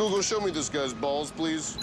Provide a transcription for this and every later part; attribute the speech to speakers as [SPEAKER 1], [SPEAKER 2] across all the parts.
[SPEAKER 1] Google, show me this guy's balls, please.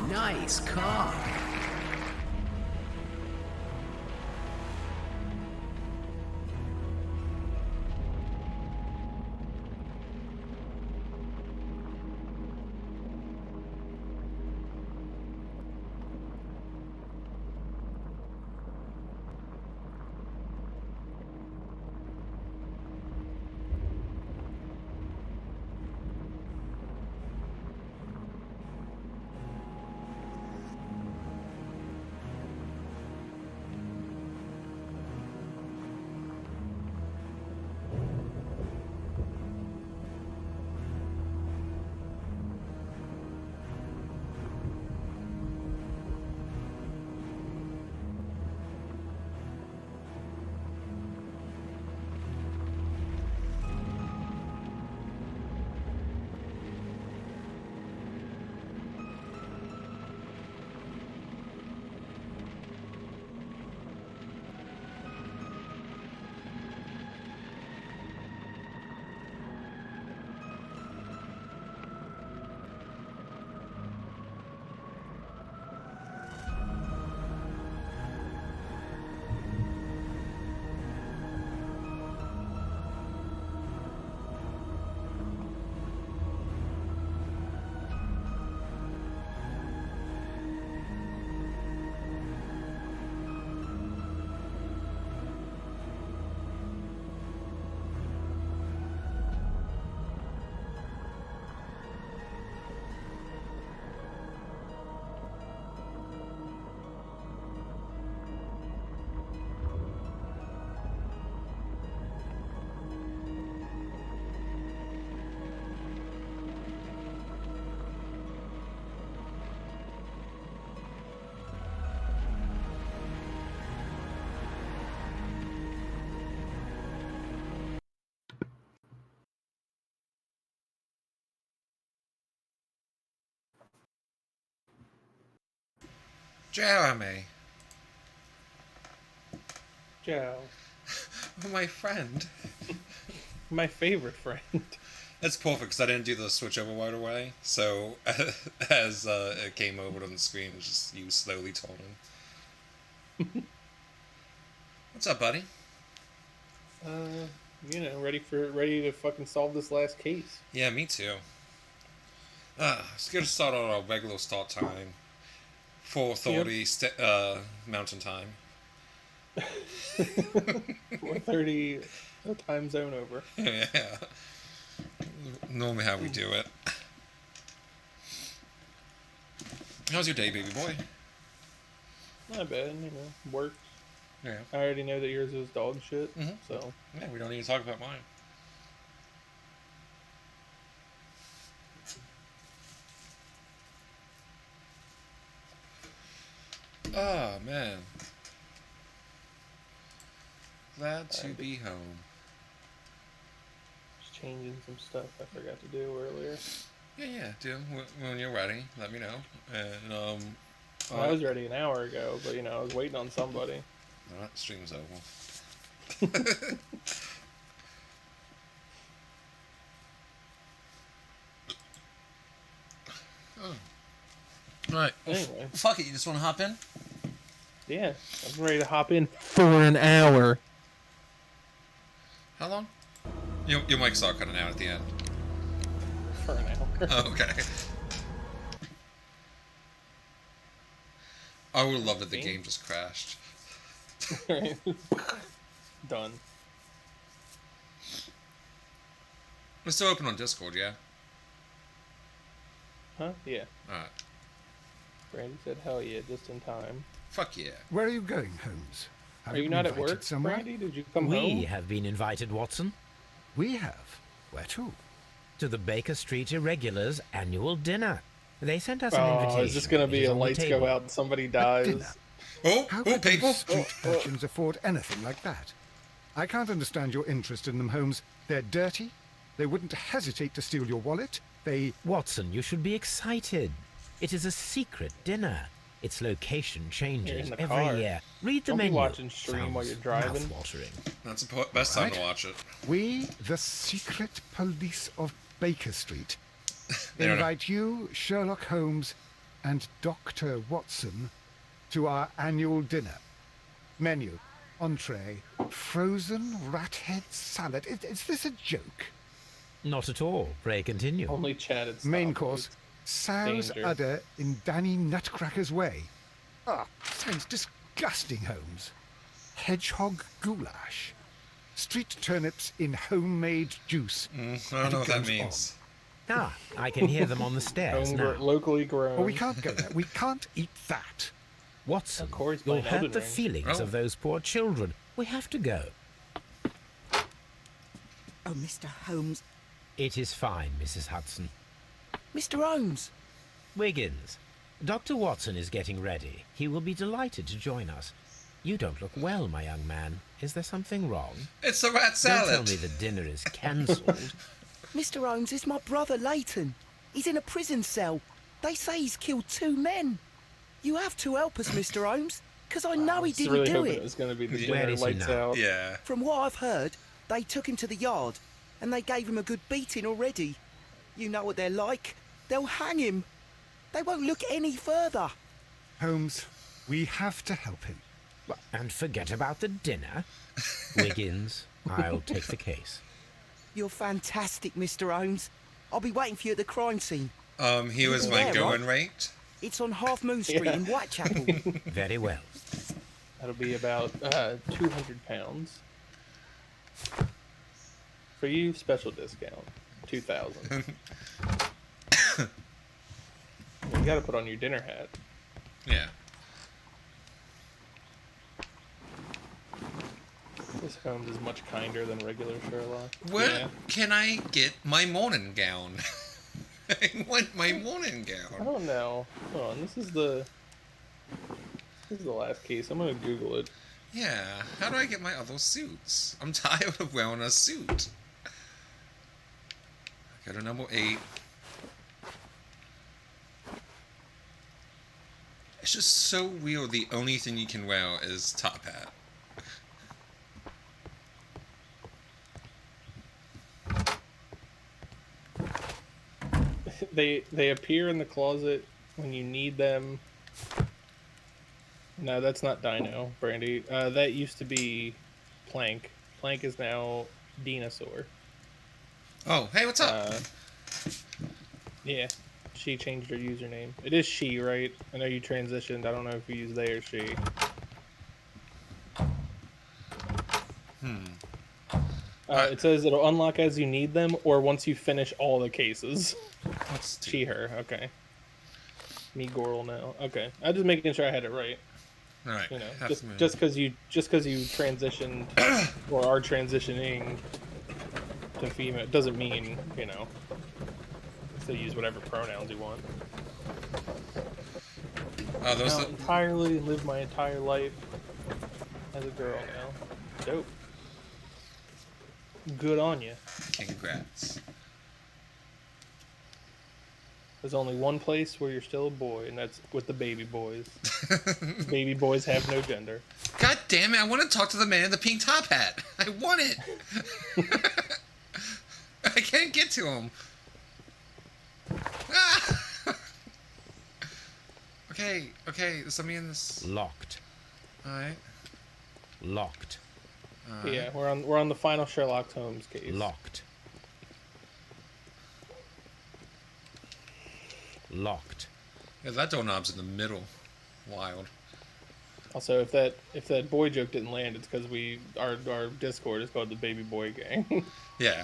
[SPEAKER 2] Nice cock.
[SPEAKER 3] Jeremy.
[SPEAKER 4] Joe.
[SPEAKER 3] My friend.
[SPEAKER 4] My favorite friend.
[SPEAKER 3] That's perfect because I didn't do the switch over right away. So as it came over on the screen, it was just you slowly talking. What's up, buddy?
[SPEAKER 4] Ready to fucking solve this last case.
[SPEAKER 3] Yeah, me too. It's gonna start on our regular start time. 4:30 Mountain Time.
[SPEAKER 4] 4:30 time zone over.
[SPEAKER 3] Yeah. Normally how we do it. How's your day, baby boy?
[SPEAKER 4] Not bad, works.
[SPEAKER 3] Yeah.
[SPEAKER 4] I already know that yours is dog shit, so.
[SPEAKER 3] Yeah, we don't need to talk about mine. Oh, man. Glad to be home.
[SPEAKER 4] Just changing some stuff I forgot to do earlier.
[SPEAKER 3] Yeah, do. When you're ready, let me know. And,
[SPEAKER 4] I was ready an hour ago, but, I was waiting on somebody.
[SPEAKER 3] Alright, stream's over. Oh. Right. Well,
[SPEAKER 4] Anyway.
[SPEAKER 3] fuck it, you just want to hop in?
[SPEAKER 4] Yeah, I'm ready to hop in for an hour.
[SPEAKER 3] How long? Your mic saw cutting out at the end.
[SPEAKER 4] For an hour.
[SPEAKER 3] Oh, okay. I would love it. The game just crashed.
[SPEAKER 4] Done.
[SPEAKER 3] We're still open on Discord, yeah.
[SPEAKER 4] Huh? Yeah.
[SPEAKER 3] All right.
[SPEAKER 4] Brandy said, "Hell yeah, just in time."
[SPEAKER 3] Fuck yeah.
[SPEAKER 5] Where are you going, Holmes?
[SPEAKER 4] Are you not at work,
[SPEAKER 5] somewhere?
[SPEAKER 4] Brandy? Did you come
[SPEAKER 2] We
[SPEAKER 4] home?
[SPEAKER 2] have been invited, Watson,
[SPEAKER 5] We have. Where to?
[SPEAKER 2] to the Baker Street Irregulars' annual dinner. They sent us an
[SPEAKER 4] Oh,
[SPEAKER 2] invitation.
[SPEAKER 4] is this gonna
[SPEAKER 2] It
[SPEAKER 4] be
[SPEAKER 2] is
[SPEAKER 4] a
[SPEAKER 2] on the
[SPEAKER 4] lights
[SPEAKER 2] table.
[SPEAKER 4] go out and somebody dies?
[SPEAKER 5] dinner.
[SPEAKER 3] Oh,
[SPEAKER 5] How
[SPEAKER 3] oh,
[SPEAKER 5] could
[SPEAKER 3] people.
[SPEAKER 5] those street urchins afford anything like that? I can't understand your interest in them, Holmes. They're dirty. They wouldn't hesitate to steal your wallet. They...
[SPEAKER 2] Watson, you should be excited. It is a secret dinner. Its location changes
[SPEAKER 4] the
[SPEAKER 2] every
[SPEAKER 4] car.
[SPEAKER 2] year. Read the
[SPEAKER 4] Don't be
[SPEAKER 2] menu.
[SPEAKER 4] watching stream while you're driving.
[SPEAKER 2] Mouth-watering.
[SPEAKER 3] That's the best time to
[SPEAKER 5] Right.
[SPEAKER 3] watch it.
[SPEAKER 5] We, the secret police of Baker Street,
[SPEAKER 3] They're-
[SPEAKER 5] invite you, Sherlock Holmes, and Dr. Watson to our annual dinner. Menu, entree, frozen rat head salad. Is this a joke?
[SPEAKER 2] Not at all. Pray continue.
[SPEAKER 4] Only chatted.
[SPEAKER 5] Main course, sow's
[SPEAKER 4] danger.
[SPEAKER 5] udder in Danny Nutcracker's way. Ah, sounds disgusting, Holmes. Hedgehog goulash. Street turnips in homemade juice.
[SPEAKER 3] I don't know
[SPEAKER 5] And
[SPEAKER 3] what
[SPEAKER 5] it
[SPEAKER 3] that
[SPEAKER 5] goes
[SPEAKER 3] means.
[SPEAKER 2] Ah, I can hear them on the stairs now.
[SPEAKER 4] Locally grown.
[SPEAKER 5] Oh, we can't go there. We can't eat that.
[SPEAKER 2] Watson,
[SPEAKER 4] Of course,
[SPEAKER 2] you'll
[SPEAKER 4] playing
[SPEAKER 2] hurt
[SPEAKER 4] Elden
[SPEAKER 2] the
[SPEAKER 4] Ring.
[SPEAKER 2] feelings
[SPEAKER 3] Oh.
[SPEAKER 2] of those poor children. We have to go.
[SPEAKER 6] Oh, Mr. Holmes.
[SPEAKER 2] It is fine, Mrs. Hudson.
[SPEAKER 6] Mr. Holmes.
[SPEAKER 2] Wiggins, Dr. Watson is getting ready. He will be delighted to join us. You don't look well, my young man. Is there something wrong?
[SPEAKER 3] It's the rat
[SPEAKER 2] Don't
[SPEAKER 3] salad.
[SPEAKER 2] tell me the dinner is cancelled.
[SPEAKER 6] Mr. Holmes is my brother, Leighton. He's in a prison cell. They say he's killed 2 men. You have to help us, Mr. Holmes, because I know he
[SPEAKER 4] I was
[SPEAKER 6] didn't
[SPEAKER 4] really
[SPEAKER 6] do
[SPEAKER 4] hoping
[SPEAKER 6] it.
[SPEAKER 4] it was going to be the
[SPEAKER 2] Where
[SPEAKER 4] dinner
[SPEAKER 2] is he
[SPEAKER 4] lights
[SPEAKER 2] now?
[SPEAKER 4] out.
[SPEAKER 3] Yeah.
[SPEAKER 6] From what I've heard, they took him to the yard, and they gave him a good beating already. You know what they're like. They'll hang him. They won't look any further.
[SPEAKER 5] Holmes, we have to help him.
[SPEAKER 2] And forget about the dinner. Wiggins, I'll take the case.
[SPEAKER 6] You're fantastic, Mr. Holmes. I'll be waiting for you at the crime scene.
[SPEAKER 3] He was my
[SPEAKER 6] Yeah,
[SPEAKER 3] going
[SPEAKER 6] right.
[SPEAKER 3] rate.
[SPEAKER 6] It's on Half Moon Street in Whitechapel.
[SPEAKER 2] Very well.
[SPEAKER 4] That'll be about 200 pounds. For you, special discount, 2,000. You got to put on your dinner hat.
[SPEAKER 3] Yeah.
[SPEAKER 4] This Holmes is much kinder than regular Sherlock.
[SPEAKER 3] Where
[SPEAKER 4] Yeah.
[SPEAKER 3] can I get my morning gown? I want my morning
[SPEAKER 4] I
[SPEAKER 3] gown.
[SPEAKER 4] don't know. Hold on, this is the last case. I'm gonna Google it.
[SPEAKER 3] Yeah. How do I get my other suits? I'm tired of wearing a suit. Go to number 8. It's just so weird. The only thing you can wear is top hat.
[SPEAKER 4] They appear in the closet when you need them. No, that's not Dino, Brandy. That used to be Plank. Plank is now Dinosaur.
[SPEAKER 3] Oh, hey, what's up?
[SPEAKER 4] Yeah, she changed her username. It is she, right? I know you transitioned. I don't know if you use they or she. It says it'll unlock as you need them or once you finish all the cases.
[SPEAKER 3] What's
[SPEAKER 4] She, her. Okay. Me, Goral now. Okay. I'm just making sure I had it right.
[SPEAKER 3] All right.
[SPEAKER 4] You know,
[SPEAKER 3] have
[SPEAKER 4] just
[SPEAKER 3] some-
[SPEAKER 4] just because you transitioned or are transitioning to female, it doesn't mean to use whatever pronouns you want.
[SPEAKER 3] those
[SPEAKER 4] Now,
[SPEAKER 3] the-
[SPEAKER 4] entirely live my entire life as a girl now. Dope. Good on you.
[SPEAKER 3] Congrats.
[SPEAKER 4] There's only one place where you're still a boy, and that's with the baby boys. Baby boys have no gender.
[SPEAKER 3] God damn it! I want to talk to the man in the pink top hat. I want it. I can't get to him. Ah! Okay. There's somebody in this.
[SPEAKER 2] Locked.
[SPEAKER 3] Alright.
[SPEAKER 2] Locked.
[SPEAKER 4] Yeah, we're on the final Sherlock Holmes case.
[SPEAKER 2] Locked. Locked.
[SPEAKER 3] Yeah, that doorknob's in the middle. Wild.
[SPEAKER 4] Also, if that boy joke didn't land, it's because our Discord is called the Baby Boy Gang.
[SPEAKER 3] Yeah.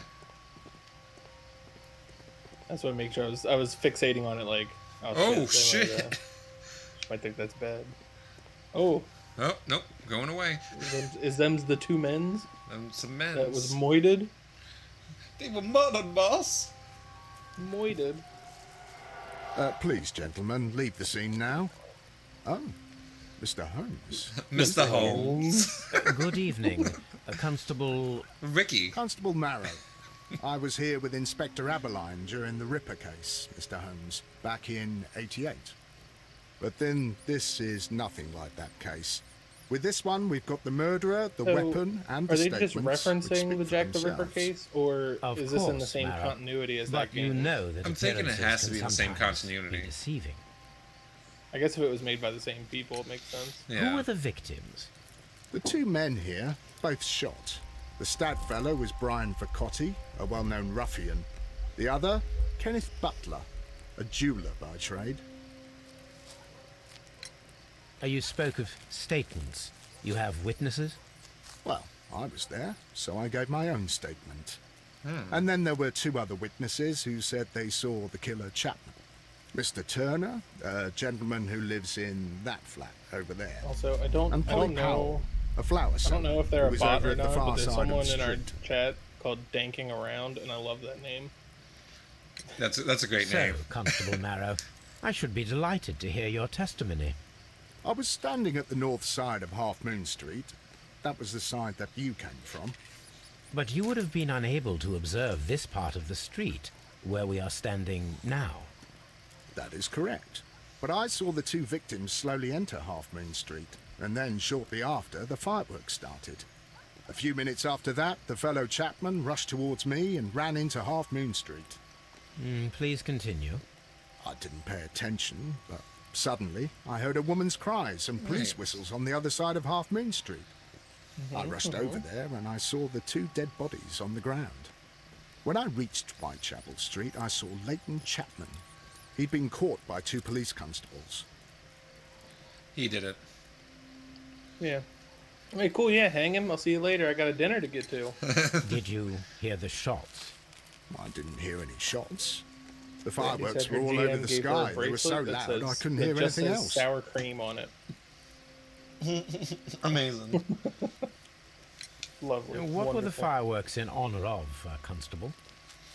[SPEAKER 4] That's what makes sure I was fixating on it like.
[SPEAKER 3] Oh,
[SPEAKER 4] shit!
[SPEAKER 3] shit.
[SPEAKER 4] She might think that's bad. Oh,
[SPEAKER 3] Oh, nope. Going away.
[SPEAKER 4] is them's the two men's
[SPEAKER 3] Some men.
[SPEAKER 4] that was moited?
[SPEAKER 3] They were murdered, boss.
[SPEAKER 4] Moited.
[SPEAKER 5] Please, gentlemen, leave the scene now. Oh, Mr. Holmes.
[SPEAKER 3] Mr. Holmes.
[SPEAKER 2] Good evening, Constable.
[SPEAKER 3] Ricky.
[SPEAKER 5] Constable Marrow. I was here with Inspector Aberline during the Ripper case, Mr. Holmes, back in '88. But then this is nothing like that case. With this one, we've got the murderer, the
[SPEAKER 4] So,
[SPEAKER 5] weapon, and the
[SPEAKER 4] Are they
[SPEAKER 5] statements,
[SPEAKER 4] just
[SPEAKER 5] which
[SPEAKER 4] referencing
[SPEAKER 5] speak
[SPEAKER 4] the
[SPEAKER 5] for
[SPEAKER 4] Jack the Ripper
[SPEAKER 5] themselves.
[SPEAKER 4] case, or
[SPEAKER 2] Of
[SPEAKER 4] is this in the
[SPEAKER 2] course,
[SPEAKER 4] same
[SPEAKER 2] Mara.
[SPEAKER 4] continuity as
[SPEAKER 2] But
[SPEAKER 4] that
[SPEAKER 2] you
[SPEAKER 4] game?
[SPEAKER 2] know that
[SPEAKER 3] I'm thinking it
[SPEAKER 2] appearances
[SPEAKER 3] has to
[SPEAKER 2] can
[SPEAKER 3] be the same
[SPEAKER 2] sometimes
[SPEAKER 3] continuity.
[SPEAKER 2] be deceiving.
[SPEAKER 4] I guess if it was made by the same people, it makes sense.
[SPEAKER 3] Yeah.
[SPEAKER 2] Who were the victims?
[SPEAKER 5] The two men here, both shot. The stout fellow was Brian Vercotti, a well-known ruffian. The other, Kenneth Butler, a jeweller by trade.
[SPEAKER 2] You spoke of statements. You have witnesses?
[SPEAKER 5] Well, I was there, so I gave my own statement. And then there were two other witnesses who said they saw the killer Chapman. Mr. Turner, a gentleman who lives in that flat over there.
[SPEAKER 4] Also, I
[SPEAKER 5] And
[SPEAKER 4] don't
[SPEAKER 5] Polly
[SPEAKER 4] know.
[SPEAKER 5] Powell, a flower
[SPEAKER 4] I
[SPEAKER 5] seller.
[SPEAKER 4] don't know if they're
[SPEAKER 5] who
[SPEAKER 4] a
[SPEAKER 5] was
[SPEAKER 4] bot
[SPEAKER 5] over
[SPEAKER 4] or
[SPEAKER 5] at the
[SPEAKER 4] not,
[SPEAKER 5] far
[SPEAKER 4] but there's
[SPEAKER 5] side of
[SPEAKER 4] someone
[SPEAKER 5] the
[SPEAKER 4] in our
[SPEAKER 5] street.
[SPEAKER 4] chat called Danking Around, and I love that name.
[SPEAKER 3] That's a great
[SPEAKER 2] So,
[SPEAKER 3] name.
[SPEAKER 2] Constable Marrow, I should be delighted to hear your testimony.
[SPEAKER 5] I was standing at the north side of Half Moon Street. That was the side that you came from.
[SPEAKER 2] But you would have been unable to observe this part of the street, where we are standing now.
[SPEAKER 5] That is correct. But I saw the two victims slowly enter Half Moon Street, and then shortly after, the fireworks started. A few minutes after that, the fellow Chapman rushed towards me and ran into Half Moon Street.
[SPEAKER 2] Please continue.
[SPEAKER 5] I didn't pay attention, but suddenly I heard a woman's cries and police
[SPEAKER 3] Right.
[SPEAKER 5] whistles on the other side of Half Moon Street. I rushed over there and I saw the two dead bodies on the ground. When I reached Whitechapel Street, I saw Leighton Chapman. He'd been caught by two police constables.
[SPEAKER 3] He did it.
[SPEAKER 4] Yeah. Hey, cool. Yeah, hang him. I'll see you later. I got a dinner to get to.
[SPEAKER 2] Did you hear the shots?
[SPEAKER 5] I didn't hear any shots. The
[SPEAKER 4] He
[SPEAKER 5] fireworks
[SPEAKER 4] said
[SPEAKER 5] were
[SPEAKER 4] her
[SPEAKER 5] all
[SPEAKER 4] GM
[SPEAKER 5] over the
[SPEAKER 4] gave her a
[SPEAKER 5] sky. They were so
[SPEAKER 4] bracelet that
[SPEAKER 5] loud I
[SPEAKER 4] says-
[SPEAKER 5] couldn't
[SPEAKER 4] that
[SPEAKER 5] hear
[SPEAKER 4] just
[SPEAKER 5] anything
[SPEAKER 4] says
[SPEAKER 5] else.
[SPEAKER 4] Sour cream on it.
[SPEAKER 3] Amazing.
[SPEAKER 4] Lovely.
[SPEAKER 2] What were the
[SPEAKER 4] Wonderful.
[SPEAKER 2] fireworks in honor of, Constable?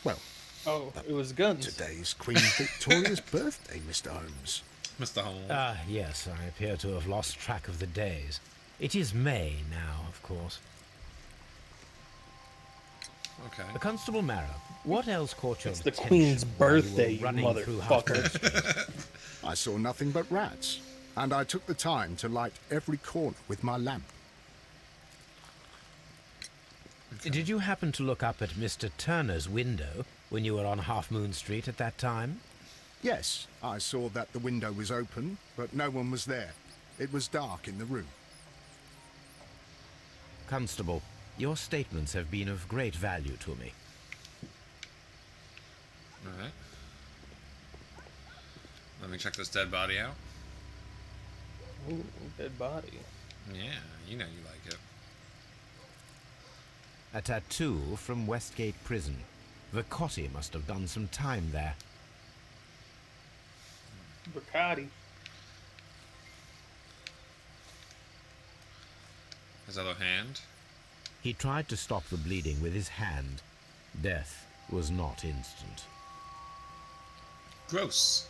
[SPEAKER 5] Well,
[SPEAKER 4] Oh, it was guns.
[SPEAKER 5] today's Queen Victoria's birthday, Mr. Holmes.
[SPEAKER 3] Mr. Holmes.
[SPEAKER 2] Ah, yes, I appear to have lost track of the days. It is May now, of course.
[SPEAKER 3] Okay.
[SPEAKER 2] Constable Marrow, what else caught your
[SPEAKER 4] It's the
[SPEAKER 2] attention
[SPEAKER 4] Queen's
[SPEAKER 2] while you were
[SPEAKER 4] birthday, you
[SPEAKER 2] running through
[SPEAKER 4] motherfucker.
[SPEAKER 5] I saw nothing but rats, and I took the time to light every corner with my lamp.
[SPEAKER 2] Did you happen to look up at Mr. Turner's window when you were on Half Moon Street at that time?
[SPEAKER 5] Yes, I saw that the window was open, but no one was there. It was dark in the room.
[SPEAKER 2] Constable, your statements have been of great value to me.
[SPEAKER 3] Alright. Let me check this dead body out.
[SPEAKER 4] Ooh, dead body.
[SPEAKER 3] Yeah, you know you like it.
[SPEAKER 2] A tattoo from Westgate Prison. Vercotti must have done some time there.
[SPEAKER 4] Bacardi.
[SPEAKER 3] His other hand.
[SPEAKER 2] He tried to stop the bleeding with his hand. Death was not instant.
[SPEAKER 3] Gross.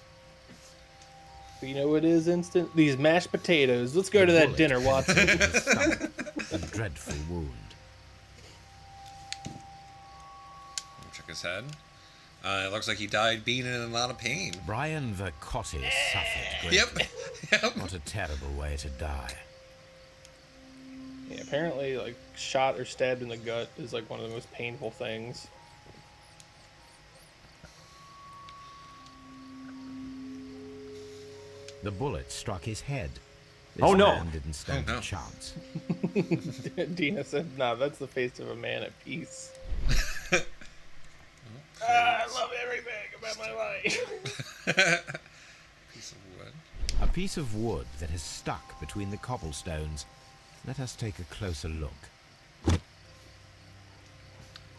[SPEAKER 4] But you know what is instant? These mashed potatoes. Let's go to that
[SPEAKER 2] Bullet
[SPEAKER 4] dinner, Watson.
[SPEAKER 2] entered his stomach, a dreadful wound.
[SPEAKER 3] Let me check his head. It looks like he died being in a lot of pain.
[SPEAKER 2] Brian Vercotti suffered greatly.
[SPEAKER 3] Yep.
[SPEAKER 2] What a terrible way to die.
[SPEAKER 4] Yeah, apparently, like, shot or stabbed in the gut is, like, one of the most painful things.
[SPEAKER 2] The bullet struck his head. This
[SPEAKER 7] Oh, no.
[SPEAKER 2] man didn't stand
[SPEAKER 3] Oh, no.
[SPEAKER 2] a chance.
[SPEAKER 4] Dina said, "Nah, that's the face of a man at peace." I love everything about my life.
[SPEAKER 3] Piece of wood.
[SPEAKER 2] A piece of wood that has stuck between the cobblestones. Let us take a closer look.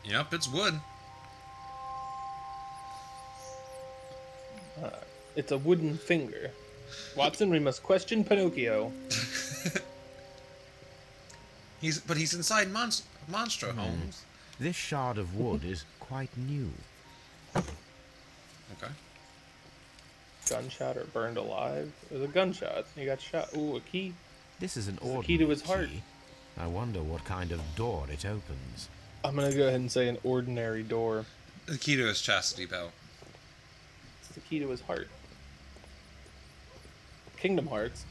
[SPEAKER 3] Yep, it's wood.
[SPEAKER 4] It's a wooden finger. Watson, we must question Pinocchio.
[SPEAKER 3] But he's inside Monstro, Holmes.
[SPEAKER 2] This shard of wood is quite new.
[SPEAKER 3] Okay.
[SPEAKER 4] Gunshot or burned alive? It was a gunshot. He got shot. Ooh, a key.
[SPEAKER 2] This is an
[SPEAKER 4] It's the
[SPEAKER 2] ordinary
[SPEAKER 4] key to his heart.
[SPEAKER 2] key. I wonder what kind of door it opens.
[SPEAKER 4] I'm gonna go ahead and say an ordinary door.
[SPEAKER 3] The key to his chastity belt.
[SPEAKER 4] It's the key to his heart. Kingdom Hearts.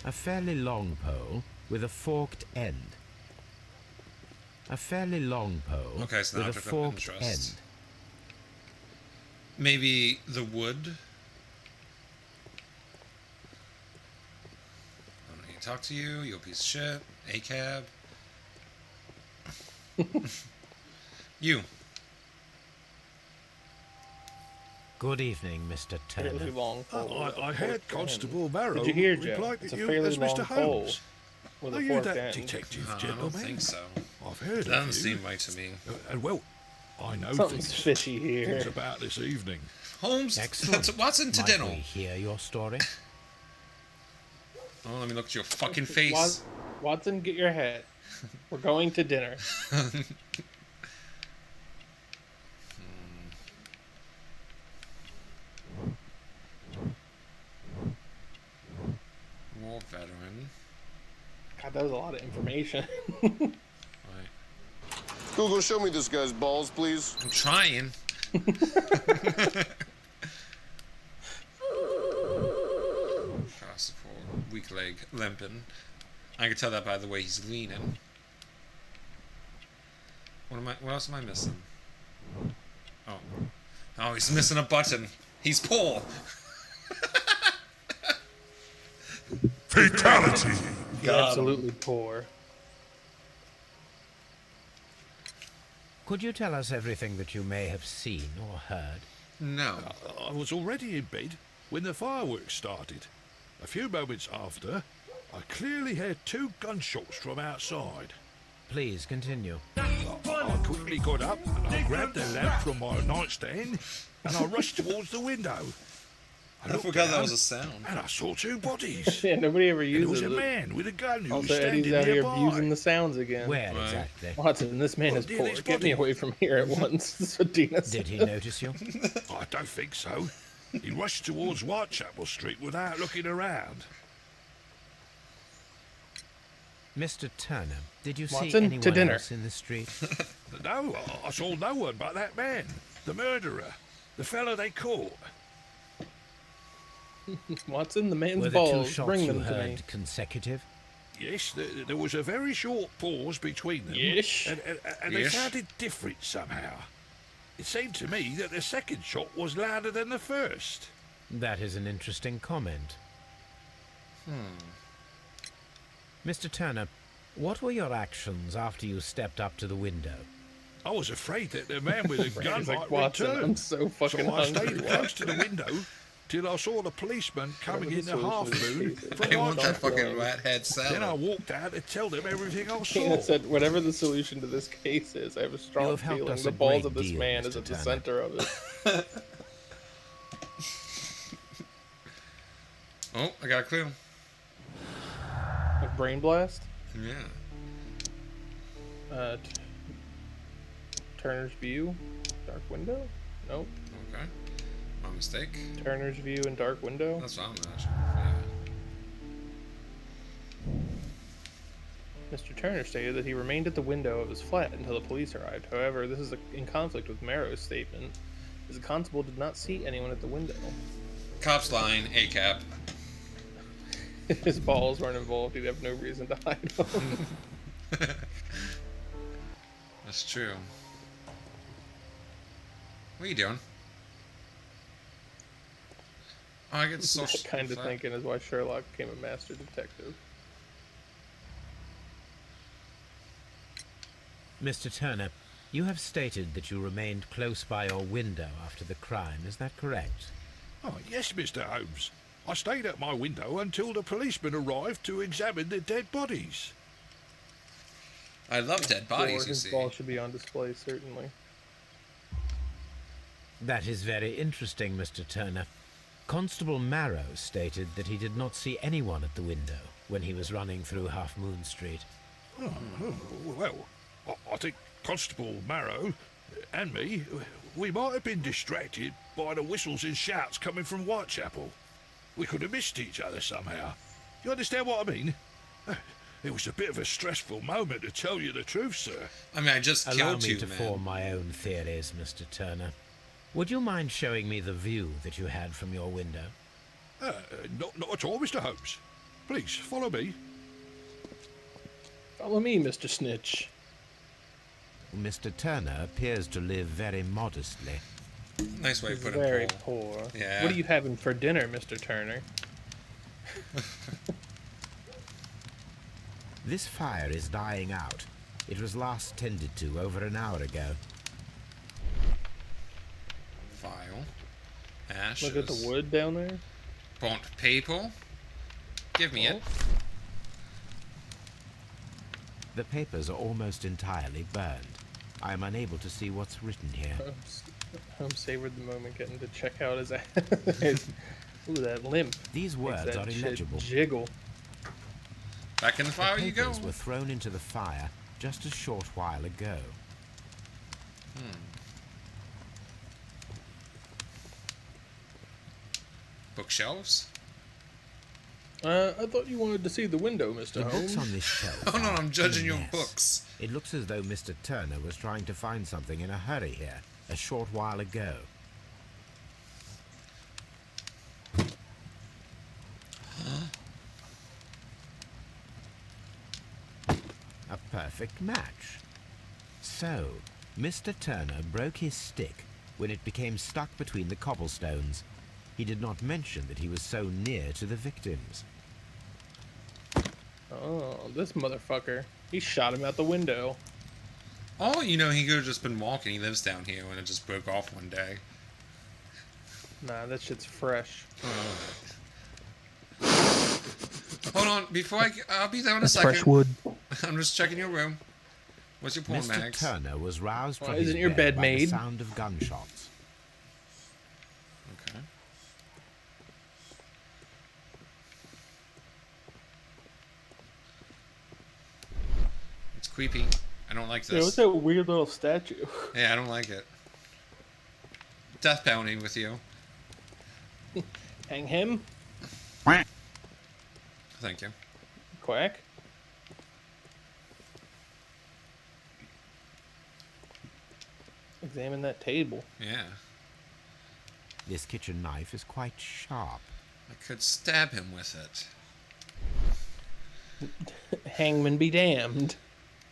[SPEAKER 2] A fairly long pole with a forked end. A fairly long pole
[SPEAKER 3] Okay, so now
[SPEAKER 2] with
[SPEAKER 3] I
[SPEAKER 2] a
[SPEAKER 3] took up
[SPEAKER 2] forked
[SPEAKER 3] interest.
[SPEAKER 2] end.
[SPEAKER 3] Maybe the wood. I don't need to talk to you, you piece of shit. A cab. You.
[SPEAKER 2] Good evening, Mr.
[SPEAKER 4] Fairly
[SPEAKER 2] Turner.
[SPEAKER 4] long pole.
[SPEAKER 8] I heard Constable Barrow
[SPEAKER 4] Did you hear, Joe?
[SPEAKER 8] replied
[SPEAKER 4] It's
[SPEAKER 8] that
[SPEAKER 4] a
[SPEAKER 8] you
[SPEAKER 4] fairly
[SPEAKER 8] as
[SPEAKER 4] long
[SPEAKER 8] Mr.
[SPEAKER 4] pole
[SPEAKER 8] Holmes.
[SPEAKER 4] with
[SPEAKER 8] Are
[SPEAKER 4] a
[SPEAKER 8] you
[SPEAKER 4] forked
[SPEAKER 8] that
[SPEAKER 4] end.
[SPEAKER 8] detective
[SPEAKER 3] I don't
[SPEAKER 8] gentleman?
[SPEAKER 3] think so.
[SPEAKER 8] I've heard
[SPEAKER 3] Doesn't
[SPEAKER 8] of you.
[SPEAKER 3] seem right to me.
[SPEAKER 8] And well, I know
[SPEAKER 4] Something's
[SPEAKER 8] things,
[SPEAKER 4] fishy
[SPEAKER 8] things
[SPEAKER 4] here.
[SPEAKER 8] about this evening.
[SPEAKER 3] Holmes,
[SPEAKER 2] Excellent.
[SPEAKER 3] what's into
[SPEAKER 2] Might
[SPEAKER 3] dinner?
[SPEAKER 2] we hear your story?
[SPEAKER 3] Oh, let me look at your fucking face.
[SPEAKER 4] Watson, get your hat. We're going to dinner.
[SPEAKER 3] War veteran.
[SPEAKER 4] God, that was a lot of information.
[SPEAKER 3] Right.
[SPEAKER 1] Google, show me this guy's balls, please.
[SPEAKER 3] I'm trying. Cross support. Weak leg. Limping. I can tell that by the way he's leaning. What else am I missing? Oh. Oh, he's missing a button. He's poor.
[SPEAKER 8] Fatality!
[SPEAKER 4] Absolutely poor.
[SPEAKER 2] Could you tell us everything that you may have seen or heard?
[SPEAKER 3] No.
[SPEAKER 8] I was already in bed when the fireworks started. A few moments after, I clearly heard 2 gunshots from outside.
[SPEAKER 2] Please continue.
[SPEAKER 8] I quickly got up and I grabbed the lamp from my nightstand and I rushed towards the window.
[SPEAKER 3] I
[SPEAKER 8] looked
[SPEAKER 3] forgot that
[SPEAKER 8] down
[SPEAKER 3] was a sound.
[SPEAKER 8] and I saw 2 bodies.
[SPEAKER 4] Yeah, nobody ever
[SPEAKER 8] And it was
[SPEAKER 4] uses
[SPEAKER 8] a
[SPEAKER 4] it.
[SPEAKER 8] man with a gun who was
[SPEAKER 4] Also,
[SPEAKER 8] standing
[SPEAKER 4] Eddie's out here
[SPEAKER 8] nearby.
[SPEAKER 4] using the sounds again.
[SPEAKER 2] Where
[SPEAKER 3] Right.
[SPEAKER 2] exactly?
[SPEAKER 4] Watson, this man is
[SPEAKER 8] Well,
[SPEAKER 4] poor.
[SPEAKER 8] this
[SPEAKER 4] Get me
[SPEAKER 8] body-
[SPEAKER 4] away from here at once. That's what Dina said.
[SPEAKER 2] Did he notice you?
[SPEAKER 8] I don't think so. He rushed towards Whitechapel Street without looking around.
[SPEAKER 2] Mr. Turner, did you see
[SPEAKER 4] Watson, to
[SPEAKER 2] anyone
[SPEAKER 4] dinner.
[SPEAKER 2] else in the street?
[SPEAKER 8] No, I saw no one but that man, the murderer, the fellow they caught.
[SPEAKER 4] Watson, the man's
[SPEAKER 2] Were the 2
[SPEAKER 4] balls.
[SPEAKER 2] shots
[SPEAKER 4] Bring
[SPEAKER 2] you
[SPEAKER 4] them to me.
[SPEAKER 2] heard consecutive?
[SPEAKER 8] Yes, there was a very short pause between them.
[SPEAKER 4] Yes.
[SPEAKER 8] And they
[SPEAKER 3] Yes.
[SPEAKER 8] sounded different somehow. It seemed to me that the second shot was louder than the first.
[SPEAKER 2] That is an interesting comment. Mr. Turner, what were your actions after you stepped up to the window?
[SPEAKER 8] I was afraid that the man with the gun
[SPEAKER 4] He's
[SPEAKER 8] might
[SPEAKER 4] like, Watson,
[SPEAKER 8] return.
[SPEAKER 4] I'm so fucking
[SPEAKER 8] so I
[SPEAKER 4] hungry.
[SPEAKER 8] stayed close to the window till I saw the policeman coming in the half moon
[SPEAKER 3] I
[SPEAKER 8] from
[SPEAKER 3] want that
[SPEAKER 8] Whitechapel.
[SPEAKER 3] fucking rat head
[SPEAKER 8] Then I
[SPEAKER 3] salad.
[SPEAKER 8] walked out to tell them everything I saw.
[SPEAKER 4] Dina said, whatever the solution to this case is, I have a
[SPEAKER 2] You
[SPEAKER 4] strong
[SPEAKER 2] have helped
[SPEAKER 4] feeling
[SPEAKER 2] us
[SPEAKER 4] the
[SPEAKER 2] a
[SPEAKER 4] balls
[SPEAKER 2] great
[SPEAKER 4] of this
[SPEAKER 2] deal,
[SPEAKER 4] man
[SPEAKER 2] Mr.
[SPEAKER 4] is at the
[SPEAKER 2] Turner.
[SPEAKER 4] center of it.
[SPEAKER 3] Oh, I got a clue.
[SPEAKER 4] Like brain blast?
[SPEAKER 3] Yeah.
[SPEAKER 4] Turner's View? Dark Window? Nope.
[SPEAKER 3] Okay. My mistake.
[SPEAKER 4] Turner's View and Dark Window?
[SPEAKER 3] That's what I'm not sure. Yeah.
[SPEAKER 4] Mr. Turner stated that he remained at the window of his flat until the police arrived. However, this is in conflict with Marrow's statement, as the constable did not see anyone at the window.
[SPEAKER 3] Cops line, A-cap.
[SPEAKER 4] If his balls weren't involved, he'd have no reason to hide them.
[SPEAKER 3] That's true. What are you doing? Oh, I get social.
[SPEAKER 4] That kind of thinking is why Sherlock became a master detective.
[SPEAKER 2] Mr. Turner, you have stated that you remained close by your window after the crime. Is that correct?
[SPEAKER 8] Oh, yes, Mr. Holmes. I stayed at my window until the policeman arrived to examine the dead bodies.
[SPEAKER 3] I love dead bodies, you
[SPEAKER 4] His
[SPEAKER 3] see.
[SPEAKER 4] ball should be on display, certainly.
[SPEAKER 2] That is very interesting, Mr. Turner. Constable Marrow stated that he did not see anyone at the window when he was running through Half Moon Street.
[SPEAKER 8] Well, I think Constable Marrow and me, we might have been distracted by the whistles and shouts coming from Whitechapel. We could have missed each other somehow. You understand what I mean? It was a bit of a stressful moment, to tell you the truth, sir.
[SPEAKER 3] I mean, I just
[SPEAKER 2] Allow
[SPEAKER 3] killed
[SPEAKER 2] me
[SPEAKER 3] you,
[SPEAKER 2] to
[SPEAKER 3] man.
[SPEAKER 2] form my own theories, Mr. Turner. Would you mind showing me the view that you had from your window?
[SPEAKER 8] Not at all, Mr. Holmes. Please, follow me.
[SPEAKER 4] Follow me, Mr. Snitch.
[SPEAKER 2] Mr. Turner appears to live very modestly.
[SPEAKER 3] Nice way to put
[SPEAKER 4] Very
[SPEAKER 3] it, Paul.
[SPEAKER 4] poor.
[SPEAKER 3] Yeah.
[SPEAKER 4] What are you having for dinner, Mr. Turner?
[SPEAKER 2] This fire is dying out. It was last tended to over an hour ago.
[SPEAKER 3] File. Ashes.
[SPEAKER 4] Look at the wood down there.
[SPEAKER 3] Burnt paper. Give me it.
[SPEAKER 2] The papers are almost entirely burned. I am unable to see what's written here.
[SPEAKER 4] Holmes savored the moment getting to check out his ooh, that limp.
[SPEAKER 2] These
[SPEAKER 4] Makes
[SPEAKER 2] words
[SPEAKER 4] that
[SPEAKER 2] are
[SPEAKER 4] shit
[SPEAKER 2] illegible.
[SPEAKER 4] jiggle.
[SPEAKER 3] Back in the fire
[SPEAKER 2] The
[SPEAKER 3] you go.
[SPEAKER 2] papers were thrown into the fire just a short while ago.
[SPEAKER 3] Bookshelves.
[SPEAKER 4] I thought you wanted to see the window, Mr.
[SPEAKER 2] The
[SPEAKER 4] Holmes.
[SPEAKER 2] books on this shelf.
[SPEAKER 3] Oh no,
[SPEAKER 2] are
[SPEAKER 3] I'm judging
[SPEAKER 2] a
[SPEAKER 3] your
[SPEAKER 2] mess.
[SPEAKER 3] books.
[SPEAKER 2] It looks as though Mr. Turner was trying to find something in a hurry here, a short while ago. A perfect match. So, Mr. Turner broke his stick when it became stuck between the cobblestones. He did not mention that he was so near to the victims.
[SPEAKER 4] Oh, this motherfucker. He shot him out the window.
[SPEAKER 3] Oh, you know, he could have just been walking. He lives down here when it just broke off one day.
[SPEAKER 4] Nah, that shit's fresh.
[SPEAKER 3] Hold on, before I'll be there in a
[SPEAKER 4] That's
[SPEAKER 3] second.
[SPEAKER 4] fresh wood.
[SPEAKER 3] I'm just checking your room. What's your porn
[SPEAKER 2] Mr.
[SPEAKER 3] mags?
[SPEAKER 2] Turner was roused
[SPEAKER 4] Why
[SPEAKER 2] from his
[SPEAKER 4] isn't your bed
[SPEAKER 2] by the
[SPEAKER 4] made?
[SPEAKER 2] sound of gunshots.
[SPEAKER 3] Okay. It's creepy. I don't like
[SPEAKER 4] Yeah, what's
[SPEAKER 3] this.
[SPEAKER 4] that weird little statue?
[SPEAKER 3] Yeah, I don't like it. Death bounty with you.
[SPEAKER 4] Hang him?
[SPEAKER 3] Thank you.
[SPEAKER 4] Quack? Examine that table.
[SPEAKER 3] Yeah.
[SPEAKER 2] This kitchen knife is quite sharp.
[SPEAKER 3] I could stab him with it.
[SPEAKER 4] Hangman be damned.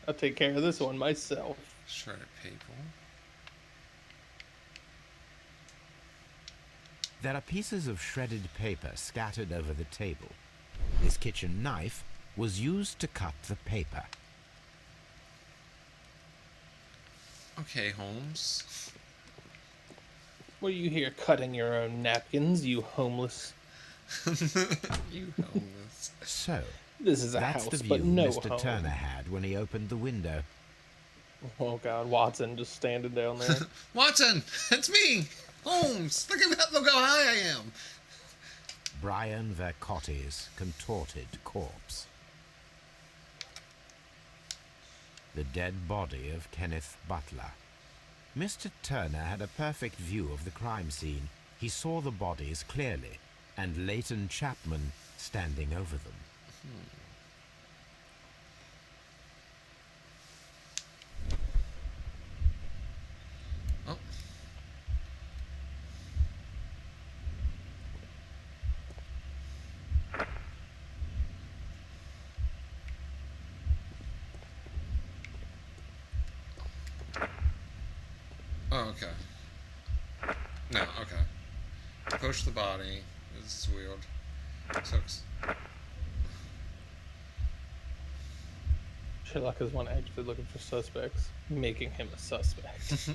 [SPEAKER 4] I'll take care of this one myself.
[SPEAKER 3] Shredded paper.
[SPEAKER 2] There are pieces of shredded paper scattered over the table. This kitchen knife was used to cut the paper.
[SPEAKER 3] Okay, Holmes.
[SPEAKER 4] What are you here cutting your own napkins, you homeless?
[SPEAKER 3] You homeless.
[SPEAKER 2] So,
[SPEAKER 4] This is a
[SPEAKER 2] that's
[SPEAKER 4] house,
[SPEAKER 2] the view
[SPEAKER 4] but no
[SPEAKER 2] Mr.
[SPEAKER 4] home.
[SPEAKER 2] Turner had when he opened the window.
[SPEAKER 4] Oh god, Watson just standing down there.
[SPEAKER 3] Watson, it's me, Holmes. Look at that! Look how high I am.
[SPEAKER 2] Brian Vercotti's contorted corpse. The dead body of Kenneth Butler. Mr. Turner had a perfect view of the crime scene. He saw the bodies clearly, and Leighton Chapman standing over them.
[SPEAKER 3] Oh. Oh, okay. No, okay. Push the body. This is weird. Sucks.
[SPEAKER 4] Sherlock is one actively looking for suspects, making him a suspect.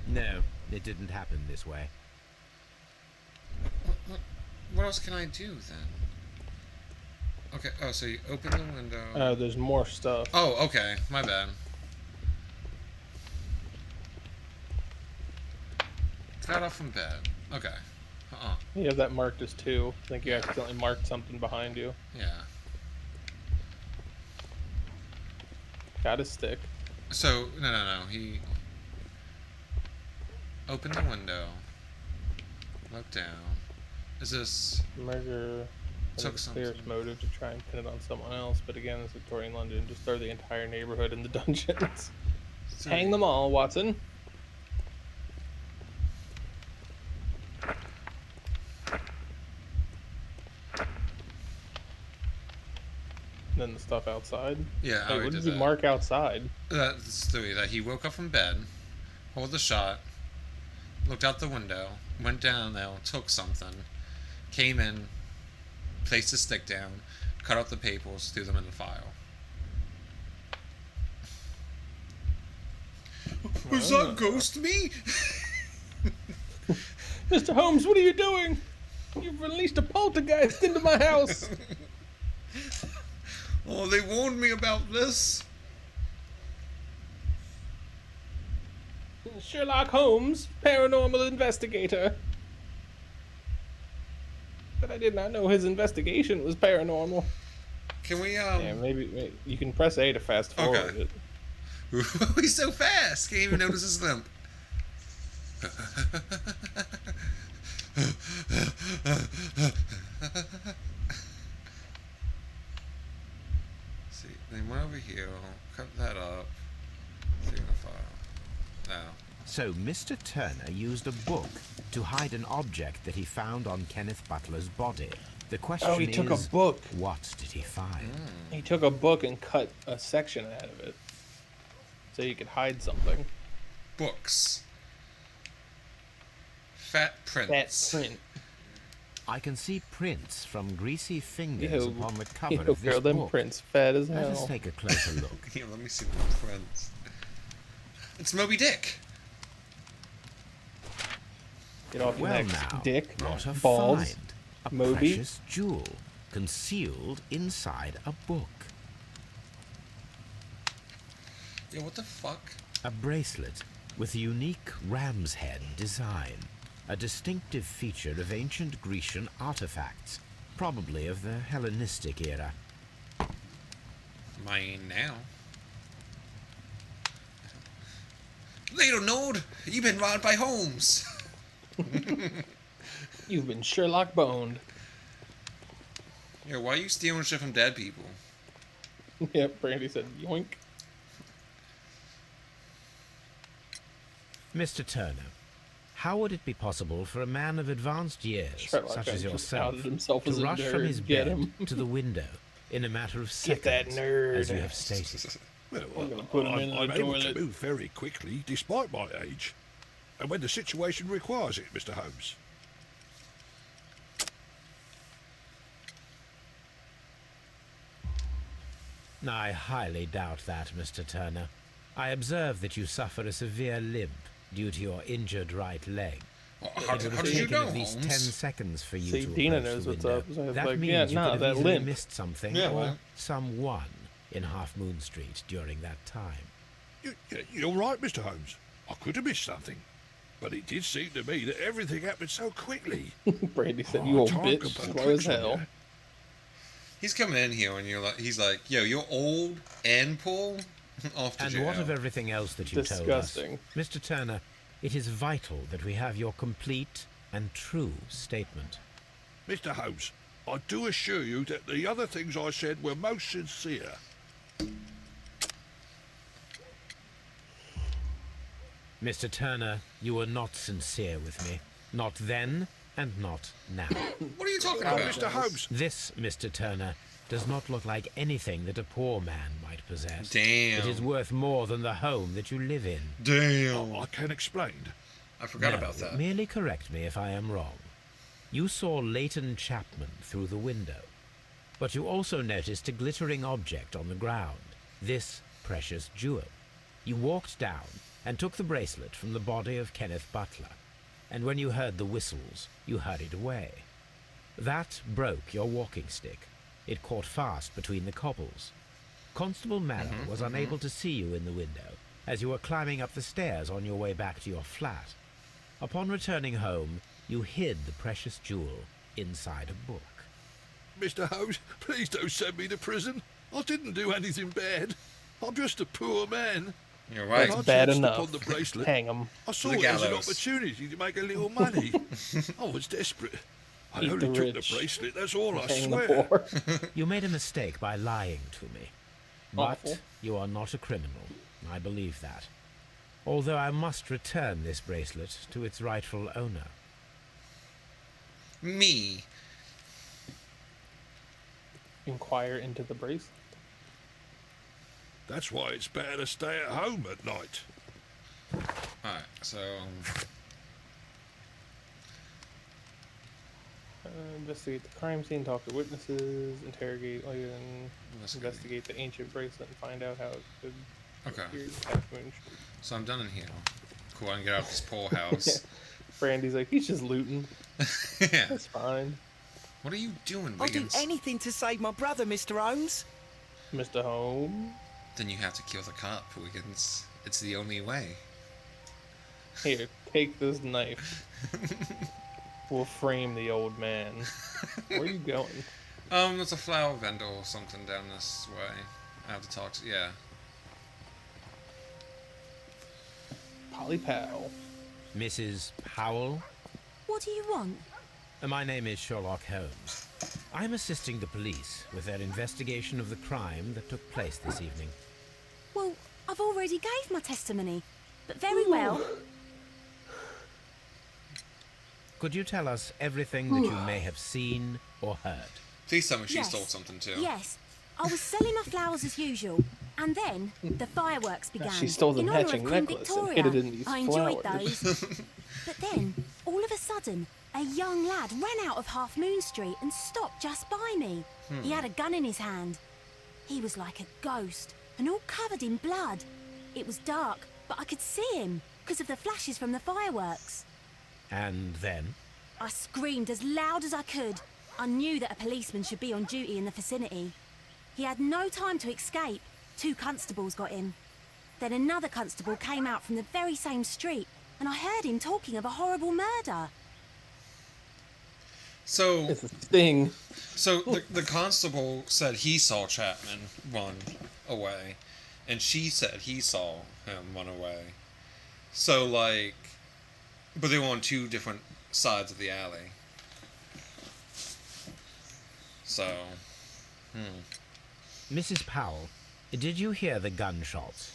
[SPEAKER 2] No, it didn't happen this way.
[SPEAKER 3] What else can I do then? Okay. Oh, so you open the window.
[SPEAKER 4] There's more stuff.
[SPEAKER 3] Oh, okay. My bad. Got off from bed. Okay.
[SPEAKER 4] You have that marked as 2. I think you accidentally marked something behind you.
[SPEAKER 3] Yeah.
[SPEAKER 4] Got a stick.
[SPEAKER 3] So no. He opened the window. Looked down. Is this?
[SPEAKER 4] Murder.
[SPEAKER 3] Took
[SPEAKER 4] The clearest
[SPEAKER 3] something.
[SPEAKER 4] motive to try and pin it on someone else, but again, it's Victorian London. Just throw the entire neighborhood in the dungeons. Hang them all, Watson. Then the stuff outside.
[SPEAKER 3] Yeah.
[SPEAKER 4] Hey,
[SPEAKER 3] I already
[SPEAKER 4] what
[SPEAKER 3] did
[SPEAKER 4] did you
[SPEAKER 3] that.
[SPEAKER 4] mark outside?
[SPEAKER 3] That's 3. That he woke up from bed, pulled the shot, looked out the window, went down there, took something, came in, placed his stick down, cut out the papers, threw them in the file. Was that ghost me?
[SPEAKER 4] Mr. Holmes, what are you doing? You've released a poltergeist into my house.
[SPEAKER 3] Oh, they warned me about this.
[SPEAKER 4] Sherlock Holmes, paranormal investigator. But I did not know his investigation was paranormal.
[SPEAKER 3] Can we
[SPEAKER 4] Yeah, maybe you can press A to fast forward
[SPEAKER 3] Okay.
[SPEAKER 4] it.
[SPEAKER 3] He's so fast. Can't even notice his limp. See, then went over here. Cut that up. Save the file. Now.
[SPEAKER 2] So Mr. Turner used a book to hide an object that he found on Kenneth Butler's body. The question
[SPEAKER 4] he took a
[SPEAKER 2] is,
[SPEAKER 4] book.
[SPEAKER 2] what did he find?
[SPEAKER 4] He took a book and cut a section out of it, so you could hide something.
[SPEAKER 3] Books. Fat
[SPEAKER 4] That
[SPEAKER 3] prints.
[SPEAKER 4] print.
[SPEAKER 2] I can see prints from greasy fingers
[SPEAKER 4] Yo,
[SPEAKER 2] upon the cover
[SPEAKER 4] yo,
[SPEAKER 2] of this
[SPEAKER 4] girl, them
[SPEAKER 2] book.
[SPEAKER 4] prints fat as
[SPEAKER 2] Let us
[SPEAKER 4] hell.
[SPEAKER 2] take a closer look.
[SPEAKER 3] Here, let me see the prints. It's Moby Dick.
[SPEAKER 4] Get off your
[SPEAKER 2] Well
[SPEAKER 4] neck,
[SPEAKER 2] now,
[SPEAKER 4] dick,
[SPEAKER 2] what a
[SPEAKER 4] balls.
[SPEAKER 2] find. A
[SPEAKER 4] Moby.
[SPEAKER 2] precious jewel concealed inside a book.
[SPEAKER 3] Yeah, what the fuck?
[SPEAKER 2] A bracelet with a unique ram's head design. A distinctive feature of ancient Grecian artifacts, probably of the Hellenistic era.
[SPEAKER 3] Mine now. Little Node, you've been robbed by Holmes.
[SPEAKER 4] You've been Sherlock boned.
[SPEAKER 3] Yeah, why are you stealing shit from dead people?
[SPEAKER 4] Yep, Brandy said yoink.
[SPEAKER 2] Mr. Turner, how would it be possible for a man of advanced years,
[SPEAKER 4] Sherlock
[SPEAKER 2] such as
[SPEAKER 4] Holmes just
[SPEAKER 2] yourself,
[SPEAKER 4] outed himself as
[SPEAKER 2] to
[SPEAKER 4] a
[SPEAKER 2] rush from
[SPEAKER 4] nerd.
[SPEAKER 2] his
[SPEAKER 4] Get
[SPEAKER 2] bed
[SPEAKER 4] him.
[SPEAKER 2] to the window in a matter of
[SPEAKER 4] Get that
[SPEAKER 2] seconds,
[SPEAKER 4] nerd.
[SPEAKER 2] as you have stated?
[SPEAKER 8] Well,
[SPEAKER 4] I'm gonna put him in
[SPEAKER 8] I'm
[SPEAKER 4] the
[SPEAKER 8] able to
[SPEAKER 4] toilet.
[SPEAKER 8] move very quickly, despite my age, and when the situation requires it, Mr. Holmes.
[SPEAKER 2] I highly doubt that, Mr. Turner. I observe that you suffer a severe limp due to your injured right leg.
[SPEAKER 3] How
[SPEAKER 2] It would
[SPEAKER 3] did
[SPEAKER 2] have
[SPEAKER 3] you
[SPEAKER 2] taken
[SPEAKER 3] know,
[SPEAKER 2] at least 10
[SPEAKER 3] Holmes?
[SPEAKER 2] seconds for you
[SPEAKER 4] See,
[SPEAKER 2] to
[SPEAKER 4] Dina
[SPEAKER 2] approach
[SPEAKER 4] knows
[SPEAKER 2] the
[SPEAKER 4] what's
[SPEAKER 2] window.
[SPEAKER 4] up, so I was
[SPEAKER 2] that
[SPEAKER 4] like,
[SPEAKER 2] means
[SPEAKER 4] yeah,
[SPEAKER 2] you
[SPEAKER 4] nah,
[SPEAKER 2] could have
[SPEAKER 4] that
[SPEAKER 2] easily
[SPEAKER 4] limp.
[SPEAKER 2] missed something
[SPEAKER 3] Yeah,
[SPEAKER 2] or
[SPEAKER 3] well.
[SPEAKER 2] someone in Half Moon Street during that time.
[SPEAKER 8] You're right, Mr. Holmes. I could have missed something. But it did seem to me that everything happened so quickly.
[SPEAKER 4] Brandy said,
[SPEAKER 8] Oh,
[SPEAKER 4] "You old
[SPEAKER 8] time
[SPEAKER 4] bitch,
[SPEAKER 8] can put
[SPEAKER 4] slow as
[SPEAKER 8] tricks on
[SPEAKER 4] hell."
[SPEAKER 8] you.
[SPEAKER 3] He's coming in here and he's like, yo, you're old and Paul off to
[SPEAKER 2] And
[SPEAKER 3] jail.
[SPEAKER 2] what of everything else that you
[SPEAKER 4] Disgusting.
[SPEAKER 2] told us? Mr. Turner, it is vital that we have your complete and true statement.
[SPEAKER 8] Mr. Holmes, I do assure you that the other things I said were most sincere.
[SPEAKER 2] Mr. Turner, you were not sincere with me. Not then and not now.
[SPEAKER 3] What are you talking
[SPEAKER 8] Oh,
[SPEAKER 3] about?
[SPEAKER 8] Mr. Holmes,
[SPEAKER 2] This, Mr. Turner, does not look like anything that a poor man might possess.
[SPEAKER 3] Damn.
[SPEAKER 2] It is worth more than the home that you live in.
[SPEAKER 3] Damn.
[SPEAKER 8] I can explain.
[SPEAKER 3] I forgot
[SPEAKER 2] No,
[SPEAKER 3] about that.
[SPEAKER 2] Merely correct me if I am wrong. You saw Leighton Chapman through the window, but you also noticed a glittering object on the ground, this precious jewel. You walked down and took the bracelet from the body of Kenneth Butler, and when you heard the whistles, you hurried away. That broke your walking stick. It caught fast between the cobbles. Constable Marrow was unable to see you in the window as you were climbing up the stairs on your way back to your flat. Upon returning home, you hid the precious jewel inside a book.
[SPEAKER 8] Mr. Holmes, please don't send me to prison. I didn't do anything bad. I'm just a poor man.
[SPEAKER 3] You're right.
[SPEAKER 8] When I
[SPEAKER 4] Bad
[SPEAKER 8] chanced
[SPEAKER 4] enough.
[SPEAKER 8] upon the bracelet,
[SPEAKER 4] Hang him.
[SPEAKER 8] I saw
[SPEAKER 3] the
[SPEAKER 8] it as an
[SPEAKER 3] gallows.
[SPEAKER 8] opportunity to make a little money. I was desperate. I
[SPEAKER 4] Eat
[SPEAKER 8] only
[SPEAKER 4] the
[SPEAKER 8] took
[SPEAKER 4] rich.
[SPEAKER 8] the bracelet, that's all I
[SPEAKER 4] Hang
[SPEAKER 8] swear.
[SPEAKER 4] the poor.
[SPEAKER 2] You made a mistake by lying to me. But
[SPEAKER 4] Awful.
[SPEAKER 2] you are not a criminal. I believe that. Although I must return this bracelet to its rightful owner.
[SPEAKER 3] Me.
[SPEAKER 4] Inquire into the bracelet.
[SPEAKER 8] That's why it's better to stay at home at night.
[SPEAKER 3] Alright, so...
[SPEAKER 4] Investigate the crime scene, talk to witnesses, interrogate Leighton, investigate the ancient bracelet, and find out how it could
[SPEAKER 3] Okay.
[SPEAKER 4] appear to Half Moon Street.
[SPEAKER 3] So I'm done in here. Cool, I can get out of this poor house.
[SPEAKER 4] Brandy's like, he's just looting.
[SPEAKER 3] Yeah.
[SPEAKER 4] That's fine.
[SPEAKER 3] What are you doing,
[SPEAKER 6] I'll do
[SPEAKER 3] Wiggins?
[SPEAKER 6] anything to save my brother, Mr. Holmes.
[SPEAKER 4] Mr. Holmes.
[SPEAKER 3] Then you have to kill the cop, Wiggins. It's the only way.
[SPEAKER 4] Here, take this knife. We'll frame the old man. Where are you going?
[SPEAKER 3] There's a flower vendor or something down this way. I have to talk to... Yeah.
[SPEAKER 4] Polly Powell.
[SPEAKER 2] Mrs. Powell?
[SPEAKER 7] What do you want?
[SPEAKER 2] My name is Sherlock Holmes. I'm assisting the police with their investigation of the crime that took place this evening.
[SPEAKER 7] Well, I've already gave my testimony, but very well.
[SPEAKER 2] Could you tell us everything that you may have seen or heard?
[SPEAKER 3] Please tell me she
[SPEAKER 7] Yes.
[SPEAKER 3] stole something too.
[SPEAKER 7] Yes, I was selling my flowers as usual, and then the fireworks began.
[SPEAKER 4] She stole the
[SPEAKER 7] in honour
[SPEAKER 4] matching
[SPEAKER 7] of Queen
[SPEAKER 4] necklace and
[SPEAKER 7] Victoria.
[SPEAKER 4] hid it in these
[SPEAKER 7] I enjoyed
[SPEAKER 4] flowers.
[SPEAKER 7] those. But then, all of a sudden, a young lad ran out of Half Moon Street and stopped just by me. He had a gun in his hand. He was like a ghost, and all covered in blood. It was dark, but I could see him because of the flashes from the fireworks.
[SPEAKER 2] And then?
[SPEAKER 7] I screamed as loud as I could. I knew that a policeman should be on duty in the vicinity. He had no time to escape. 2 constables got him. Then another constable came out from the very same street, and I heard him talking of a horrible murder.
[SPEAKER 3] So,
[SPEAKER 4] It's a sting.
[SPEAKER 3] the constable said he saw Chapman run away, and she said he saw him run away. So, like, but they were on 2 different sides of the alley. So,
[SPEAKER 2] Mrs. Powell, did you hear the gunshots?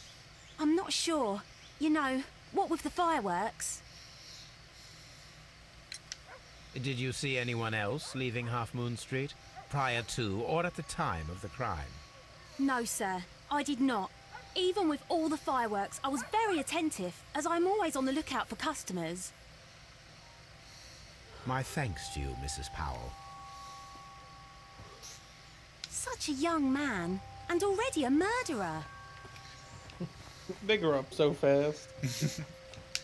[SPEAKER 7] I'm not sure. You know, what with the fireworks?
[SPEAKER 2] Did you see anyone else leaving Half Moon Street prior to or at the time of the crime?
[SPEAKER 7] No, sir, I did not. Even with all the fireworks, I was very attentive, as I'm always on the lookout for customers.
[SPEAKER 2] My thanks to you, Mrs. Powell.
[SPEAKER 7] Such a young man, and already a murderer.
[SPEAKER 4] They grew up so fast.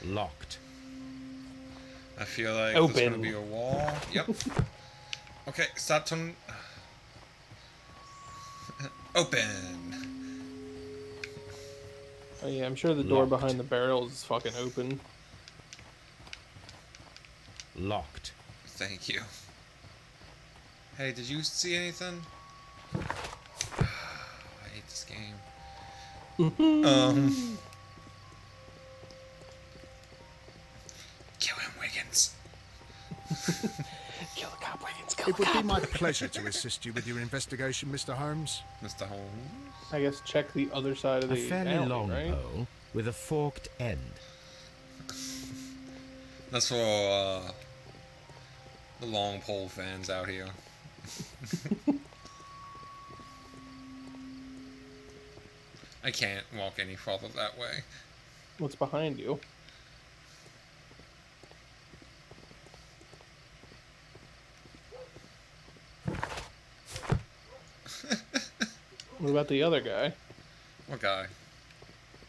[SPEAKER 2] Locked.
[SPEAKER 3] I feel like there's
[SPEAKER 4] Open.
[SPEAKER 3] gonna be a wall. Yep. Okay, stop turning. Open.
[SPEAKER 4] Oh yeah, I'm sure the door
[SPEAKER 2] Locked.
[SPEAKER 4] behind the barrel is fucking open.
[SPEAKER 2] Locked.
[SPEAKER 3] Thank you. Hey, did you see anything? I hate this game. Kill him, Wiggins.
[SPEAKER 4] Kill the cop, Wiggins.
[SPEAKER 5] It would be my pleasure to assist you with your investigation, Mr. Holmes.
[SPEAKER 3] Mr. Holmes.
[SPEAKER 4] I guess check the other side of
[SPEAKER 2] A
[SPEAKER 4] the
[SPEAKER 2] fairly
[SPEAKER 4] alley,
[SPEAKER 2] long
[SPEAKER 4] right?
[SPEAKER 2] pole with a forked end.
[SPEAKER 3] That's for the long pole fans out here. I can't walk any farther that way.
[SPEAKER 4] What's behind you? What about the other guy?
[SPEAKER 3] What guy?
[SPEAKER 4] I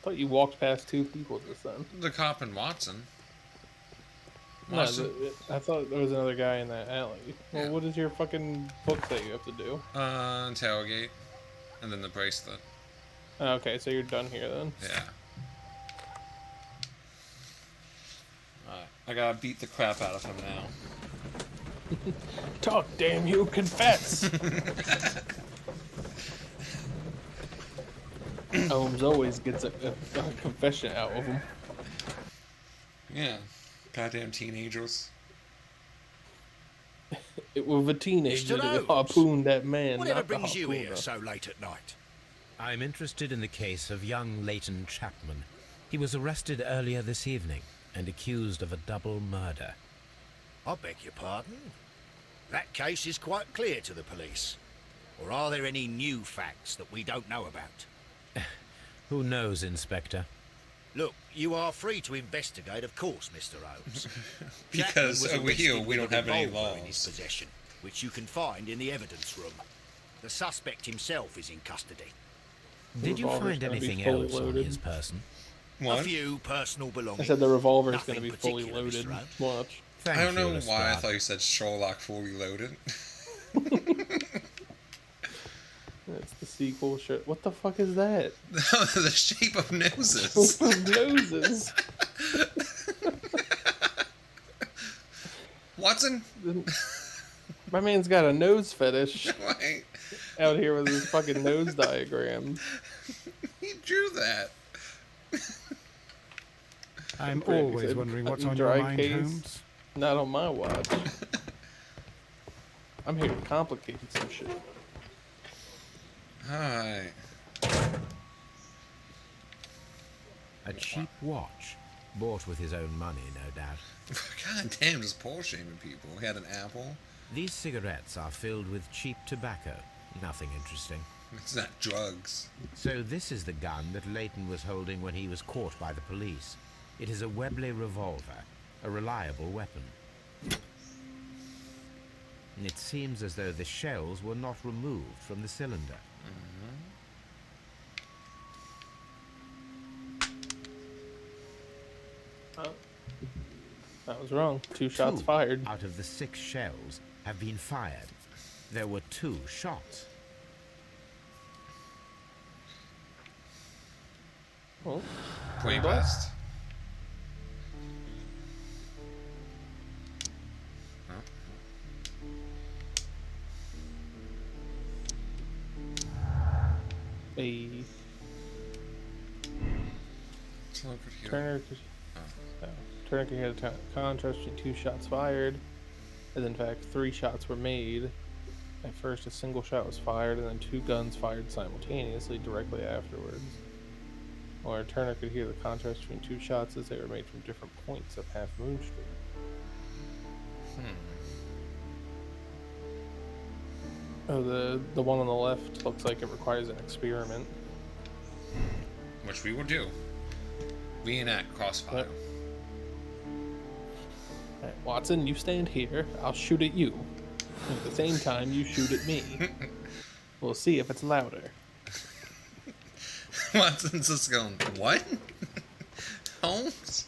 [SPEAKER 4] thought you walked past two people just then.
[SPEAKER 3] The cop and Watson.
[SPEAKER 4] No,
[SPEAKER 3] Watson?
[SPEAKER 4] I thought there was another guy in that alley. Well,
[SPEAKER 3] Yeah.
[SPEAKER 4] what does your fucking book say you have to do?
[SPEAKER 3] Interrogate. And then the bracelet.
[SPEAKER 4] Okay, so you're done here then.
[SPEAKER 3] Yeah. Alright, I gotta beat the crap out of him now.
[SPEAKER 4] Talk, damn you, confess! Holmes always gets a confession out of him.
[SPEAKER 3] Yeah. Goddamn teenagers.
[SPEAKER 4] It was a teenager
[SPEAKER 9] Mr.
[SPEAKER 4] that
[SPEAKER 9] Holmes,
[SPEAKER 4] harpooned that man.
[SPEAKER 9] Whatever
[SPEAKER 4] not the
[SPEAKER 9] brings you here
[SPEAKER 4] harpooner.
[SPEAKER 9] so late at night?
[SPEAKER 2] I'm interested in the case of young Leighton Chapman. He was arrested earlier this evening and accused of a double murder.
[SPEAKER 9] I beg your pardon? That case is quite clear to the police. Or are there any new facts that we don't know about?
[SPEAKER 2] Who knows, Inspector?
[SPEAKER 9] Look, you are free to investigate, of course, Mr. Holmes.
[SPEAKER 3] Because
[SPEAKER 9] Chapman
[SPEAKER 3] over
[SPEAKER 9] was
[SPEAKER 3] here
[SPEAKER 9] arrested
[SPEAKER 3] we
[SPEAKER 9] with
[SPEAKER 3] don't
[SPEAKER 9] a
[SPEAKER 3] have any
[SPEAKER 9] revolver in his
[SPEAKER 3] laws.
[SPEAKER 9] possession, which you can find in the evidence room. The suspect himself is in custody.
[SPEAKER 2] Did you
[SPEAKER 4] revolver's
[SPEAKER 2] find
[SPEAKER 4] gonna be
[SPEAKER 2] anything
[SPEAKER 4] fully
[SPEAKER 2] else on
[SPEAKER 4] loaded.
[SPEAKER 2] his person?
[SPEAKER 9] A
[SPEAKER 3] What?
[SPEAKER 9] few personal
[SPEAKER 4] I
[SPEAKER 9] belongings.
[SPEAKER 4] said the revolver's
[SPEAKER 9] Nothing
[SPEAKER 4] going to be fully
[SPEAKER 9] particular,
[SPEAKER 4] loaded.
[SPEAKER 9] Mr. Holmes.
[SPEAKER 4] Watch.
[SPEAKER 2] Thank
[SPEAKER 3] I don't know
[SPEAKER 2] you,
[SPEAKER 3] why I
[SPEAKER 2] Lestrade.
[SPEAKER 3] thought you said Sherlock fully loaded.
[SPEAKER 4] It's the sequel shit. What the fuck is that?
[SPEAKER 3] The shape of noses.
[SPEAKER 4] Noses.
[SPEAKER 3] Watson?
[SPEAKER 4] My man's got a nose fetish
[SPEAKER 3] Why?
[SPEAKER 4] out here with his fucking nose diagram.
[SPEAKER 3] He drew that.
[SPEAKER 5] I'm
[SPEAKER 4] Great, he
[SPEAKER 5] always
[SPEAKER 4] said,
[SPEAKER 5] wondering
[SPEAKER 4] cut
[SPEAKER 5] what's
[SPEAKER 4] and
[SPEAKER 5] on your
[SPEAKER 4] dry
[SPEAKER 5] mind,
[SPEAKER 4] case.
[SPEAKER 5] Holmes.
[SPEAKER 4] Not on my watch. I'm here to complicate some shit.
[SPEAKER 3] Alright.
[SPEAKER 2] A cheap watch, bought with his own money, no doubt.
[SPEAKER 3] God damn, just poor shaming people. He had an apple.
[SPEAKER 2] These cigarettes are filled with cheap tobacco. Nothing interesting.
[SPEAKER 3] It's not drugs.
[SPEAKER 2] So this is the gun that Leighton was holding when he was caught by the police. It is a Webley revolver, a reliable weapon. It seems as though the shells were not removed from the cylinder.
[SPEAKER 4] Oh. That was wrong. Two shots
[SPEAKER 2] Two
[SPEAKER 4] fired.
[SPEAKER 2] out of the 6 shells have been fired. There were 2 shots.
[SPEAKER 4] Oh.
[SPEAKER 3] Way
[SPEAKER 4] What?
[SPEAKER 3] best.
[SPEAKER 4] A
[SPEAKER 3] Let's look at here.
[SPEAKER 4] Turner. Turner could hit a contrast between 2 shots fired, and in fact 3 shots were made. At first, a single shot was fired, and then 2 guns fired simultaneously directly afterwards. Or Turner could hear the contrast between 2 shots as they were made from different points of Half Moon Street. Oh, the one on the left looks like it requires an experiment.
[SPEAKER 3] Which we will do. Reenact crossfire.
[SPEAKER 4] Yep. Alright, Watson, you stand here. I'll shoot at you. And at the same time, you shoot at me. We'll see if it's louder.
[SPEAKER 3] Watson's just going, what? Holmes?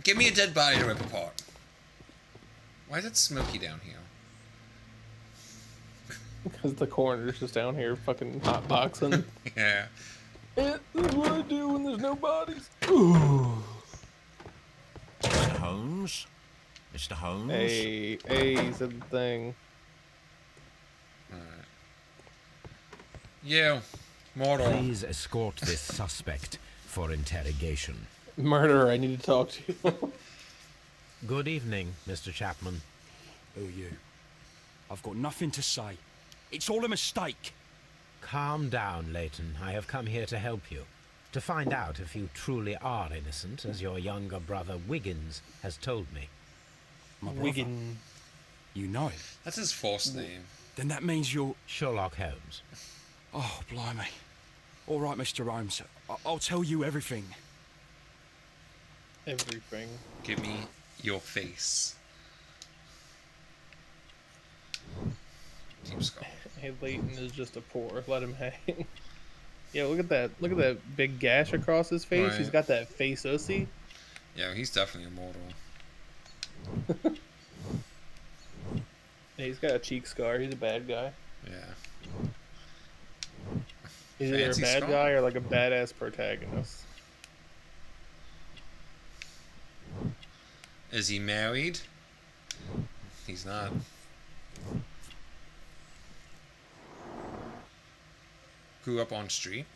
[SPEAKER 3] Give me a dead body to rip apart. Why is it smoky down here?
[SPEAKER 4] Because the coroner's just down here fucking hotboxing.
[SPEAKER 3] Yeah.
[SPEAKER 4] This is what I do when there's no bodies. Ooh.
[SPEAKER 9] Mr. Holmes? Mr. Holmes?
[SPEAKER 4] Hey, said the thing.
[SPEAKER 3] Alright. You. Mortal.
[SPEAKER 2] Please escort this suspect for interrogation.
[SPEAKER 4] Murderer, I need to talk to you.
[SPEAKER 2] Good evening, Mr. Chapman.
[SPEAKER 10] Who are you? I've got nothing to say. It's all a mistake.
[SPEAKER 2] Calm down, Leighton. I have come here to help you. To find out if you truly are innocent, as your younger brother Wiggins has told me.
[SPEAKER 10] My brother.
[SPEAKER 4] Wiggin.
[SPEAKER 10] You know it.
[SPEAKER 3] That's his false name.
[SPEAKER 10] Then that means you're...
[SPEAKER 2] Sherlock Holmes.
[SPEAKER 10] Oh, blimey. All right, Mr. Holmes. I'll tell you everything.
[SPEAKER 4] Everything.
[SPEAKER 3] Give me your face. Deep skull.
[SPEAKER 4] Hey, Leighton is just a poor. Let him hang. Yeah, look at that. Look at that big gash across his face. He's
[SPEAKER 3] Right.
[SPEAKER 4] got that face ussy.
[SPEAKER 3] Yeah, he's definitely immortal.
[SPEAKER 4] Yeah, he's got a cheek scar. He's a bad guy.
[SPEAKER 3] Yeah.
[SPEAKER 4] He's either a
[SPEAKER 3] Fancy
[SPEAKER 4] bad
[SPEAKER 3] scar.
[SPEAKER 4] guy or like a badass protagonist.
[SPEAKER 3] Is he married? He's not. Grew up on street.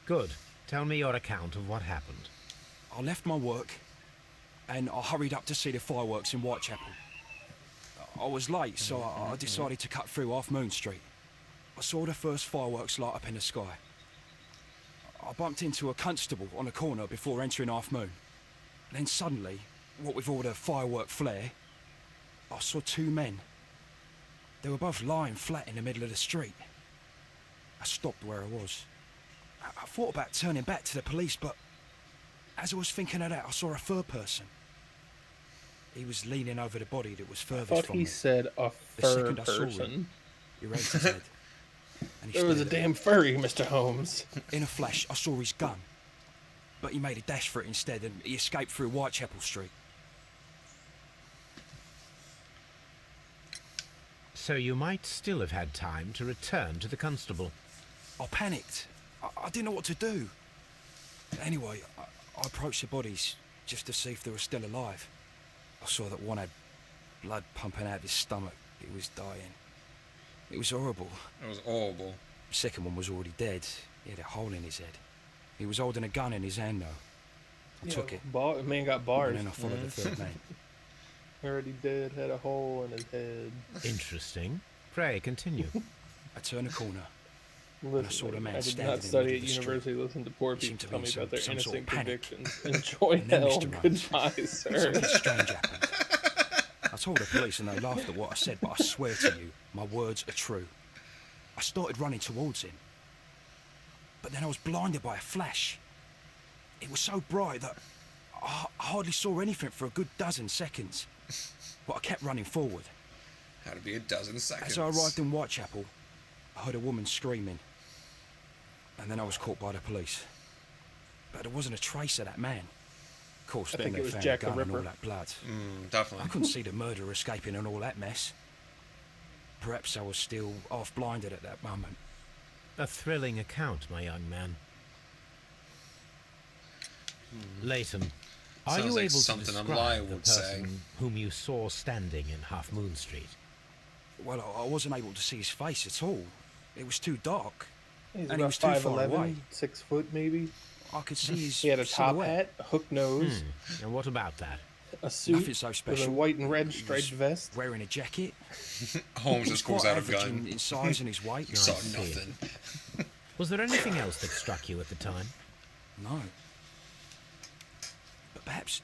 [SPEAKER 2] Good. Tell me your account of what happened.
[SPEAKER 10] I left my work and I hurried up to see the fireworks in Whitechapel. I was late, so I decided to cut through Half Moon Street. I saw the first fireworks light up in the sky. I bumped into a constable on a corner before entering Half Moon. Then suddenly, what with all the firework flare, I saw two men. They were both lying flat in the middle of the street. I stopped where I was. I thought about turning back to the police, but as I was thinking of that, I saw a third person. He was leaning over the body that was
[SPEAKER 4] I
[SPEAKER 10] furthest
[SPEAKER 4] thought
[SPEAKER 10] from
[SPEAKER 4] he
[SPEAKER 10] me.
[SPEAKER 4] said a
[SPEAKER 10] The
[SPEAKER 4] fur
[SPEAKER 10] second I saw him,
[SPEAKER 4] person.
[SPEAKER 10] he raised his head. And he
[SPEAKER 4] There was a
[SPEAKER 10] stared at me.
[SPEAKER 4] damn furry, Mr. Holmes.
[SPEAKER 10] In a flash, I saw his gun. But he made a dash for it instead, and he escaped through Whitechapel Street.
[SPEAKER 2] So you might still have had time to return to the constable.
[SPEAKER 10] I panicked. I didn't know what to do. Anyway, I approached the bodies just to see if they were still alive. I saw that one had blood pumping out of his stomach. He was dying. It was horrible.
[SPEAKER 3] It was horrible.
[SPEAKER 10] The second one was already dead. He had a hole in his head. He was holding a gun in his hand, though. I took it,
[SPEAKER 4] Man got bars.
[SPEAKER 10] and then I followed the third man.
[SPEAKER 4] Already dead, had a hole in his head.
[SPEAKER 2] Interesting. Pray, continue.
[SPEAKER 10] I turned a corner. I saw the man
[SPEAKER 4] I did
[SPEAKER 10] standing
[SPEAKER 4] not
[SPEAKER 10] in the
[SPEAKER 4] study
[SPEAKER 10] middle
[SPEAKER 4] at
[SPEAKER 10] of the street.
[SPEAKER 4] university. Listen to poor
[SPEAKER 10] He
[SPEAKER 4] people
[SPEAKER 10] seemed to
[SPEAKER 4] tell
[SPEAKER 10] be
[SPEAKER 4] me
[SPEAKER 10] in
[SPEAKER 4] about their
[SPEAKER 10] some sort of
[SPEAKER 4] innocent
[SPEAKER 10] panic.
[SPEAKER 4] convictions. Enjoy
[SPEAKER 10] And then
[SPEAKER 4] hell.
[SPEAKER 10] Mr. Rhodes.
[SPEAKER 4] Goodbye, sir.
[SPEAKER 10] Something strange happened. I told the police and they laughed at what I said, but I swear to you, my words are true. I started running towards him. But then I was blinded by a flash. It was so bright that I hardly saw anything for a good dozen seconds. But I kept running forward.
[SPEAKER 3] Had to be a dozen seconds.
[SPEAKER 10] As I arrived in Whitechapel, I heard a woman screaming. And then I was caught by the police. But there wasn't a trace of that man. Of course,
[SPEAKER 4] I
[SPEAKER 10] then
[SPEAKER 4] think
[SPEAKER 10] they
[SPEAKER 4] it was
[SPEAKER 10] found
[SPEAKER 4] Jack
[SPEAKER 10] the
[SPEAKER 4] the
[SPEAKER 10] gun and all
[SPEAKER 4] Ripper.
[SPEAKER 10] that blood. I
[SPEAKER 3] Definitely.
[SPEAKER 10] couldn't see the murderer escaping and all that mess. Perhaps I was still half blinded at that moment.
[SPEAKER 2] A thrilling account, my young man. Leighton, are
[SPEAKER 3] Sounds
[SPEAKER 2] you
[SPEAKER 3] like
[SPEAKER 2] able to
[SPEAKER 3] something a
[SPEAKER 2] describe
[SPEAKER 3] liar
[SPEAKER 2] the
[SPEAKER 3] would say.
[SPEAKER 2] person whom you saw standing in Half Moon Street?
[SPEAKER 10] Well, I wasn't able to see his face at all. It was too dark.
[SPEAKER 4] He's
[SPEAKER 10] And he
[SPEAKER 4] about
[SPEAKER 10] was too far
[SPEAKER 4] 5'11",
[SPEAKER 10] away.
[SPEAKER 4] 6 foot maybe.
[SPEAKER 10] I could see his
[SPEAKER 4] He had a top
[SPEAKER 10] silhouette.
[SPEAKER 4] hat, a hook nose,
[SPEAKER 2] And what about that?
[SPEAKER 4] a suit
[SPEAKER 10] Nothing so
[SPEAKER 4] with a
[SPEAKER 10] special.
[SPEAKER 4] white and red
[SPEAKER 10] He
[SPEAKER 4] striped
[SPEAKER 10] was
[SPEAKER 4] vest.
[SPEAKER 10] wearing a jacket.
[SPEAKER 3] Holmes
[SPEAKER 10] He was
[SPEAKER 3] just pulls
[SPEAKER 10] quite
[SPEAKER 3] out a
[SPEAKER 10] average
[SPEAKER 3] gun.
[SPEAKER 10] in size and his weight.
[SPEAKER 3] Saw
[SPEAKER 2] see.
[SPEAKER 3] nothing.
[SPEAKER 2] Was there anything else that struck you at the time?
[SPEAKER 10] No. But perhaps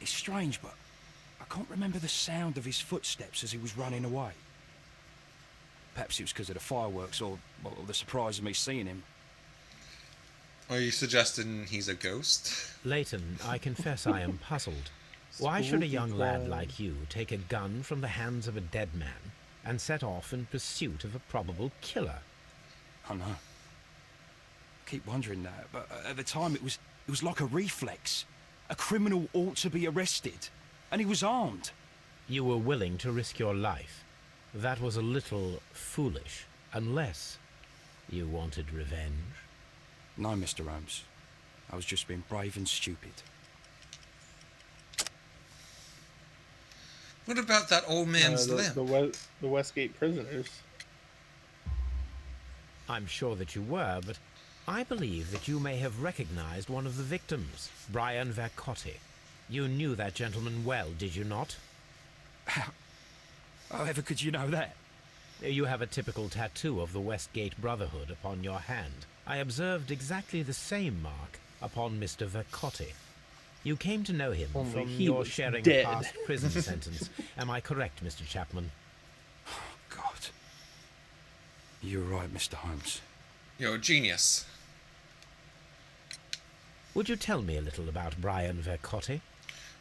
[SPEAKER 10] it's strange, but I can't remember the sound of his footsteps as he was running away. Perhaps it was because of the fireworks or the surprise of me seeing him.
[SPEAKER 3] Are you suggesting he's a ghost?
[SPEAKER 2] Leighton, I confess I am puzzled. Why should a
[SPEAKER 4] Spooky
[SPEAKER 2] young lad
[SPEAKER 4] clown.
[SPEAKER 2] like you take a gun from the hands of a dead man and set off in pursuit of a probable killer?
[SPEAKER 10] I know. I keep wondering that, but at the time it was like a reflex. A criminal ought to be arrested, and he was armed.
[SPEAKER 2] You were willing to risk your life. That was a little foolish, unless you wanted revenge.
[SPEAKER 10] No, Mr. Holmes. I was just being brave and stupid.
[SPEAKER 3] What about that old man's limp?
[SPEAKER 4] The Westgate prisoners.
[SPEAKER 2] I'm sure that you were, but I believe that you may have recognized one of the victims, Brian Vercotti. You knew that gentleman well, did you not?
[SPEAKER 10] However could you know that?
[SPEAKER 2] You have a typical tattoo of the Westgate Brotherhood upon your hand. I observed exactly the same mark upon Mr. Vercotti. You came to know him
[SPEAKER 4] Only
[SPEAKER 2] from
[SPEAKER 4] he
[SPEAKER 2] your
[SPEAKER 4] was
[SPEAKER 2] sharing
[SPEAKER 4] dead.
[SPEAKER 2] a past prison sentence. Am I correct, Mr. Chapman?
[SPEAKER 10] God. You're right, Mr. Holmes.
[SPEAKER 3] You're a genius.
[SPEAKER 2] Would you tell me a little about Brian Vercotti?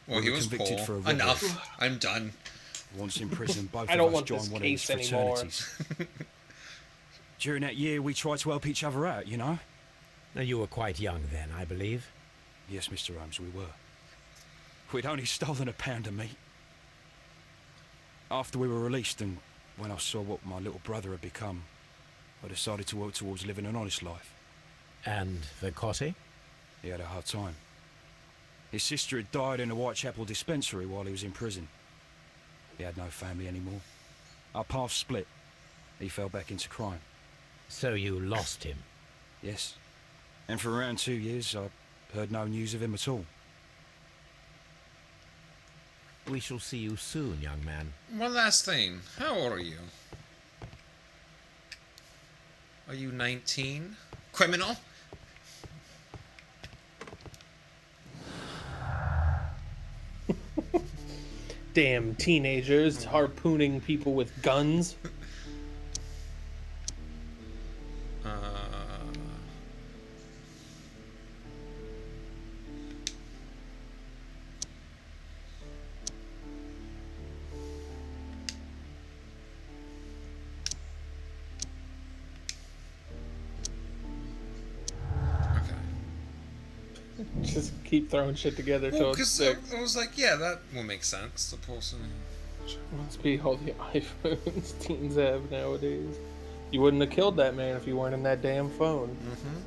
[SPEAKER 3] Well,
[SPEAKER 10] We
[SPEAKER 3] he
[SPEAKER 10] were
[SPEAKER 3] was
[SPEAKER 10] convicted
[SPEAKER 3] poor.
[SPEAKER 10] for a robbery.
[SPEAKER 3] Enough. I'm done.
[SPEAKER 10] Once in prison, both
[SPEAKER 4] I
[SPEAKER 10] of
[SPEAKER 4] don't
[SPEAKER 10] us
[SPEAKER 4] want this
[SPEAKER 10] joined one of his
[SPEAKER 4] case anymore.
[SPEAKER 10] fraternities. During that year, we tried to help each other out, you know?
[SPEAKER 2] Now, you were quite young then, I believe.
[SPEAKER 10] Yes, Mr. Holmes, we were. We'd only stolen a pound of meat. After we were released, and when I saw what my little brother had become, I decided to work towards living an honest life.
[SPEAKER 2] And Vercotti?
[SPEAKER 10] He had a hard time. His sister had died in a Whitechapel dispensary while he was in prison. He had no family anymore. Our paths split. He fell back into crime.
[SPEAKER 2] So you lost him?
[SPEAKER 10] Yes. And for around 2 years, I heard no news of him at all.
[SPEAKER 2] We shall see you soon, young man.
[SPEAKER 3] One last thing. How old are you? Are you 19? Criminal?
[SPEAKER 4] Damn teenagers harpooning people with guns.
[SPEAKER 3] Okay.
[SPEAKER 4] Just keep throwing shit together
[SPEAKER 3] Well,
[SPEAKER 4] till it's
[SPEAKER 3] because
[SPEAKER 4] sick.
[SPEAKER 3] I was like, yeah, that will make sense. The person.
[SPEAKER 4] Must be all the iPhones teens have nowadays. You wouldn't have killed that man if you weren't in that damn phone.
[SPEAKER 3] Mm-hmm.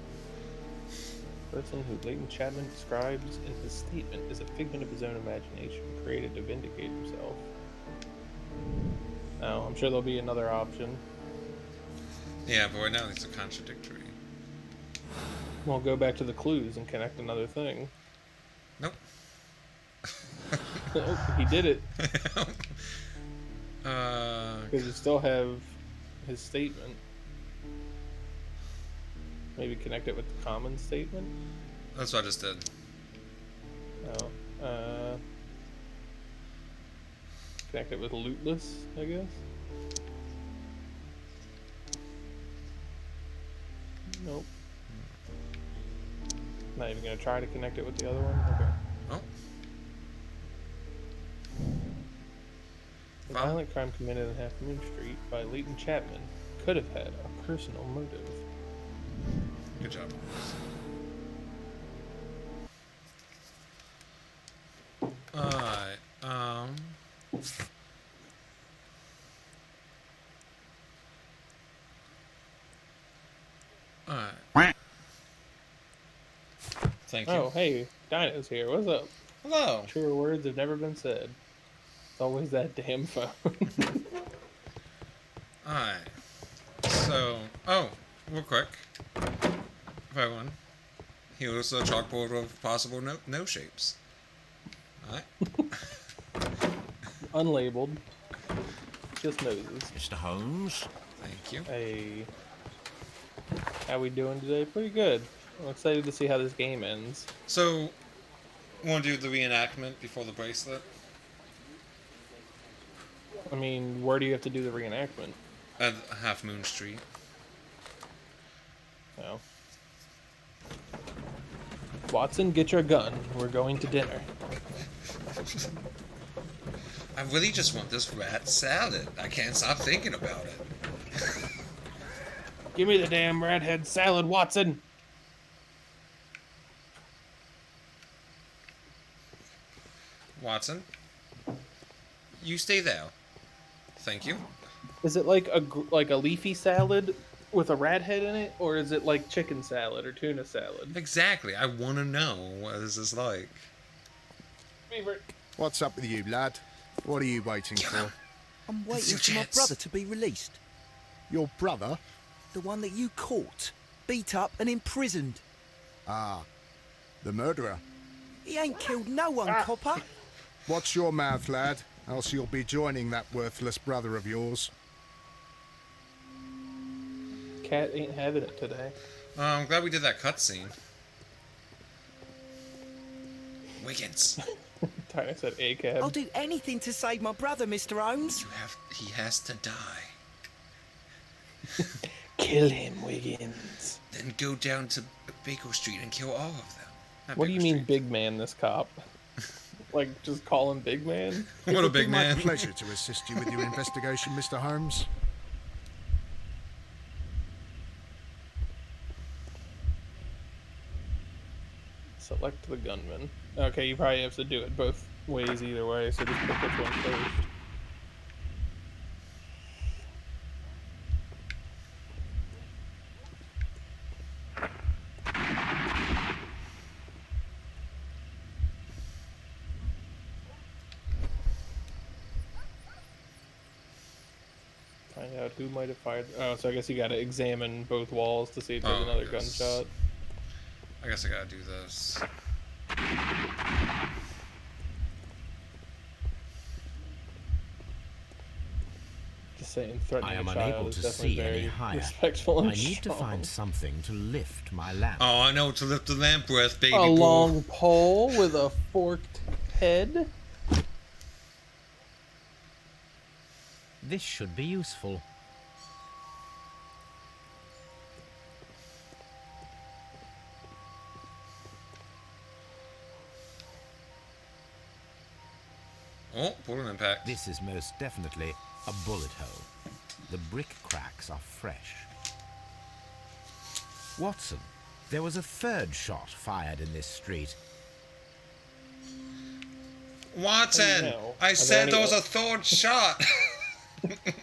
[SPEAKER 4] Person who Leighton Chapman describes in his statement is a figment of his own imagination, created to vindicate himself. Now, I'm sure there'll be another option.
[SPEAKER 3] Yeah, but right now it's a contradictory.
[SPEAKER 4] We'll go back to the clues and connect another thing.
[SPEAKER 3] Nope.
[SPEAKER 4] Nope, he did it.
[SPEAKER 3] uh,
[SPEAKER 4] Because you still have his statement. Maybe connect it with the common statement?
[SPEAKER 3] that's what I just did.
[SPEAKER 4] No. Connect it with lootless, I guess? Nope. Not even gonna try to connect it with the other one? Okay.
[SPEAKER 3] Oh.
[SPEAKER 4] The
[SPEAKER 3] Wow.
[SPEAKER 4] violent crime committed on Half Moon Street by Leighton Chapman could have had a personal motive.
[SPEAKER 3] Good job. Alright, Alright. Thank you.
[SPEAKER 4] Oh, hey, Dino's here. What's up?
[SPEAKER 3] Hello.
[SPEAKER 4] Truer words have never been said. It's always that damn phone.
[SPEAKER 3] Alright. So, real quick. For everyone. Here's a chalkboard of possible no shapes. Alright.
[SPEAKER 4] Unlabeled. Just noses.
[SPEAKER 9] Mr. Holmes?
[SPEAKER 3] Thank you.
[SPEAKER 4] Hey. How we doing today? Pretty good. I'm excited to see how this game ends.
[SPEAKER 3] So, want to do the reenactment before the bracelet?
[SPEAKER 4] I mean, where do you have to do the reenactment?
[SPEAKER 3] At Half Moon Street.
[SPEAKER 4] No. Watson, get your gun. We're going to dinner.
[SPEAKER 3] I really just want this rat salad. I can't stop thinking about it.
[SPEAKER 4] Give me the damn rat head salad, Watson!
[SPEAKER 3] Watson, you stay there. Thank you.
[SPEAKER 4] Is it like a leafy salad with a rat head in it, or is it like chicken salad or tuna salad?
[SPEAKER 3] Exactly. I want to know what is this like.
[SPEAKER 4] Favorite.
[SPEAKER 1] What's up with you, lad? What are you waiting for?
[SPEAKER 6] I'm
[SPEAKER 3] This is
[SPEAKER 6] waiting
[SPEAKER 3] your
[SPEAKER 6] for my
[SPEAKER 3] chance.
[SPEAKER 6] brother to be released.
[SPEAKER 1] Your brother?
[SPEAKER 6] The one that you caught, beat up and imprisoned.
[SPEAKER 1] Ah, the murderer.
[SPEAKER 6] He ain't killed no one, copper.
[SPEAKER 1] Watch your mouth, lad, else you'll be joining that worthless brother of yours.
[SPEAKER 4] Cat ain't having it today.
[SPEAKER 3] I'm glad we did that cutscene. Wiggins,
[SPEAKER 4] I said a cab.
[SPEAKER 6] I'll do anything to save my brother, Mr. Holmes.
[SPEAKER 3] he has to die.
[SPEAKER 4] Kill him, Wiggins.
[SPEAKER 3] Then go down to Baker Street and kill all of them. Not
[SPEAKER 4] What do you
[SPEAKER 3] Baker
[SPEAKER 4] mean,
[SPEAKER 3] Street.
[SPEAKER 4] big man, this cop? Like, just call him big man?
[SPEAKER 1] It
[SPEAKER 3] What a
[SPEAKER 1] would
[SPEAKER 3] big
[SPEAKER 1] be my
[SPEAKER 3] man.
[SPEAKER 1] pleasure to assist you with your investigation, Mr. Holmes.
[SPEAKER 4] Select the gunman. Okay, you probably have to do it both ways either way, so just pick which one first. Find out who might have fired. Oh, so I guess you gotta examine both walls to see if there's another
[SPEAKER 3] yes.
[SPEAKER 4] gunshot.
[SPEAKER 3] I guess I gotta do this.
[SPEAKER 4] Just saying, threatening
[SPEAKER 2] I am
[SPEAKER 4] a
[SPEAKER 2] unable
[SPEAKER 4] child is
[SPEAKER 2] to
[SPEAKER 4] definitely
[SPEAKER 2] see any
[SPEAKER 4] very
[SPEAKER 2] higher.
[SPEAKER 4] respectful and
[SPEAKER 2] I need to
[SPEAKER 4] strong.
[SPEAKER 2] find something to lift my lamp.
[SPEAKER 3] Oh, I know what to lift the lamp with, baby
[SPEAKER 4] A
[SPEAKER 3] boy.
[SPEAKER 4] long pole with a forked head.
[SPEAKER 2] This should be useful.
[SPEAKER 3] Oh, bullet impact.
[SPEAKER 2] This is most definitely a bullet hole. The brick cracks are fresh. Watson, there was a third shot fired in this street.
[SPEAKER 3] Watson!
[SPEAKER 4] know?
[SPEAKER 3] I
[SPEAKER 4] Are
[SPEAKER 3] said
[SPEAKER 4] there
[SPEAKER 3] there
[SPEAKER 4] any-
[SPEAKER 3] was a third shot!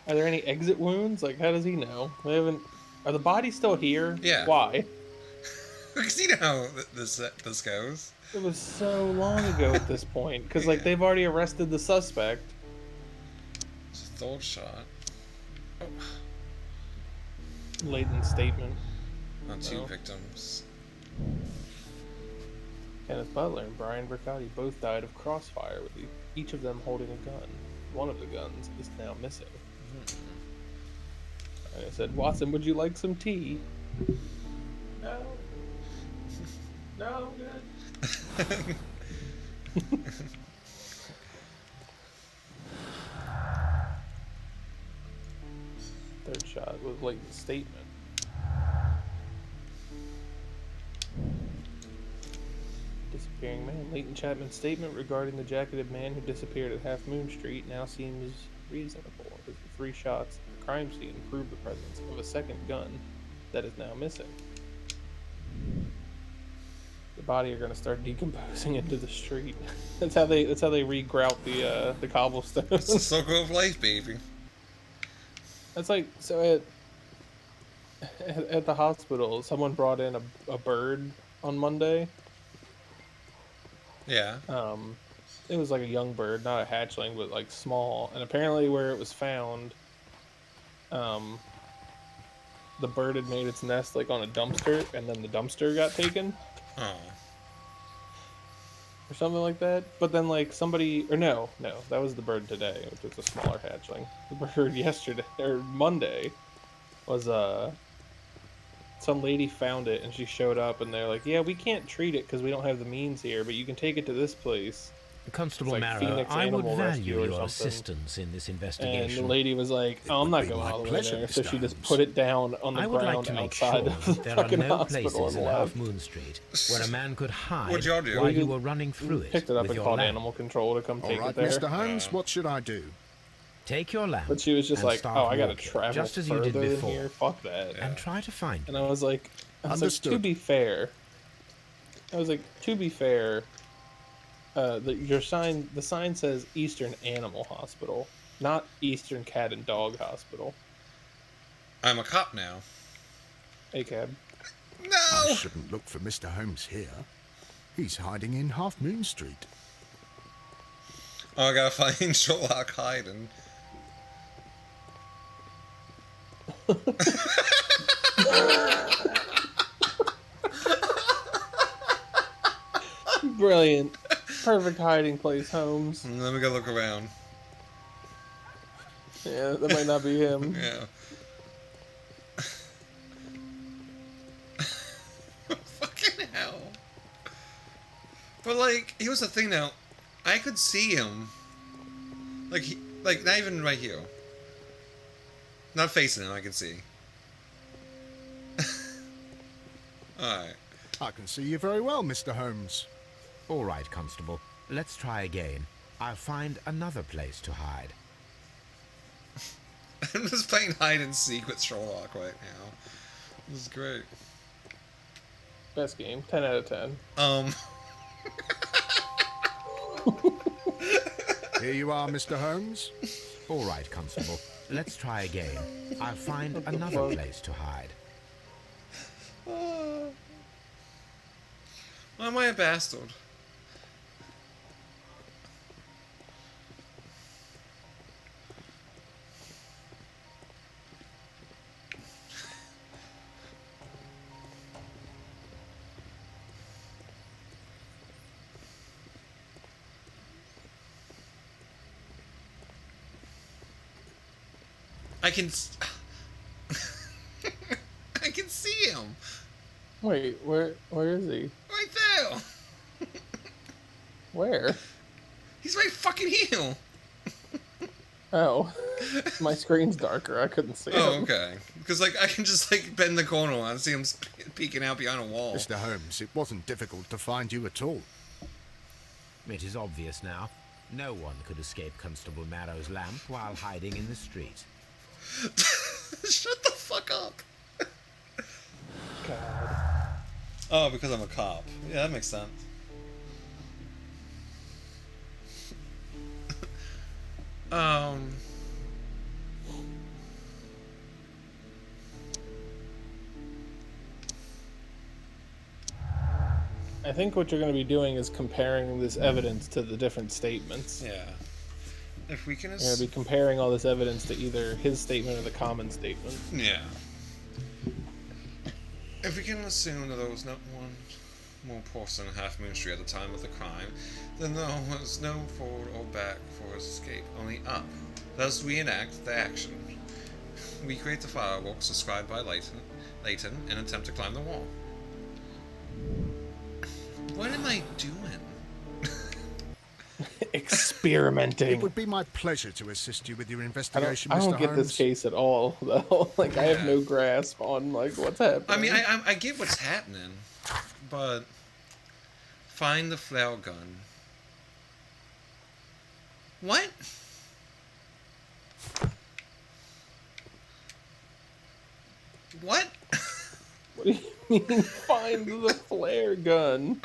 [SPEAKER 4] Are there any exit wounds? Like, how does he know? We haven't. Are the bodies still here?
[SPEAKER 3] Yeah.
[SPEAKER 4] Why?
[SPEAKER 3] Because you know how this goes.
[SPEAKER 4] It was so long ago at this point, because like they've already arrested the suspect.
[SPEAKER 3] It's a third shot. Oh,
[SPEAKER 4] Latent statement.
[SPEAKER 3] not two
[SPEAKER 4] Oh.
[SPEAKER 3] victims.
[SPEAKER 4] Kenneth Butler and Brian Bricotti both died of crossfire, with each of them holding a gun. One of the guns is now missing. And I said, Watson, would you like some tea? No. No, I'm good. Third shot was latent statement. Disappearing man. Leighton Chapman's statement regarding the jacketed man who disappeared at Half Moon Street now seems reasonable, as the 3 shots at the crime scene prove the presence of a second gun that is now missing. The body are going to start decomposing into the street. That's how they regrout the cobblestones.
[SPEAKER 3] It's the circle of life, baby.
[SPEAKER 4] That's like, so at the hospital, someone brought in a bird on Monday.
[SPEAKER 3] Yeah.
[SPEAKER 4] It was like a young bird, not a hatchling, but like small. And apparently where it was found, the bird had made its nest like on a dumpster, and then the dumpster got taken.
[SPEAKER 3] Oh.
[SPEAKER 4] Or something like that. But then like somebody, or no, that was the bird today, which was a smaller hatchling. The bird yesterday, or Monday, was some lady found it and she showed up and they're like, yeah, we can't treat it because we don't have the means here, but you can take it to this place.
[SPEAKER 2] Constable
[SPEAKER 4] It's like
[SPEAKER 2] Marrow,
[SPEAKER 4] Phoenix
[SPEAKER 2] I would
[SPEAKER 4] Animal Rescue
[SPEAKER 2] value
[SPEAKER 4] or
[SPEAKER 2] your
[SPEAKER 4] something.
[SPEAKER 2] assistance in this
[SPEAKER 4] And
[SPEAKER 2] investigation.
[SPEAKER 4] the lady was like, oh, I'm
[SPEAKER 1] would
[SPEAKER 4] not
[SPEAKER 1] be
[SPEAKER 4] going
[SPEAKER 1] my
[SPEAKER 4] all the way
[SPEAKER 1] pleasure,
[SPEAKER 4] there. So
[SPEAKER 1] Mr.
[SPEAKER 4] she just
[SPEAKER 1] Holmes.
[SPEAKER 4] put it down on the
[SPEAKER 2] I would like
[SPEAKER 4] ground
[SPEAKER 2] to make
[SPEAKER 4] outside
[SPEAKER 2] sure
[SPEAKER 4] of the
[SPEAKER 2] that there are
[SPEAKER 4] fucking
[SPEAKER 2] no
[SPEAKER 4] hospital
[SPEAKER 2] places
[SPEAKER 4] and
[SPEAKER 2] in
[SPEAKER 4] left.
[SPEAKER 2] Half Moon Street where a man could hide
[SPEAKER 3] What'd y'all do?
[SPEAKER 2] while
[SPEAKER 4] We
[SPEAKER 2] you
[SPEAKER 4] did-
[SPEAKER 2] were running through it
[SPEAKER 4] Picked it up
[SPEAKER 2] with
[SPEAKER 4] and
[SPEAKER 2] your
[SPEAKER 4] called
[SPEAKER 2] lamp.
[SPEAKER 4] animal control to come
[SPEAKER 1] All
[SPEAKER 4] take
[SPEAKER 1] right,
[SPEAKER 4] it there.
[SPEAKER 1] Mr. Holmes, what should I do?
[SPEAKER 2] Take your lamp
[SPEAKER 4] But she was just
[SPEAKER 2] and
[SPEAKER 4] like,
[SPEAKER 2] start
[SPEAKER 4] oh, I gotta
[SPEAKER 2] walking,
[SPEAKER 4] travel
[SPEAKER 2] just as you
[SPEAKER 4] further
[SPEAKER 2] did
[SPEAKER 4] than
[SPEAKER 2] before,
[SPEAKER 4] here. Fuck that.
[SPEAKER 2] and try to find
[SPEAKER 4] And
[SPEAKER 2] me.
[SPEAKER 4] I was like, to
[SPEAKER 1] Understood.
[SPEAKER 4] be fair, the sign says Eastern Animal Hospital, not Eastern Cat and Dog Hospital.
[SPEAKER 3] I'm a cop now.
[SPEAKER 4] ACAB.
[SPEAKER 3] No!
[SPEAKER 1] I shouldn't look for Mr. Holmes here. He's hiding in Half Moon Street.
[SPEAKER 3] Oh, I gotta find Sherlock hiding.
[SPEAKER 4] Brilliant. Perfect hiding place, Holmes.
[SPEAKER 3] Let me go look around.
[SPEAKER 4] Yeah, that might not be him.
[SPEAKER 3] Yeah. Fucking hell. But like, here's the thing now. I could see him. Like not even right here. Not facing him, I can see. Alright.
[SPEAKER 1] I can see you very well, Mr. Holmes.
[SPEAKER 2] All right, Constable. Let's try again. I'll find another place to hide.
[SPEAKER 3] I'm just playing hide and seek with Sherlock right now. This is great.
[SPEAKER 4] Best game. 10 out of 10.
[SPEAKER 1] Here you are, Mr. Holmes.
[SPEAKER 2] All right, Constable. Let's try again. I'll find another place to hide.
[SPEAKER 3] Why am I a bastard? I can I can see him
[SPEAKER 4] Wait, where is he?
[SPEAKER 3] right there.
[SPEAKER 4] Where?
[SPEAKER 3] He's right fucking here.
[SPEAKER 4] Oh, my screen's darker. I couldn't see him.
[SPEAKER 3] Oh, okay. Because like I can just like bend the corner and see him peeking out behind a wall.
[SPEAKER 1] Mr. Holmes, it wasn't difficult to find you at all.
[SPEAKER 2] It is obvious now. No one could escape Constable Marrow's lamp while hiding in the street.
[SPEAKER 3] Shut the fuck up.
[SPEAKER 4] God.
[SPEAKER 3] Oh, because I'm a cop. Yeah, that makes sense.
[SPEAKER 4] I think what you're going to be doing is comparing this evidence to the different statements.
[SPEAKER 3] Yeah. If we can...
[SPEAKER 4] You're going to be comparing all this evidence to either his statement or the common statement.
[SPEAKER 3] Yeah. If we can assume that there was not one more person in Half Moon Street at the time of the crime, then there was no forward or back for his escape, only up. Thus we enact the action. We create the fireworks described by Layton and attempt to climb the wall. What am I doing?
[SPEAKER 4] Experimenting.
[SPEAKER 1] It would be my pleasure to assist you with your
[SPEAKER 4] I
[SPEAKER 1] investigation,
[SPEAKER 4] don't
[SPEAKER 1] Mr.
[SPEAKER 4] get
[SPEAKER 1] Holmes.
[SPEAKER 4] this case at all, though. Like, I have no grasp on, like, what's happening.
[SPEAKER 3] I mean, I get what's happening, but find the flare gun. What? What?
[SPEAKER 4] What do you mean, find the flare gun?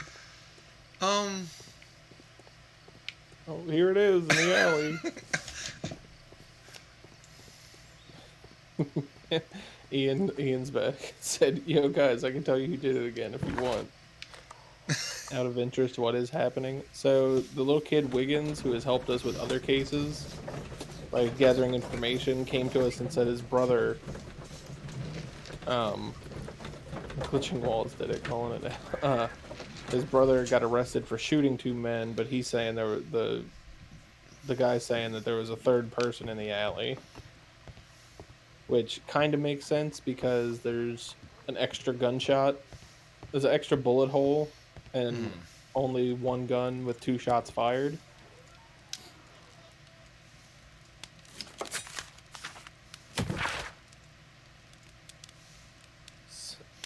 [SPEAKER 4] Oh, here it is in the alley. Ian's back. Said, "Yo, guys, I can tell you who did it again if you want." Out of interest, what is happening? So the little kid Wiggins, who has helped us with other cases by gathering information, came to us and said his brother, glitching walls did it, calling it out. His brother got arrested for shooting two men, but he's saying there were the guy's saying that there was a third person in the alley, which kind of makes sense because there's an extra gunshot, there's an extra bullet hole, and only one gun with 2 shots fired.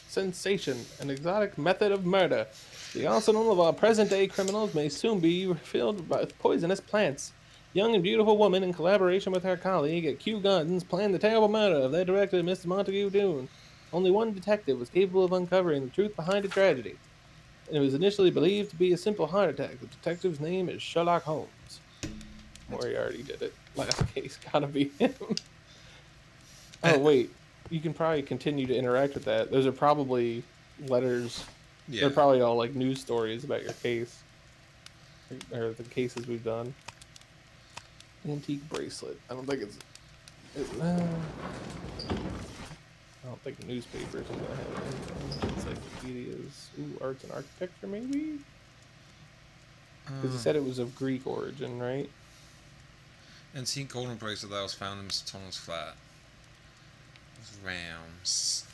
[SPEAKER 4] Sensation, an exotic method of murder. The arsenal of our present-day criminals may soon be filled with poisonous plants. Young and beautiful woman, in collaboration with her colleague at Q Guns, planned the terrible murder of their director, Mr. Montague Dune. Only one detective was capable of uncovering the truth behind the tragedy. And it was initially believed to be a simple heart attack. The detective's name is Sherlock Holmes. Moriarty did it. Last case, gotta be him. Oh, wait. You can probably continue to interact with that. Those are probably letters.
[SPEAKER 3] Yeah.
[SPEAKER 4] They're probably all like news stories about your case. Or the cases we've done. Antique bracelet. I don't think it's... I don't think newspapers are gonna have anything. Encyclopedias. Ooh, arts and architecture, maybe? Because he said it was of Greek origin, right?
[SPEAKER 3] Antique golden bracelet that was found in Mr. Tunnel's flat. Rams.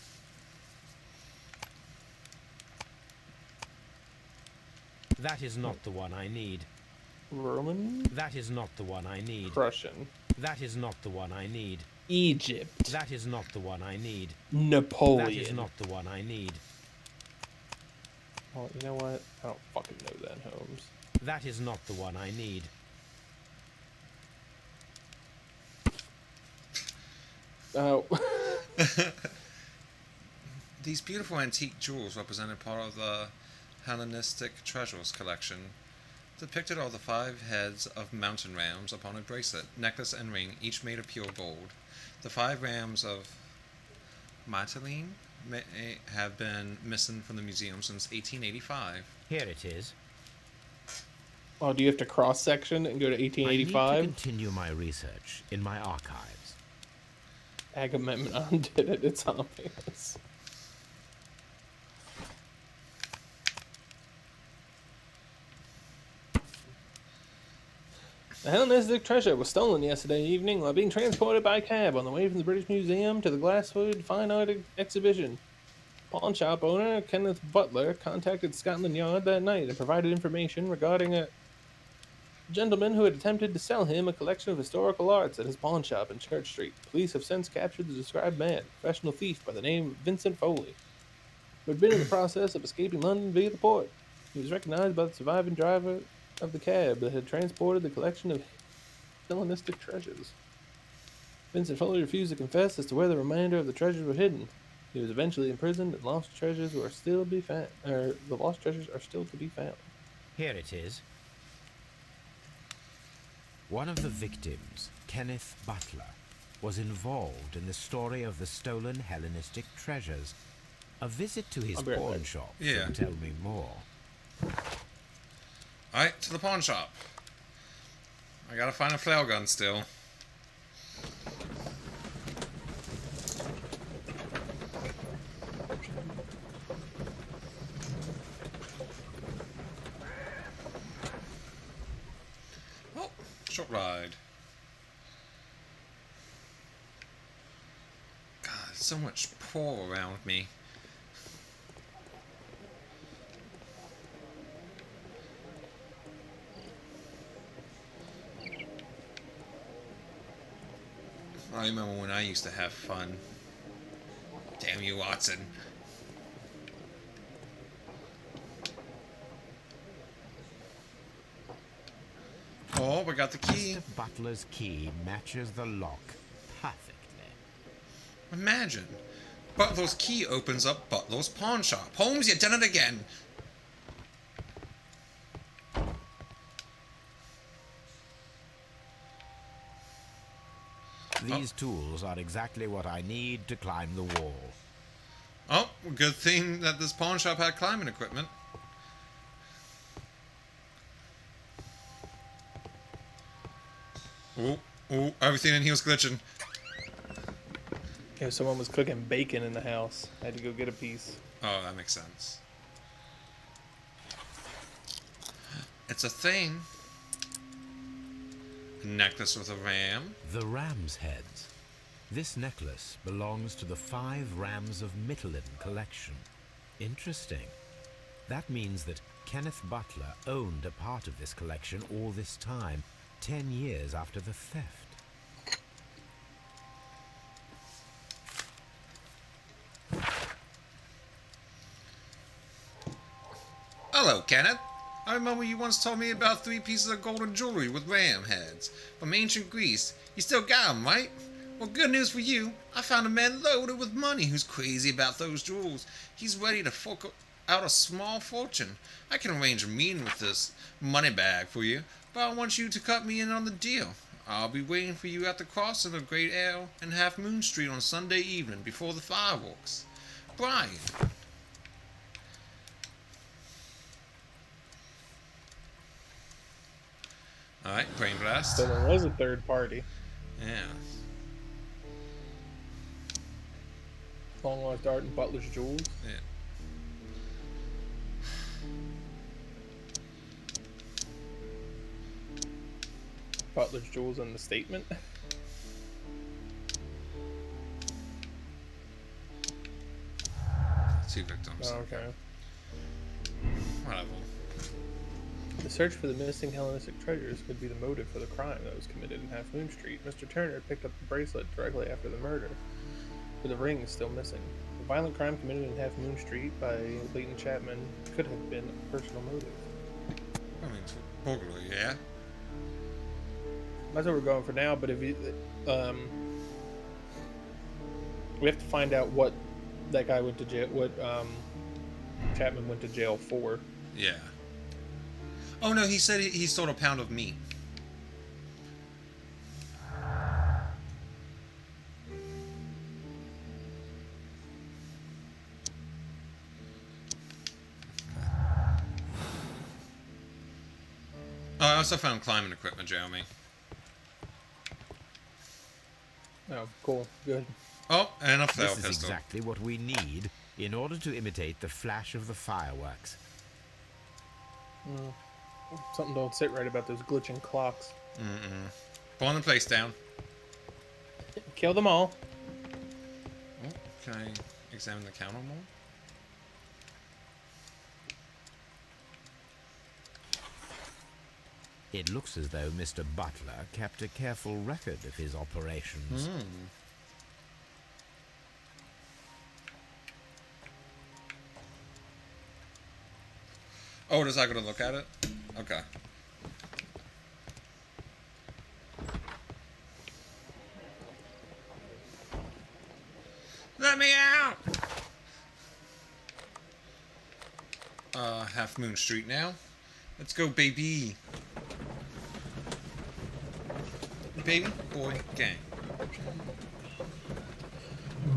[SPEAKER 2] That is not the one I need.
[SPEAKER 4] Roman?
[SPEAKER 2] That is not the one I need.
[SPEAKER 4] Prussian.
[SPEAKER 2] That is not the one I need.
[SPEAKER 4] Egypt.
[SPEAKER 2] That is not the one I need.
[SPEAKER 4] Napoleon.
[SPEAKER 2] That is not the one I need.
[SPEAKER 4] Well, you know what? I don't fucking know that, Holmes.
[SPEAKER 2] That is not the one I need.
[SPEAKER 4] Oh.
[SPEAKER 3] These beautiful antique jewels represented part of the Hellenistic treasures collection. Depicted are the 5 heads of mountain rams upon a bracelet, necklace, and ring, each made of pure gold. The 5 rams of Mytilene may have been missing from the museum since 1885.
[SPEAKER 2] Here it is.
[SPEAKER 4] Oh, do you have to cross section and go to
[SPEAKER 2] I need to
[SPEAKER 4] 1885?
[SPEAKER 2] continue my research in my archives.
[SPEAKER 4] Agamemnon did it. It's obvious. The Hellenistic treasure was stolen yesterday evening while being transported by cab on the way from the British Museum to the Glasswood Fine Art Exhibition. Pawn shop owner Kenneth Butler contacted Scotland Yard that night and provided information regarding a gentleman who had attempted to sell him a collection of historical arts at his pawn shop in Church Street. Police have since captured the described man, a professional thief by the name of Vincent Foley, who had been in the process of escaping London via the port. He was recognized by the surviving driver of the cab that had transported the collection of Hellenistic treasures. Vincent Foley refused to confess as to where the remainder of the treasures were hidden. He was eventually imprisoned, and lost treasures are still to be found.
[SPEAKER 2] Here it is. One of the victims, Kenneth Butler, was involved in the story of the stolen Hellenistic treasures. A visit to his pawn shop will tell me more.
[SPEAKER 3] Alright, to the pawn shop. I gotta find a flail gun still. Oh, short ride. God, so much poor around me. I remember when I used to have fun. Damn you, Watson. Oh, we got the key.
[SPEAKER 2] Mr. Butler's key matches the lock perfectly.
[SPEAKER 3] Imagine. Butler's key opens up Butler's pawn shop. Holmes, you done it again.
[SPEAKER 2] These tools are exactly what I need to climb the wall.
[SPEAKER 3] Oh, good thing that this pawn shop had climbing equipment. Oh, everything in here was glitching.
[SPEAKER 4] Yeah, someone was cooking bacon in the house. I had to go get a piece.
[SPEAKER 3] Oh, that makes sense. It's a thing. A necklace with a ram.
[SPEAKER 2] The ram's heads. This necklace belongs to the 5 Rams of Mytilene collection. Interesting. That means that Kenneth Butler owned a part of this collection all this time, 10 years after the theft.
[SPEAKER 3] Hello, Kenneth. I remember you once told me about 3 pieces of golden jewelry with ram heads from ancient Greece. You still got them, right? Well, good news for you. I found a man loaded with money who's crazy about those jewels. He's ready to fork out a small fortune. I can arrange a meeting with this money bag for you, but I want you to cut me in on the deal. I'll be waiting for you at the crossing of Great Ale and Half Moon Street on Sunday evening before the fireworks. Brian. Alright, brain blast.
[SPEAKER 4] So there was a third party.
[SPEAKER 3] Yeah.
[SPEAKER 4] Long Lost Art and Butler's Jewels.
[SPEAKER 3] Yeah.
[SPEAKER 4] Butler's Jewels in the statement.
[SPEAKER 3] 2 victims.
[SPEAKER 4] Oh, okay.
[SPEAKER 3] Whatever.
[SPEAKER 4] The search for the missing Hellenistic treasures could be the motive for the crime that was committed in Half Moon Street. Mr. Turner picked up the bracelet directly after the murder, but the ring is still missing. The Violent crime committed in Half Moon Street by Leighton Chapman could have been a personal motive.
[SPEAKER 3] I mean, it's burglary, yeah.
[SPEAKER 4] That's what we're going for now. But if you, we have to find out what that guy went to jail. What Chapman went to jail for.
[SPEAKER 3] Yeah. Oh no, he said he stole a pound of meat. Oh, I also found climbing equipment, Jeremy.
[SPEAKER 4] Oh, cool, good.
[SPEAKER 3] Oh, and a flail
[SPEAKER 2] This is
[SPEAKER 3] pistol.
[SPEAKER 2] exactly what we need in order to imitate the flash of the fireworks.
[SPEAKER 4] Something don't sit right about those glitching clocks.
[SPEAKER 3] Pulling the place down.
[SPEAKER 4] Kill them all.
[SPEAKER 3] Oh, can I examine the counter more?
[SPEAKER 2] It looks as though Mr. Butler kept a careful record of his operations.
[SPEAKER 3] Oh, does I gotta look at it? Okay. Let me out! Half Moon Street now. Let's go, baby. Baby boy gang.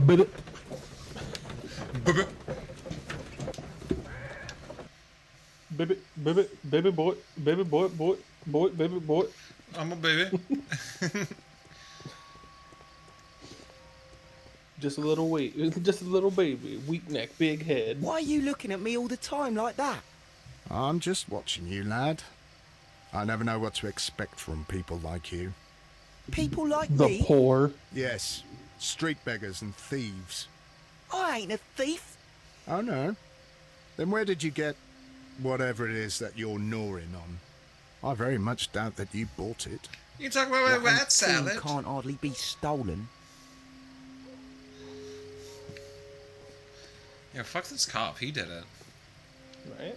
[SPEAKER 4] Baby.
[SPEAKER 3] Baby.
[SPEAKER 4] Baby boy, baby boy.
[SPEAKER 3] I'm a baby.
[SPEAKER 4] Just a little just a little baby, weak neck, big head.
[SPEAKER 6] Why are you looking at me all the time like that?
[SPEAKER 1] I'm just watching you, lad. I never know what to expect from people like you.
[SPEAKER 6] People like
[SPEAKER 4] The
[SPEAKER 6] me?
[SPEAKER 4] poor.
[SPEAKER 1] Yes, street beggars and thieves.
[SPEAKER 6] I ain't a thief.
[SPEAKER 1] Oh no? Then where did you get whatever it is that you're gnawing on? I very much doubt that you bought it.
[SPEAKER 3] You talk about my
[SPEAKER 6] What
[SPEAKER 3] rat
[SPEAKER 6] ain't seen
[SPEAKER 3] salad.
[SPEAKER 6] can't hardly be stolen.
[SPEAKER 3] Yeah, fuck this cop. He did it.
[SPEAKER 4] Right?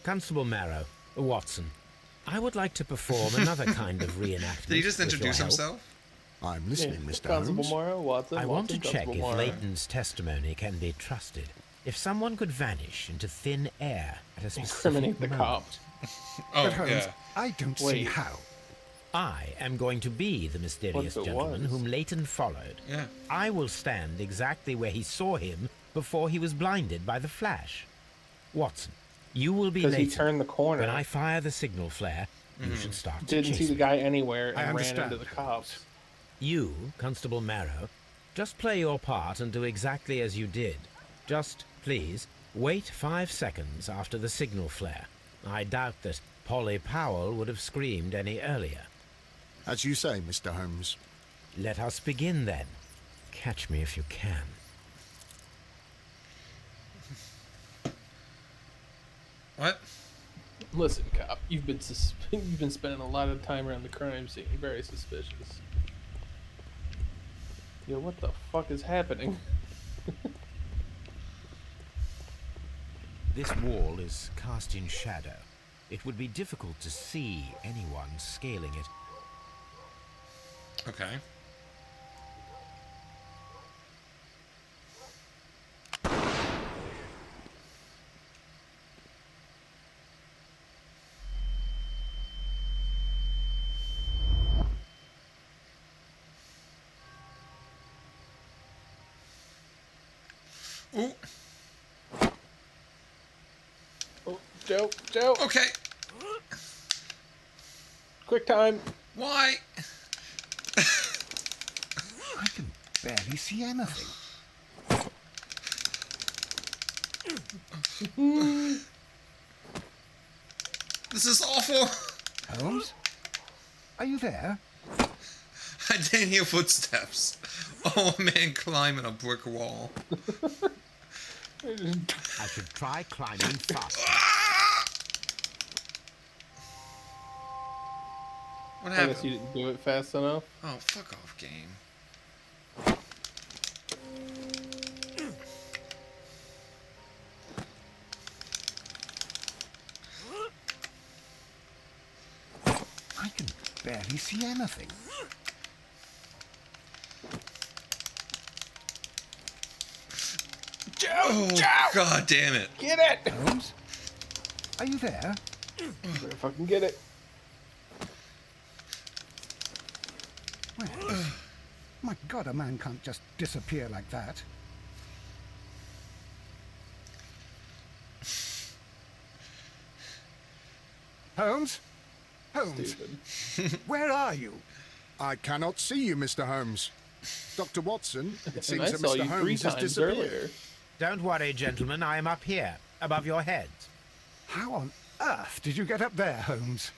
[SPEAKER 2] Constable Marrow, Watson, I would like to perform another kind of reenactment.
[SPEAKER 3] Did he just
[SPEAKER 2] with your
[SPEAKER 3] introduce
[SPEAKER 2] help.
[SPEAKER 3] himself?
[SPEAKER 1] I'm listening, Mr.
[SPEAKER 4] Constable
[SPEAKER 1] Holmes.
[SPEAKER 4] Morrow, Watson.
[SPEAKER 2] I want to
[SPEAKER 4] Watson,
[SPEAKER 2] check
[SPEAKER 4] Constable
[SPEAKER 2] if
[SPEAKER 4] Morrow.
[SPEAKER 2] Leighton's testimony can be trusted. If someone could vanish into thin air at a specific
[SPEAKER 4] Incriminate the
[SPEAKER 2] moment,
[SPEAKER 4] cop.
[SPEAKER 3] Oh,
[SPEAKER 5] But Holmes,
[SPEAKER 3] yeah.
[SPEAKER 5] I don't see
[SPEAKER 4] Wait.
[SPEAKER 5] how.
[SPEAKER 2] I am going to be the mysterious
[SPEAKER 4] What if it
[SPEAKER 2] gentleman
[SPEAKER 4] was?
[SPEAKER 2] whom Leighton followed.
[SPEAKER 3] Yeah.
[SPEAKER 2] I will stand exactly where he saw him before he was blinded by the flash. Watson, you will be
[SPEAKER 4] Because he
[SPEAKER 2] Leighton.
[SPEAKER 4] turned the corner.
[SPEAKER 2] When I fire the signal flare, you should start to
[SPEAKER 4] Didn't
[SPEAKER 2] chase
[SPEAKER 4] see the
[SPEAKER 2] me.
[SPEAKER 4] guy anywhere
[SPEAKER 5] I
[SPEAKER 4] and ran
[SPEAKER 5] understand.
[SPEAKER 4] into the cops.
[SPEAKER 2] You, Constable Marrow, just play your part and do exactly as you did. Just, please, wait 5 seconds after the signal flare. I doubt that Polly Powell would have screamed any earlier.
[SPEAKER 1] As you say, Mr. Holmes.
[SPEAKER 2] Let us begin then. Catch me if you can.
[SPEAKER 3] What?
[SPEAKER 4] Listen, cop, you've been you've been spending a lot of time around the crime scene. You're very suspicious. Yo, what the fuck is happening?
[SPEAKER 2] This wall is cast in shadow. It would be difficult to see anyone scaling it.
[SPEAKER 3] Okay. Ooh.
[SPEAKER 4] Oh, Joe, Joe,
[SPEAKER 3] Okay.
[SPEAKER 4] quick time.
[SPEAKER 3] Why?
[SPEAKER 5] I can barely see anything.
[SPEAKER 3] This is awful.
[SPEAKER 5] Holmes? Are you there?
[SPEAKER 3] I didn't hear footsteps. Oh, a man climbing a brick wall.
[SPEAKER 2] I should try climbing faster.
[SPEAKER 3] What
[SPEAKER 4] I
[SPEAKER 3] happened?
[SPEAKER 4] guess you didn't do it fast enough.
[SPEAKER 3] Oh, fuck off, game.
[SPEAKER 5] I can barely see anything.
[SPEAKER 3] Oh, god damn it.
[SPEAKER 4] Get it!
[SPEAKER 5] Holmes? Are you there?
[SPEAKER 4] Better fucking get it.
[SPEAKER 5] Well, my God, a man can't just disappear like that. Holmes? Holmes,
[SPEAKER 4] Stupid.
[SPEAKER 5] where are you?
[SPEAKER 1] I cannot see you, Mr. Holmes. Dr. Watson, it
[SPEAKER 4] And
[SPEAKER 1] seems
[SPEAKER 4] I
[SPEAKER 1] that
[SPEAKER 4] saw
[SPEAKER 1] Mr.
[SPEAKER 4] you 3
[SPEAKER 1] Holmes has
[SPEAKER 4] times
[SPEAKER 1] disappeared.
[SPEAKER 4] earlier.
[SPEAKER 2] Don't worry, gentlemen, I am up here, above your heads.
[SPEAKER 5] How on earth did you get up there, Holmes?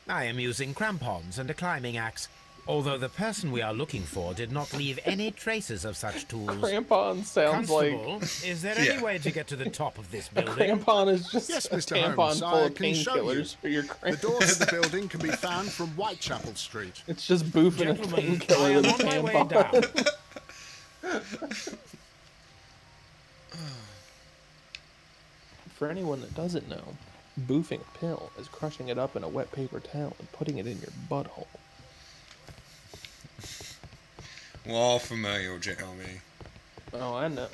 [SPEAKER 2] I am using crampons and a climbing axe, although the person we are looking for did not leave any traces of such tools.
[SPEAKER 4] Crampon sounds
[SPEAKER 2] Constable,
[SPEAKER 4] like...
[SPEAKER 2] is there
[SPEAKER 3] Yeah.
[SPEAKER 2] any way to get to the top of this
[SPEAKER 4] A
[SPEAKER 2] building?
[SPEAKER 4] crampon is just
[SPEAKER 1] Yes,
[SPEAKER 4] a
[SPEAKER 1] Mr.
[SPEAKER 4] tampon
[SPEAKER 1] Holmes,
[SPEAKER 4] full
[SPEAKER 1] I
[SPEAKER 4] of
[SPEAKER 1] can show you.
[SPEAKER 4] painkillers for your
[SPEAKER 1] The
[SPEAKER 4] cramp.
[SPEAKER 1] door to the building can be found from Whitechapel Street.
[SPEAKER 4] It's just boofing a
[SPEAKER 2] Gentlemen, I
[SPEAKER 4] painkiller
[SPEAKER 2] am
[SPEAKER 4] with a
[SPEAKER 2] on my way
[SPEAKER 4] tampon.
[SPEAKER 2] down.
[SPEAKER 4] For anyone that doesn't know, boofing a pill is crushing it up in a wet paper towel and putting it in your butthole.
[SPEAKER 3] We're all familiar with Jeremy.
[SPEAKER 4] Oh, I know.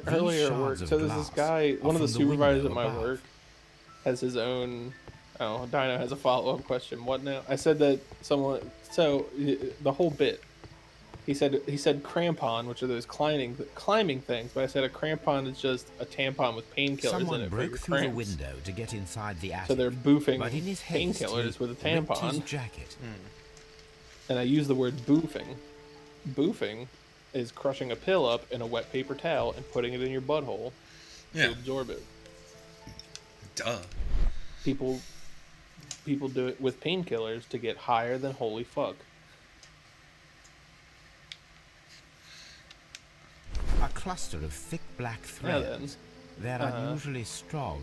[SPEAKER 4] Earlier at work,
[SPEAKER 2] shards of
[SPEAKER 4] so there's this
[SPEAKER 2] glass
[SPEAKER 4] guy, one of the
[SPEAKER 2] are from the
[SPEAKER 4] supervisors
[SPEAKER 2] window
[SPEAKER 4] at my
[SPEAKER 2] above.
[SPEAKER 4] work, has his own. Oh, Dino has a follow-up question. What now? I said that someone. So the whole bit. He said crampon, which are those climbing things, but I said a crampon is just a tampon with painkillers in
[SPEAKER 2] Someone
[SPEAKER 4] it for
[SPEAKER 2] broke
[SPEAKER 4] your
[SPEAKER 2] through the
[SPEAKER 4] cramps.
[SPEAKER 2] window to get inside the attic.
[SPEAKER 4] So they're boofing
[SPEAKER 2] but in his haste,
[SPEAKER 4] painkillers
[SPEAKER 2] he
[SPEAKER 4] with a
[SPEAKER 2] ripped his
[SPEAKER 4] tampon.
[SPEAKER 2] jacket.
[SPEAKER 4] And I use the word boofing. Boofing is crushing a pill up in a wet paper towel and putting it in your butthole to
[SPEAKER 3] Yeah.
[SPEAKER 4] absorb it.
[SPEAKER 3] Duh.
[SPEAKER 4] People do it with painkillers to get higher than holy fuck.
[SPEAKER 2] A cluster of thick black
[SPEAKER 4] Now
[SPEAKER 2] threads.
[SPEAKER 4] then,
[SPEAKER 2] They're unusually strong.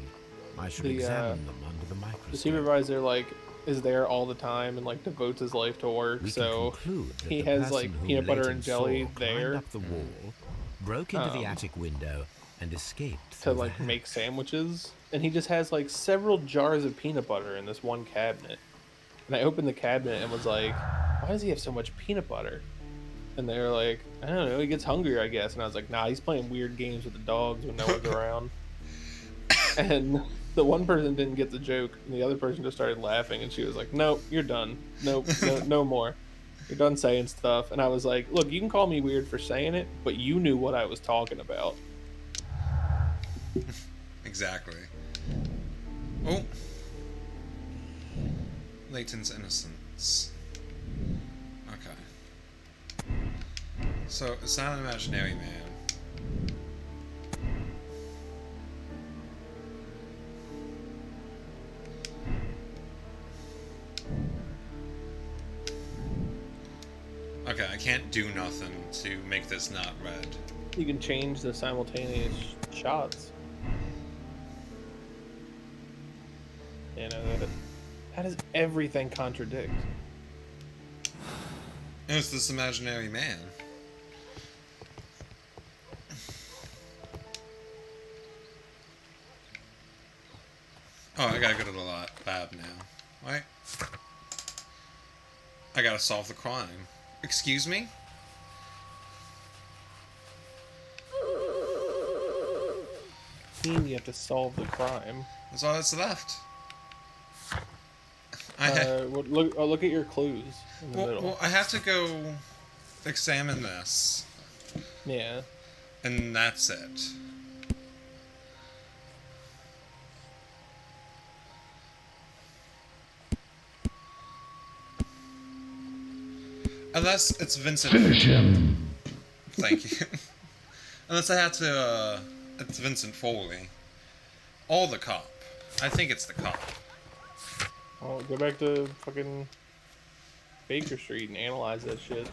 [SPEAKER 2] I should
[SPEAKER 4] the,
[SPEAKER 2] examine them under the
[SPEAKER 4] the
[SPEAKER 2] microscope.
[SPEAKER 4] supervisor is there all the time and devotes his life to work.
[SPEAKER 2] We
[SPEAKER 4] So
[SPEAKER 2] can conclude that
[SPEAKER 4] he
[SPEAKER 2] the
[SPEAKER 4] has
[SPEAKER 2] person whom
[SPEAKER 4] peanut butter
[SPEAKER 2] Leighton
[SPEAKER 4] and jelly
[SPEAKER 2] saw
[SPEAKER 4] there
[SPEAKER 2] climbed up the wall, broke into the attic window, and escaped
[SPEAKER 4] to
[SPEAKER 2] through the
[SPEAKER 4] make
[SPEAKER 2] hatch.
[SPEAKER 4] sandwiches, and he just has several jars of peanut butter in this one cabinet. And I opened the cabinet and was like, why does he have so much peanut butter? And they were like, I don't know, he gets hungry, I guess. And I was like, nah, he's playing weird games with the dogs when no one's around. And the one person didn't get the joke, and the other person just started laughing, and she was like, nope, you're done. Nope, no more. You're done saying stuff. And I was like, look, you can call me weird for saying it, but you knew what I was talking about.
[SPEAKER 3] Exactly. Oh. Leighton's innocence. Okay. So, it's not an imaginary man. Okay, I can't do nothing to make this not red.
[SPEAKER 4] You can change the simultaneous shots. You know, how does everything contradict?
[SPEAKER 3] It's this imaginary man. Oh, I gotta go to the lab now. Right? I gotta solve the crime. Excuse me?
[SPEAKER 4] You have to solve the crime.
[SPEAKER 3] That's all that's left.
[SPEAKER 4] Look at your clues in the middle.
[SPEAKER 3] Well, I have to go examine this,
[SPEAKER 4] Yeah.
[SPEAKER 3] and that's it. Unless it's Vincent.
[SPEAKER 8] Finish him.
[SPEAKER 3] Thank you. Unless I have to, it's Vincent Foley. Or the cop. I think it's the cop.
[SPEAKER 4] Well, go back to fucking Baker Street and analyze that shit.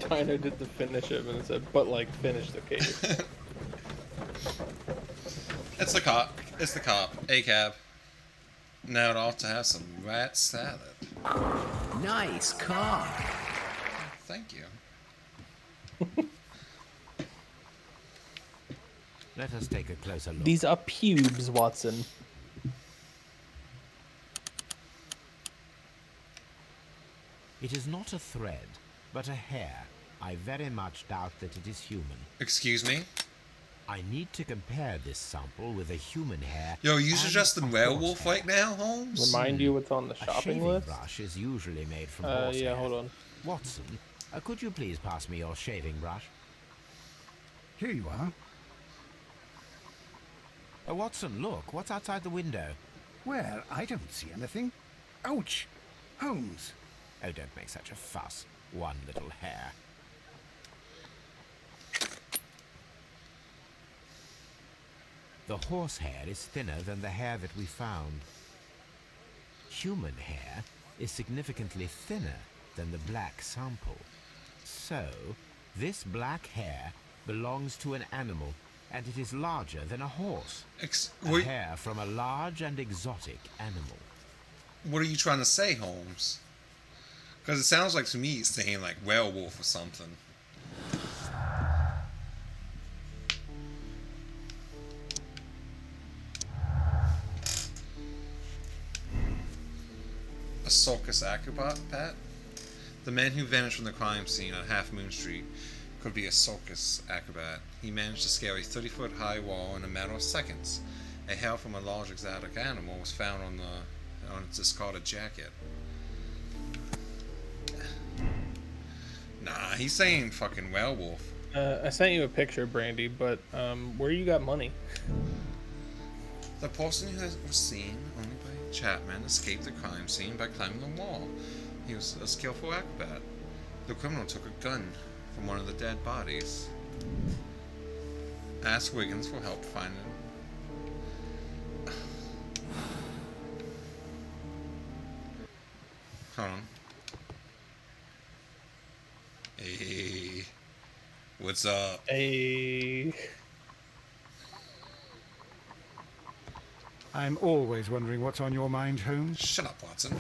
[SPEAKER 4] Dino did the finish him and it said, but finish the case.
[SPEAKER 3] It's the cop. It's the cop. A cab. Now it ought to have some rat salad.
[SPEAKER 11] Nice car.
[SPEAKER 3] Thank you.
[SPEAKER 2] Let us take a closer look.
[SPEAKER 4] These are pubes, Watson.
[SPEAKER 2] It is not a thread, but a hair. I very much doubt that it is human.
[SPEAKER 3] Excuse me?
[SPEAKER 2] I need to compare this sample with a human hair.
[SPEAKER 3] Yo, you
[SPEAKER 2] and
[SPEAKER 3] suggesting
[SPEAKER 2] a horse
[SPEAKER 3] werewolf
[SPEAKER 2] hair.
[SPEAKER 3] right now, Holmes?
[SPEAKER 4] Remind you what's on the
[SPEAKER 2] A
[SPEAKER 4] shopping
[SPEAKER 2] shaving
[SPEAKER 4] list?
[SPEAKER 2] brush is usually made from horse
[SPEAKER 4] Yeah,
[SPEAKER 2] hair.
[SPEAKER 4] hold on.
[SPEAKER 2] Watson, could you please pass me your shaving brush?
[SPEAKER 5] Here you are.
[SPEAKER 2] Watson, look, what's outside the window?
[SPEAKER 5] Well, I don't see anything. Ouch! Holmes.
[SPEAKER 2] Oh, don't make such a fuss. One little hair. The horsehair is thinner than the hair that we found. Human hair is significantly thinner than the black sample. So, this black hair belongs to an animal, and it is larger than a horse. A hair from a large and exotic animal.
[SPEAKER 3] What are you trying to say, Holmes? Because it sounds like to me it's saying like werewolf or something. A circus acrobat, Pat? The man who vanished from the crime scene on Half Moon Street could be a circus acrobat. He managed to scale a 30-foot high wall in a matter of seconds. A hair from a large exotic animal was found on its discarded jacket. Nah, he's saying fucking werewolf.
[SPEAKER 4] I sent you a picture, Brandy, but where you got money?
[SPEAKER 3] The person who was seen only by Chapman escaped the crime scene by climbing the wall. He was a skillful acrobat. The criminal took a gun from one of the dead bodies. Ask Wiggins for help finding him. Hold on. Hey, what's up?
[SPEAKER 4] Hey.
[SPEAKER 5] I'm always wondering what's on your mind, Holmes.
[SPEAKER 3] Shut up, Watson.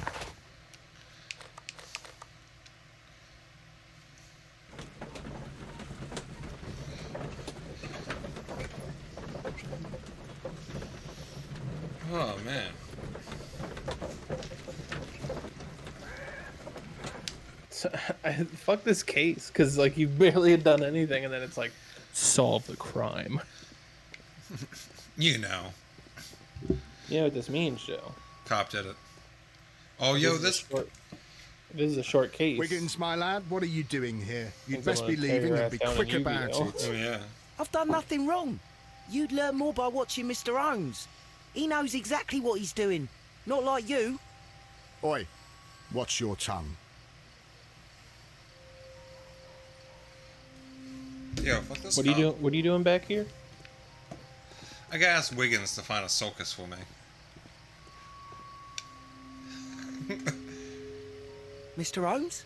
[SPEAKER 3] Oh, man.
[SPEAKER 4] Fuck this case, because like you barely had done anything, and then it's like solve the crime.
[SPEAKER 3] You know.
[SPEAKER 4] You know what this means, Joe?
[SPEAKER 3] Cop did it. Oh, yo,
[SPEAKER 4] This is a short case.
[SPEAKER 1] Wiggins, my lad, what are you doing here? You'd
[SPEAKER 4] Think
[SPEAKER 1] best
[SPEAKER 4] I'm
[SPEAKER 1] be
[SPEAKER 4] gonna tear
[SPEAKER 1] leaving
[SPEAKER 4] your
[SPEAKER 1] and be
[SPEAKER 4] ass down
[SPEAKER 1] quick
[SPEAKER 4] in
[SPEAKER 1] about
[SPEAKER 4] Yu-Gi-Oh.
[SPEAKER 1] it.
[SPEAKER 3] Oh, yeah.
[SPEAKER 6] I've done nothing wrong. You'd learn more by watching Mr. Holmes. He knows exactly what he's doing. Not like you.
[SPEAKER 1] Oi, watch your tongue.
[SPEAKER 3] Yo, fuck this
[SPEAKER 4] What are you
[SPEAKER 3] cop.
[SPEAKER 4] doing? What are you doing back here?
[SPEAKER 3] I gotta ask Wiggins to find a sulcus for me.
[SPEAKER 6] Mr. Holmes?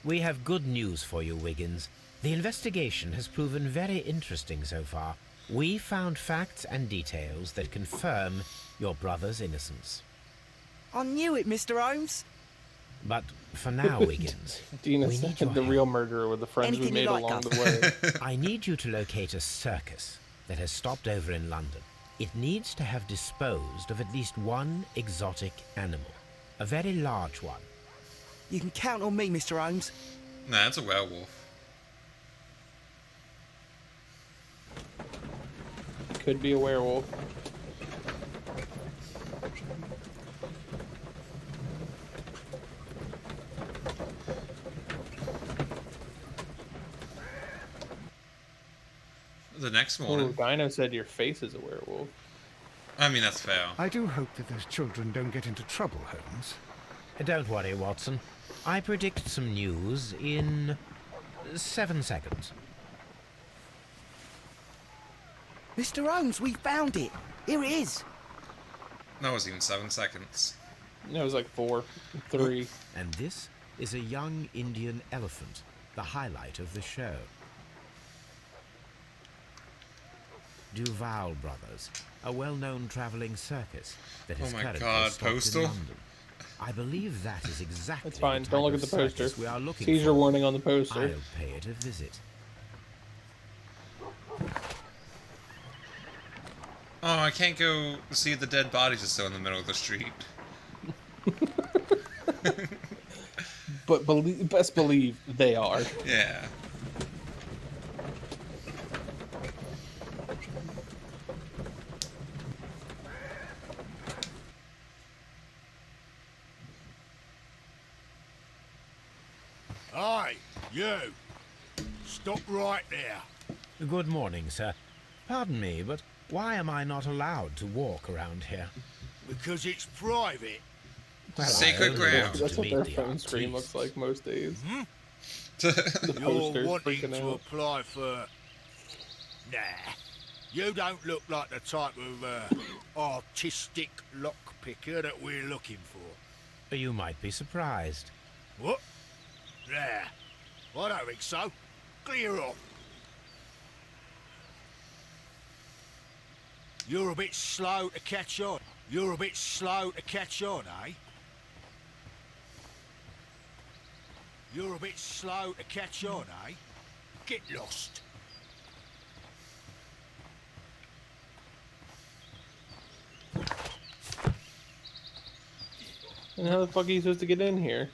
[SPEAKER 2] We have good news for you, Wiggins. The investigation has proven very interesting so far. We found facts and details that confirm your brother's innocence.
[SPEAKER 6] I knew it, Mr. Holmes.
[SPEAKER 2] But for now, Wiggins,
[SPEAKER 4] Dina
[SPEAKER 2] we
[SPEAKER 4] said
[SPEAKER 2] need your
[SPEAKER 4] the
[SPEAKER 2] help.
[SPEAKER 4] real murderer with the friends
[SPEAKER 6] Anything
[SPEAKER 4] we
[SPEAKER 6] you
[SPEAKER 4] made
[SPEAKER 6] like,
[SPEAKER 4] along
[SPEAKER 6] Gus.
[SPEAKER 4] the way.
[SPEAKER 2] I need you to locate a circus that has stopped over in London. It needs to have disposed of at least one exotic animal, a very large one.
[SPEAKER 6] You can count on me, Mr. Holmes.
[SPEAKER 3] Nah, it's a werewolf.
[SPEAKER 4] Could be a werewolf.
[SPEAKER 3] The next
[SPEAKER 4] Oh,
[SPEAKER 3] morning.
[SPEAKER 4] Dino said your face is a werewolf.
[SPEAKER 3] I mean, that's fair.
[SPEAKER 5] I do hope that those children don't get into trouble, Holmes.
[SPEAKER 2] Don't worry, Watson. I predict some news in 7 seconds.
[SPEAKER 6] Mr. Holmes, we found it. Here it is.
[SPEAKER 3] That was even 7 seconds.
[SPEAKER 4] It was like 4, 3.
[SPEAKER 2] And this is a young Indian elephant, the highlight of the show. Duval Brothers, a well-known travelling circus that
[SPEAKER 3] Oh
[SPEAKER 2] is
[SPEAKER 3] my
[SPEAKER 2] currently
[SPEAKER 3] God,
[SPEAKER 2] stocked
[SPEAKER 3] Postal?
[SPEAKER 2] in London. I believe that is exactly
[SPEAKER 4] That's fine.
[SPEAKER 2] the
[SPEAKER 4] Don't
[SPEAKER 2] type
[SPEAKER 4] look
[SPEAKER 2] of
[SPEAKER 4] at the poster.
[SPEAKER 2] circus we are looking
[SPEAKER 4] Seizure
[SPEAKER 2] for.
[SPEAKER 4] warning on the poster.
[SPEAKER 2] I'll pay it a visit.
[SPEAKER 3] Oh, I can't go see the dead bodies are still in the middle of the street.
[SPEAKER 4] But best believe they are.
[SPEAKER 3] Yeah.
[SPEAKER 9] Aye, you! Stop right there.
[SPEAKER 2] Good morning, sir. Pardon me, but why am I not allowed to walk around here?
[SPEAKER 9] Because it's private.
[SPEAKER 2] Well,
[SPEAKER 3] Sacred
[SPEAKER 2] I only
[SPEAKER 3] ground.
[SPEAKER 2] wanted
[SPEAKER 4] That's
[SPEAKER 2] to
[SPEAKER 4] what their
[SPEAKER 2] meet the
[SPEAKER 4] phone screen
[SPEAKER 2] artiste.
[SPEAKER 4] looks like most days.
[SPEAKER 9] You're
[SPEAKER 4] Posters
[SPEAKER 9] wanting
[SPEAKER 4] freaking
[SPEAKER 9] to
[SPEAKER 4] out.
[SPEAKER 9] apply for... Nah. You don't look like the type of artistic lockpicker that we're looking for.
[SPEAKER 2] You might be surprised.
[SPEAKER 9] What? Nah. I don't think so. Clear off. You're a bit slow to catch on. You're a bit slow to catch on, eh? You're a bit slow to catch on, eh? Get lost.
[SPEAKER 4] And how the fuck are you supposed to get in here?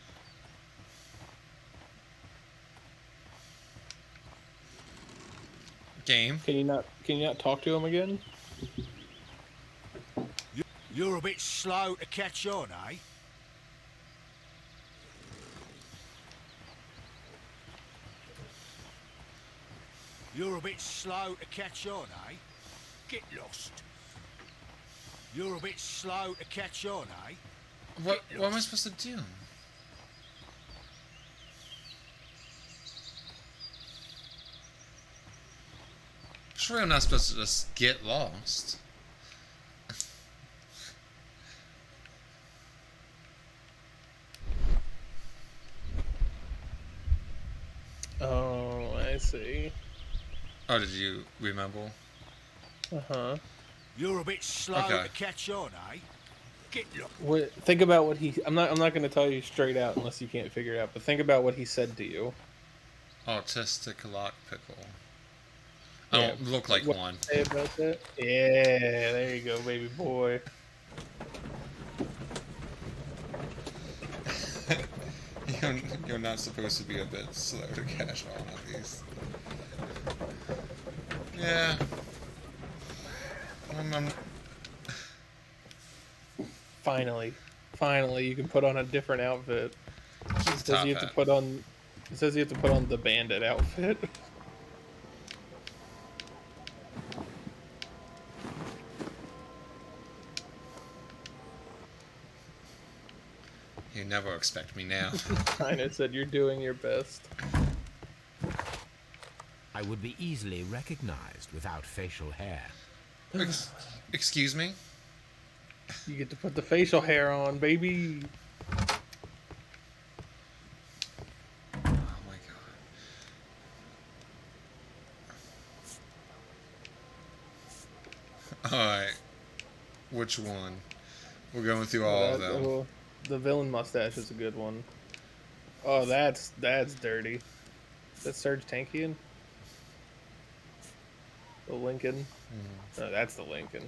[SPEAKER 3] Game.
[SPEAKER 4] Can you not talk to him again?
[SPEAKER 9] You're a bit slow to catch on, eh? You're a bit slow to catch on, eh? Get lost. You're a bit slow to catch on, eh?
[SPEAKER 3] What am I supposed to do? Surely I'm not supposed to just get lost.
[SPEAKER 4] Oh, I see.
[SPEAKER 3] Oh, did you remember?
[SPEAKER 4] Uh-huh.
[SPEAKER 9] You're a bit slow
[SPEAKER 3] Okay.
[SPEAKER 9] to catch on, eh? Get lost.
[SPEAKER 4] What? Think about what he. I'm not going to tell you straight out unless you can't figure it out. But think about what he said to you.
[SPEAKER 3] Autistic lockpickle. I
[SPEAKER 4] Yeah,
[SPEAKER 3] don't look like
[SPEAKER 4] what
[SPEAKER 3] one.
[SPEAKER 4] Say about that? Yeah, there you go, baby boy.
[SPEAKER 3] You're not supposed to be a bit slow to catch on at least. Yeah. I'm
[SPEAKER 4] Finally, you can put on a different outfit.
[SPEAKER 3] keep
[SPEAKER 4] It
[SPEAKER 3] the
[SPEAKER 4] says
[SPEAKER 3] top
[SPEAKER 4] you have to
[SPEAKER 3] hat.
[SPEAKER 4] put on. It says you have to put on the bandit outfit.
[SPEAKER 3] You never expect me now.
[SPEAKER 4] Kinda said you're doing your best.
[SPEAKER 2] I would be easily recognized without facial hair.
[SPEAKER 3] Excuse me?
[SPEAKER 4] You get to put the facial hair on, baby.
[SPEAKER 3] Oh my god. Alright. Which one? We're going through all of them.
[SPEAKER 4] Oh, the villain mustache is a good one. Oh, that's dirty. That's Serge Tankian. The Lincoln. No, that's the Lincoln.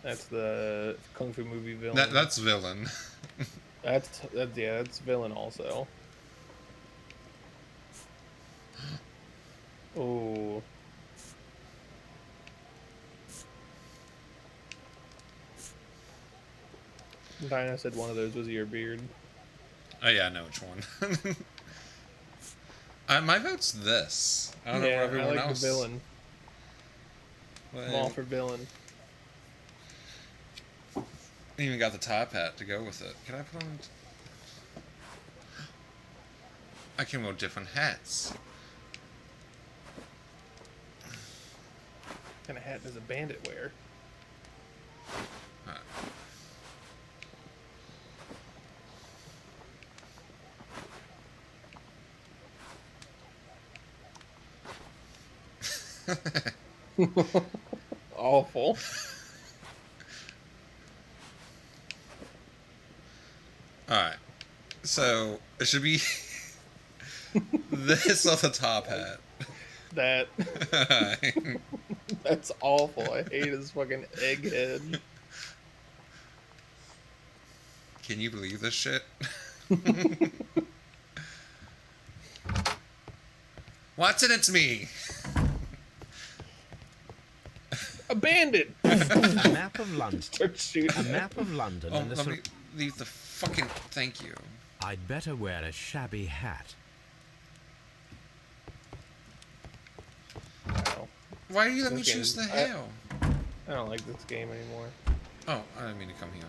[SPEAKER 4] That's the Kung Fu movie villain.
[SPEAKER 3] That's villain.
[SPEAKER 4] That's villain also. Oh. Dinah said one of those was your beard.
[SPEAKER 3] Oh yeah, I know which one. My vote's this. I don't know
[SPEAKER 4] Yeah,
[SPEAKER 3] for everyone
[SPEAKER 4] I like
[SPEAKER 3] else.
[SPEAKER 4] the villain.
[SPEAKER 3] Well,
[SPEAKER 4] I'm all for villain.
[SPEAKER 3] even got the top hat to go with it. Can I put on? I can wear different hats.
[SPEAKER 4] What kind of hat does a bandit wear? Awful.
[SPEAKER 3] Alright. So, it should be this on the top hat.
[SPEAKER 4] That. That's awful. I hate his fucking egghead.
[SPEAKER 3] Can you believe this shit? Watson, it's me!
[SPEAKER 4] Abandoned!
[SPEAKER 2] A map of London.
[SPEAKER 4] Start shooting.
[SPEAKER 2] A map of London.
[SPEAKER 3] Oh,
[SPEAKER 2] and the
[SPEAKER 3] let me leave the fucking... Thank you.
[SPEAKER 2] I'd better wear a shabby hat.
[SPEAKER 4] Wow.
[SPEAKER 3] Why are you letting me
[SPEAKER 4] This
[SPEAKER 3] choose the
[SPEAKER 4] game-
[SPEAKER 3] hail?
[SPEAKER 4] I don't like this game anymore.
[SPEAKER 3] Oh, I didn't mean to come here.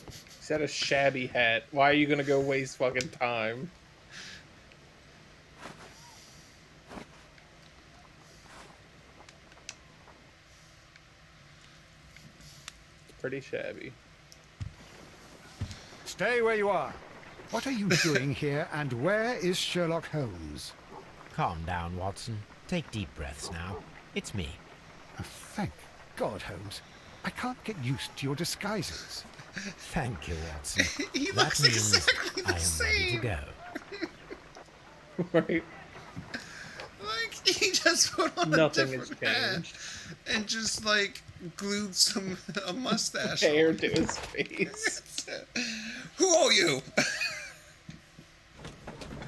[SPEAKER 4] He's got a shabby hat. Why are you gonna go waste fucking time? It's pretty shabby.
[SPEAKER 5] Stay where you are. What are you doing here, and where is Sherlock Holmes?
[SPEAKER 2] Calm down, Watson. Take deep breaths now. It's me.
[SPEAKER 5] Oh, thank God, Holmes. I can't get used to your disguises.
[SPEAKER 2] Thank you, Watson.
[SPEAKER 3] He
[SPEAKER 2] That
[SPEAKER 3] looks
[SPEAKER 2] means
[SPEAKER 3] exactly
[SPEAKER 2] I
[SPEAKER 3] the
[SPEAKER 2] am
[SPEAKER 3] same!
[SPEAKER 2] ready to go.
[SPEAKER 4] Right?
[SPEAKER 3] Like, he just put on
[SPEAKER 4] Nothing
[SPEAKER 3] a
[SPEAKER 4] has
[SPEAKER 3] different hat
[SPEAKER 4] changed.
[SPEAKER 3] and just, like, glued a mustache
[SPEAKER 4] Hair
[SPEAKER 3] on.
[SPEAKER 4] to his face.
[SPEAKER 3] Who are you?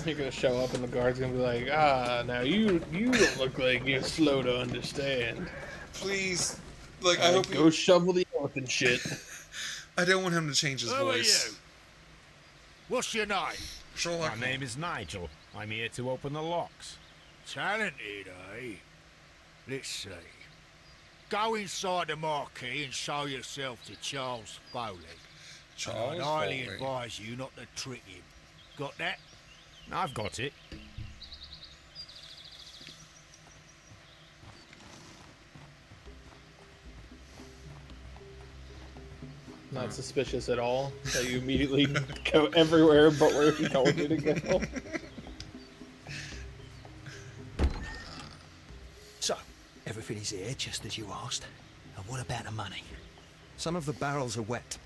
[SPEAKER 4] You're gonna show up and the guard's gonna be like, now you don't look like you're slow to understand.
[SPEAKER 3] Please. Like, I hope
[SPEAKER 4] Go shovel the earth and shit.
[SPEAKER 3] I don't want him to change his
[SPEAKER 9] Who are
[SPEAKER 3] voice.
[SPEAKER 9] you? What's your name?
[SPEAKER 3] Sherlock.
[SPEAKER 2] My name is Nigel. I'm here to open the locks.
[SPEAKER 9] Talented, eh? Let's see. Go inside the marquee and show yourself to Charles Foley.
[SPEAKER 3] Charles
[SPEAKER 9] And I'd highly
[SPEAKER 3] Foley.
[SPEAKER 9] advise you not to trick him. Got that?
[SPEAKER 2] I've got it.
[SPEAKER 4] Not suspicious at all. So you immediately go everywhere but where he told you to go.
[SPEAKER 12] So, everything is here just as you asked. And what about the money? Some of the barrels are wet.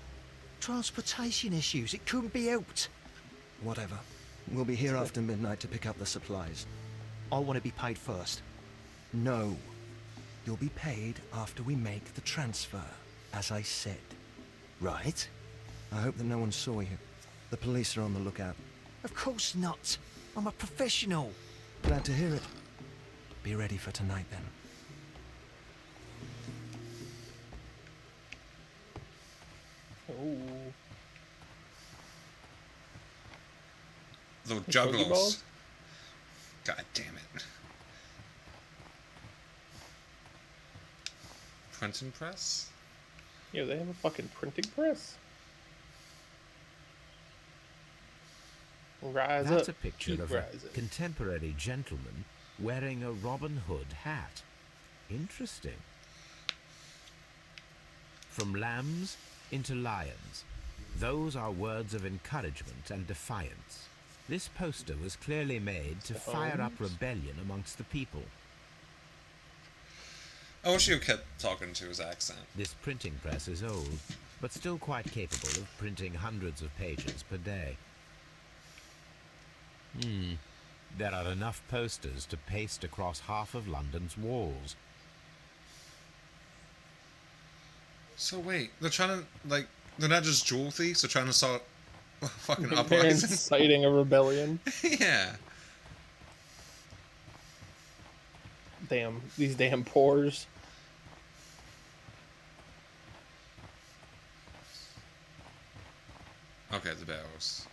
[SPEAKER 12] Transportation issues, it couldn't be helped. Whatever. We'll be here after midnight to pick up the supplies. I want to be paid first. No. You'll be paid after we make the transfer, as I said. Right? I hope that no one saw you. The police are on the lookout. Of course not. I'm a professional. Glad to hear it. Be ready for tonight then.
[SPEAKER 4] Ooh.
[SPEAKER 3] Little
[SPEAKER 4] Pokeballs?
[SPEAKER 3] juggalos. God damn it. Printing press?
[SPEAKER 4] Yeah, they have a fucking printing press. Rise
[SPEAKER 2] That's
[SPEAKER 4] up.
[SPEAKER 2] a picture
[SPEAKER 4] keep
[SPEAKER 2] of a
[SPEAKER 4] rising.
[SPEAKER 2] contemporary gentleman wearing a Robin Hood hat. Interesting. From lambs into lions. Those are words of encouragement and defiance. This poster was clearly made to fire up
[SPEAKER 4] Holmes?
[SPEAKER 2] rebellion amongst the people.
[SPEAKER 3] I wish you kept talking to his accent.
[SPEAKER 2] This printing press is old, but still quite capable of printing hundreds of pages per day. There are enough posters to paste across half of London's walls.
[SPEAKER 3] So wait, they're trying to, like, they're not just jewel thieves, they're trying to start a fucking
[SPEAKER 4] They're
[SPEAKER 3] uprising?
[SPEAKER 4] inciting a rebellion.
[SPEAKER 3] Yeah.
[SPEAKER 4] Damn, these damn pores.
[SPEAKER 3] Okay, the barrels.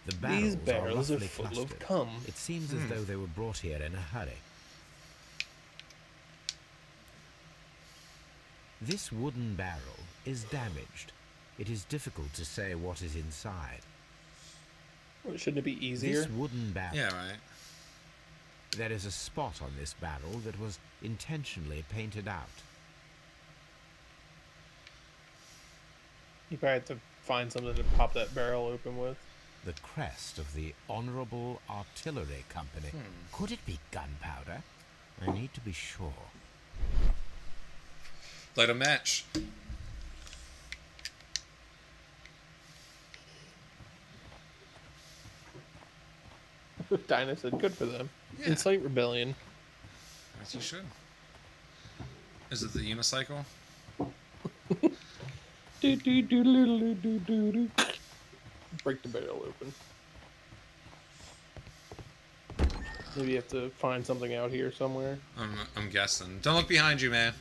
[SPEAKER 2] The barrels
[SPEAKER 4] These barrels are
[SPEAKER 2] roughly
[SPEAKER 4] full of
[SPEAKER 2] clustered.
[SPEAKER 4] cum.
[SPEAKER 2] It seems as though they were brought here in a hurry. This wooden barrel is damaged. It is difficult to say what is inside.
[SPEAKER 4] Well, shouldn't it be easier?
[SPEAKER 2] This wooden barrel.
[SPEAKER 3] Yeah, right.
[SPEAKER 2] There is a spot on this barrel that was intentionally painted out.
[SPEAKER 4] You probably have to find something to pop that barrel open with.
[SPEAKER 2] The crest of the Honourable Artillery Company. Could it be gunpowder? I need to be sure.
[SPEAKER 3] Light a match.
[SPEAKER 4] Dinah said, good for them.
[SPEAKER 3] Yeah.
[SPEAKER 4] Incite rebellion.
[SPEAKER 3] As you should. Is it the unicycle?
[SPEAKER 4] Break the barrel open. Maybe you have to find something out here somewhere.
[SPEAKER 3] I'm guessing. Don't look behind you, man.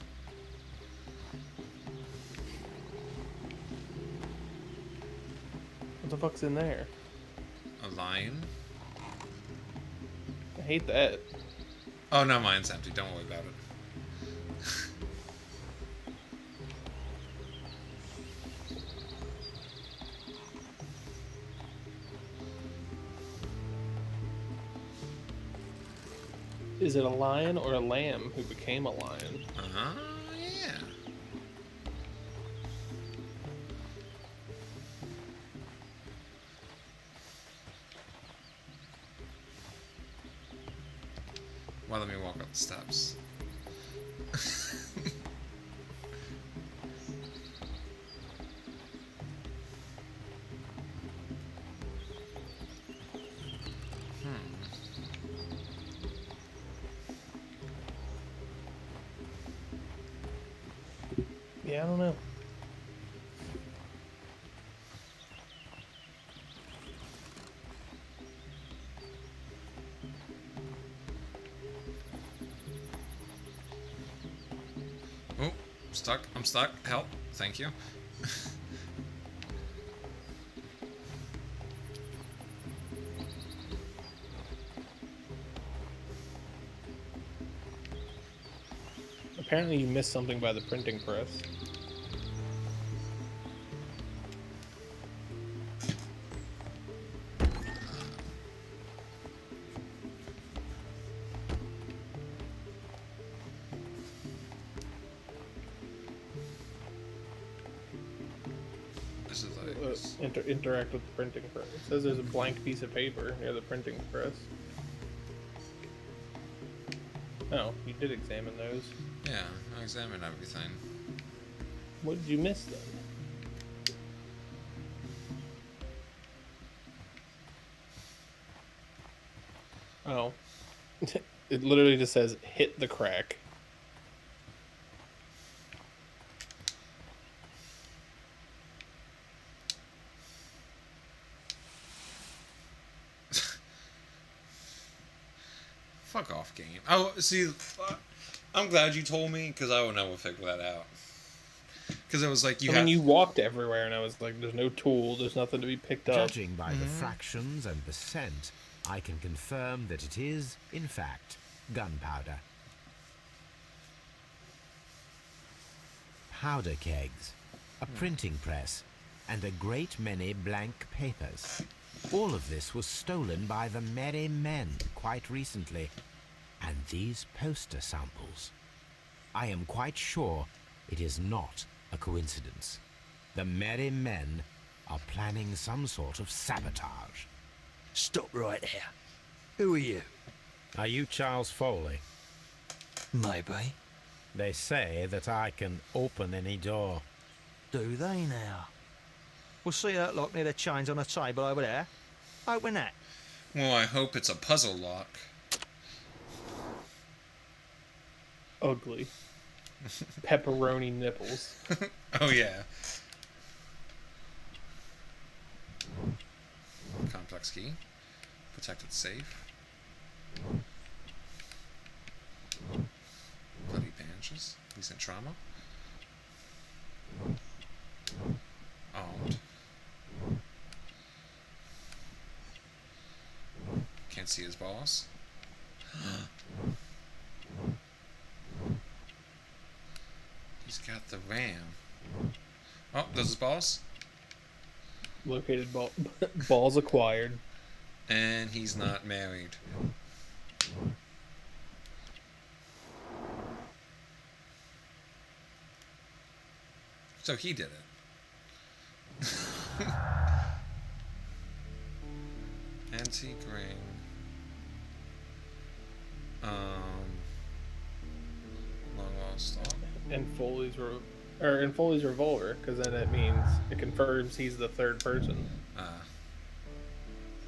[SPEAKER 4] What the fuck's in there?
[SPEAKER 3] A lion?
[SPEAKER 4] I hate that.
[SPEAKER 3] Oh, no, mine's empty. Don't worry about it.
[SPEAKER 4] Is it a lion or a lamb who became a lion?
[SPEAKER 3] Yeah. Well, let me walk up the steps.
[SPEAKER 4] Yeah, I don't know.
[SPEAKER 3] Oh, stuck. I'm stuck. Help. Thank you.
[SPEAKER 4] Apparently you missed something by the printing press.
[SPEAKER 3] This is like...
[SPEAKER 4] Interact with the printing press. It says there's a blank piece of paper near the printing press. Oh, you did examine those.
[SPEAKER 3] Yeah, I examined everything.
[SPEAKER 4] What did you miss then? Oh. It literally just says, hit the crack.
[SPEAKER 3] Fuck off, game. Oh, see, I'm glad you told me, because I would never figure that out. Because it was like
[SPEAKER 4] I mean, you walked everywhere, and I was like, there's no tool, there's nothing to be picked up.
[SPEAKER 2] Judging by the fractions and the scent, I can confirm that it is, in fact, gunpowder. Powder kegs, a printing press, and a great many blank papers. All of this was stolen by the Merry Men quite recently. And these poster samples. I am quite sure it is not a coincidence. The Merry Men are planning some sort of sabotage.
[SPEAKER 12] Stop right there. Who are you?
[SPEAKER 2] Are you Charles Foley?
[SPEAKER 12] Maybe.
[SPEAKER 2] They say that I can open any door.
[SPEAKER 12] Do they now? We'll see that lock near the chains on the table over there. Open that.
[SPEAKER 3] Well, I hope it's a puzzle lock.
[SPEAKER 4] Ugly. Pepperoni nipples.
[SPEAKER 3] Oh, yeah. Complex key. Protected safe. Bloody bandages. Recent trauma. Armed. Can't see his boss. He's got the RAM. Oh, there's his boss.
[SPEAKER 4] Located balls acquired.
[SPEAKER 3] And he's not married. So he did it. Antique ring. Long lost stock.
[SPEAKER 4] And Foley's revolver, because then it means it confirms he's the third person.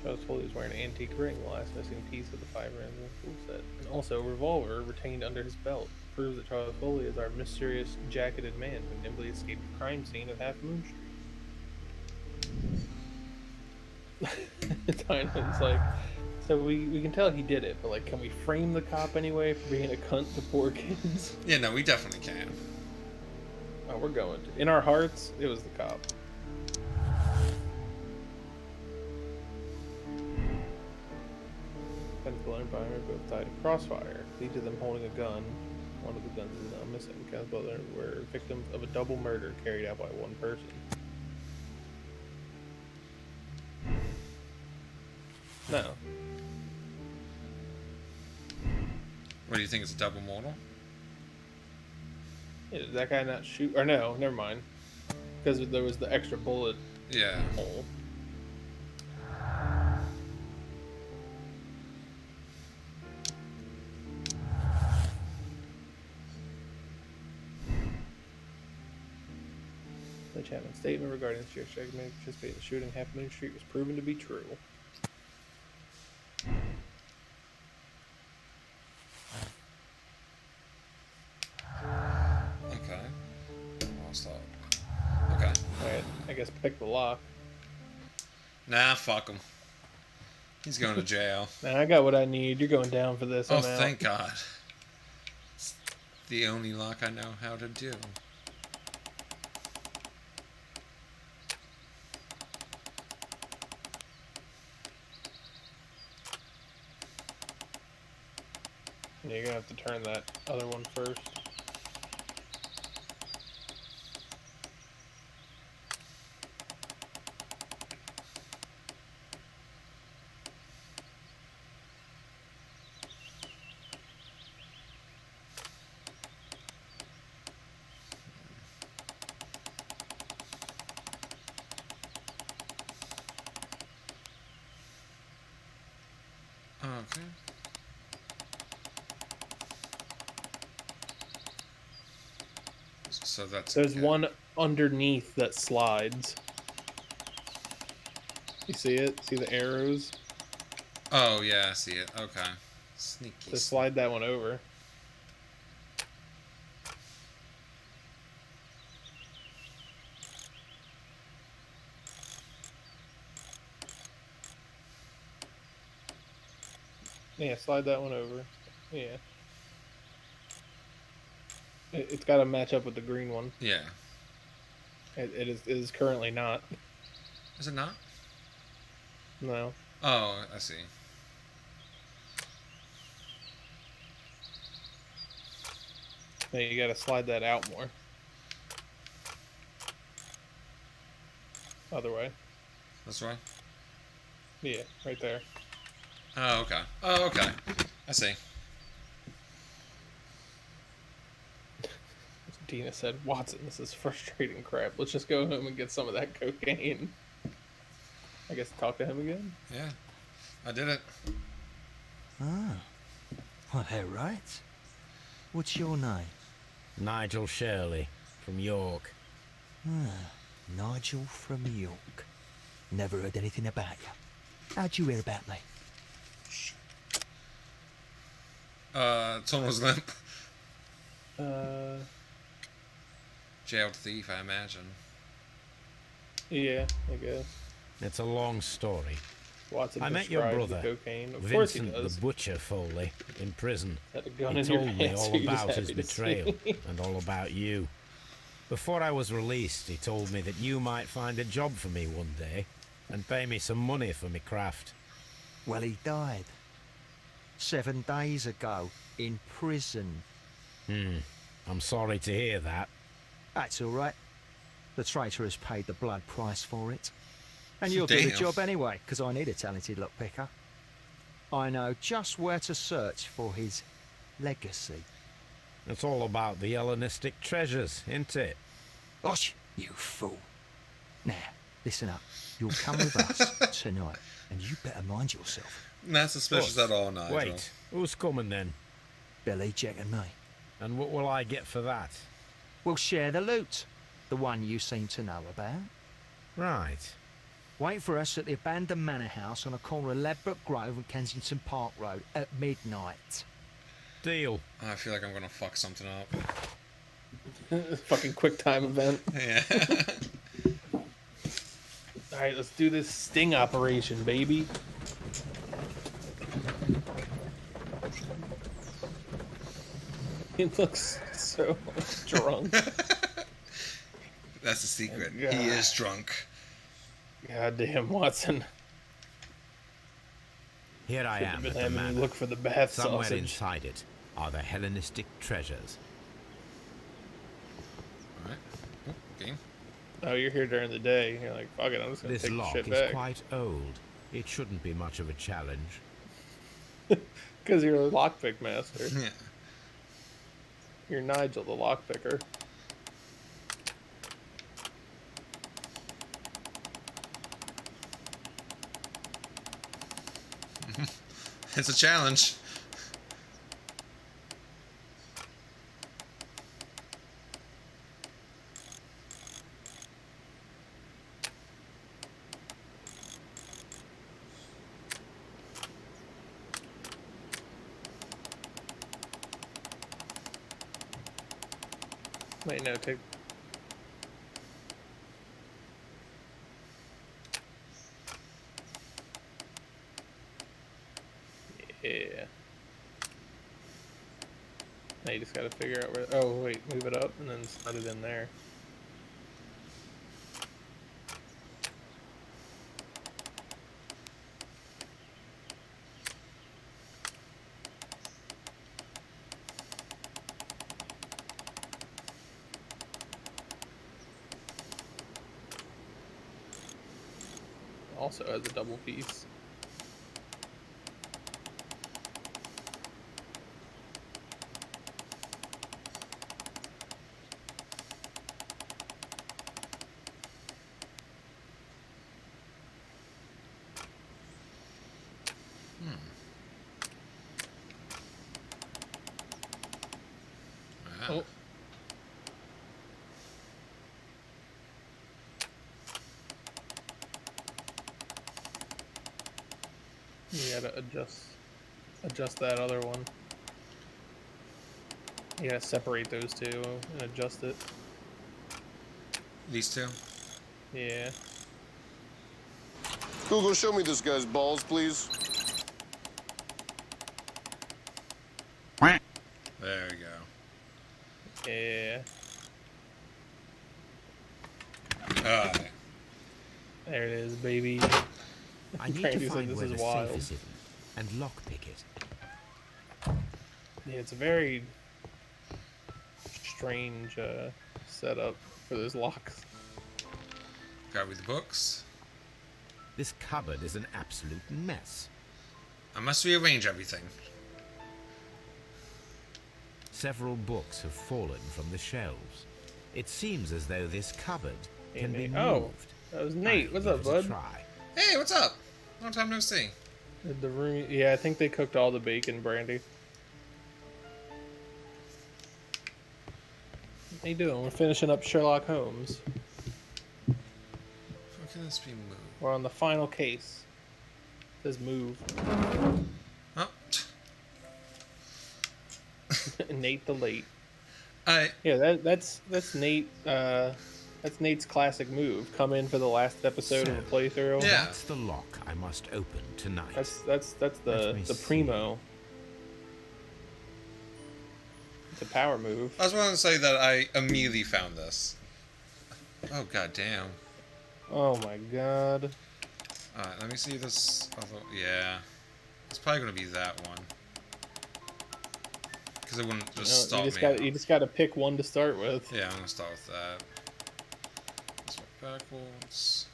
[SPEAKER 4] Charles Foley is wearing an antique ring, the last missing piece of the 5 random tool set. And also, a revolver retained under his belt proves that Charles Foley is our mysterious jacketed man who nimbly escaped the crime scene at Half Moon Street. It's like, so we can tell he did it, but like, can we frame the cop anyway for being a cunt to poor kids?
[SPEAKER 3] Yeah, no, we definitely can.
[SPEAKER 4] Oh, we're going to. In our hearts, it was the cop. Penfold and Primer both died of crossfire, each of them holding a gun. One of the guns is now missing. Kenneth Butler were victims of a double murder carried out by one person. No.
[SPEAKER 3] What do you think? It's a double mortal?
[SPEAKER 4] Yeah, did that guy not shoot? Or no, never mind. Because there was the extra bullet hole. The Chapman's statement regarding the sheriff's may participate in the shooting Half Moon Street was proven to be true.
[SPEAKER 3] Okay. Lost log. Okay.
[SPEAKER 4] Alright, I guess pick the lock.
[SPEAKER 3] Nah, fuck him. He's going to jail.
[SPEAKER 4] Now I got what I need. You're going down for this.
[SPEAKER 3] Oh,
[SPEAKER 4] I'm out.
[SPEAKER 3] thank God. It's the only lock I know how to do.
[SPEAKER 4] You're gonna have to turn that other one first.
[SPEAKER 3] Okay. So that's
[SPEAKER 4] There's
[SPEAKER 3] okay.
[SPEAKER 4] one underneath that slides. You see it? See the arrows?
[SPEAKER 3] Oh, yeah, I see it. Okay. Sneaky.
[SPEAKER 4] So slide that one over. Yeah, slide that one over. Yeah. It's got to match up with the green one.
[SPEAKER 3] Yeah.
[SPEAKER 4] It is currently not.
[SPEAKER 3] Is it not?
[SPEAKER 4] No.
[SPEAKER 3] Oh, I see.
[SPEAKER 4] No, you got to slide that out more. Other way.
[SPEAKER 3] This way?
[SPEAKER 4] Yeah, right there.
[SPEAKER 3] Oh, okay. Oh, okay. I see.
[SPEAKER 4] Dina said, Watson, this is frustrating crap. Let's just go home and get some of that cocaine. I guess talk to him again?
[SPEAKER 3] Yeah. I did it.
[SPEAKER 12] Ah. Well, they're right. What's your name?
[SPEAKER 2] Nigel Shirley, from York.
[SPEAKER 12] Ah, Nigel from York. Never heard anything about you. How'd you hear about me?
[SPEAKER 3] Tunnel's limp. Jailed thief, I imagine.
[SPEAKER 4] Yeah, I guess.
[SPEAKER 2] It's a long story.
[SPEAKER 4] Watson
[SPEAKER 2] I met your
[SPEAKER 4] describes the
[SPEAKER 2] brother,
[SPEAKER 4] cocaine. Of course he
[SPEAKER 2] Vincent
[SPEAKER 4] does.
[SPEAKER 2] the Butcher Foley, in prison.
[SPEAKER 4] Had a gun
[SPEAKER 2] He
[SPEAKER 4] in your
[SPEAKER 2] told me
[SPEAKER 4] pants,
[SPEAKER 2] all
[SPEAKER 4] so you just
[SPEAKER 2] about
[SPEAKER 4] happy
[SPEAKER 2] his
[SPEAKER 4] to see
[SPEAKER 2] betrayal
[SPEAKER 4] me.
[SPEAKER 2] and all about you. Before I was released, he told me that you might find a job for me one day and pay me some money for my craft.
[SPEAKER 12] Well, he died 7 days ago in prison.
[SPEAKER 2] I'm sorry to hear that.
[SPEAKER 12] That's all right. The traitor has paid the blood price for it. And you'll do the
[SPEAKER 3] Damn.
[SPEAKER 12] job anyway, because I need a talented lockpicker. I know just where to search for his legacy.
[SPEAKER 2] It's all about the Hellenistic treasures, isn't it?
[SPEAKER 12] Osh, you fool. Now, Listen up. You'll come with us tonight, and you better mind yourself.
[SPEAKER 3] Not suspicious at all, Nigel.
[SPEAKER 2] Wait, who's coming then?
[SPEAKER 12] Billy, Jack, and me.
[SPEAKER 2] And what will I get for that?
[SPEAKER 12] We'll share the loot. The one you seem to know about.
[SPEAKER 2] Right.
[SPEAKER 12] Wait for us at the abandoned manor house on a corner of Ladbroke Grove and Kensington Park Road at midnight.
[SPEAKER 2] Deal.
[SPEAKER 3] I feel like I'm gonna fuck something up.
[SPEAKER 4] Fucking quick time event.
[SPEAKER 3] Yeah.
[SPEAKER 4] Alright, let's do this sting operation, baby. He looks so drunk.
[SPEAKER 3] That's the secret.
[SPEAKER 4] God.
[SPEAKER 3] He is drunk.
[SPEAKER 4] Goddamn, Watson.
[SPEAKER 2] Here I am at the
[SPEAKER 4] Having me
[SPEAKER 2] manor.
[SPEAKER 4] look for the bath
[SPEAKER 2] Somewhere
[SPEAKER 4] sausage.
[SPEAKER 2] inside it are the Hellenistic treasures.
[SPEAKER 3] Alright. Oh, game.
[SPEAKER 4] Oh, you're here during the day. You're like, fuck it, I'm just gonna
[SPEAKER 2] This
[SPEAKER 4] take the
[SPEAKER 2] lock
[SPEAKER 4] shit
[SPEAKER 2] is
[SPEAKER 4] back.
[SPEAKER 2] quite old. It shouldn't be much of a challenge.
[SPEAKER 4] Because you're a lockpick master.
[SPEAKER 3] Yeah.
[SPEAKER 4] You're Nigel, the lockpicker.
[SPEAKER 3] It's a challenge.
[SPEAKER 4] Wait, no, take... Yeah. Now you just gotta figure out where... Oh, wait, move it up and then slide it in there. Also has a double piece.
[SPEAKER 3] Wow.
[SPEAKER 4] Oh. You gotta adjust that other one. You gotta separate those two and adjust it.
[SPEAKER 3] These two.
[SPEAKER 4] Yeah.
[SPEAKER 13] Google, show me this guy's balls, please.
[SPEAKER 3] There we go.
[SPEAKER 4] Yeah.
[SPEAKER 3] Alright.
[SPEAKER 4] There it is, baby.
[SPEAKER 2] I need
[SPEAKER 4] Brandy
[SPEAKER 2] to
[SPEAKER 4] said
[SPEAKER 2] find
[SPEAKER 4] this
[SPEAKER 2] where
[SPEAKER 4] is
[SPEAKER 2] the
[SPEAKER 4] wild.
[SPEAKER 2] safe is hidden and lockpick it.
[SPEAKER 4] Yeah, it's a very strange setup for those locks.
[SPEAKER 3] Got with the books.
[SPEAKER 2] This cupboard is an absolute mess.
[SPEAKER 3] I must rearrange everything.
[SPEAKER 2] Several books have fallen from the shelves. It seems as though this cupboard can be
[SPEAKER 4] Nate.
[SPEAKER 2] moved.
[SPEAKER 4] Oh, that was Nate.
[SPEAKER 2] I'll
[SPEAKER 4] What's
[SPEAKER 2] give
[SPEAKER 4] up,
[SPEAKER 2] it a
[SPEAKER 4] bud?
[SPEAKER 2] try.
[SPEAKER 3] Hey, what's up? Long time no see.
[SPEAKER 4] Did the room? Yeah, I think they cooked all the bacon, Brandy. How you doing? We're finishing up Sherlock Holmes.
[SPEAKER 3] How can this be moved?
[SPEAKER 4] We're on the final case. It says move.
[SPEAKER 3] Oh.
[SPEAKER 4] Nate the late.
[SPEAKER 3] I
[SPEAKER 4] Yeah, that's Nate. That's Nate's classic move. Come in for the last episode of the playthrough.
[SPEAKER 3] Yeah.
[SPEAKER 2] That's the lock I must open tonight.
[SPEAKER 4] That's
[SPEAKER 2] Let
[SPEAKER 4] the
[SPEAKER 2] me see.
[SPEAKER 4] primo. It's a power move.
[SPEAKER 3] I just want to say that I immediately found this. Oh god damn.
[SPEAKER 4] Oh my god.
[SPEAKER 3] Alright, let me see this other. Yeah. It's probably gonna be that one. Because it wouldn't just stop me.
[SPEAKER 4] You just gotta pick one to start with.
[SPEAKER 3] Yeah, I'm gonna start with that. Let's work backwards.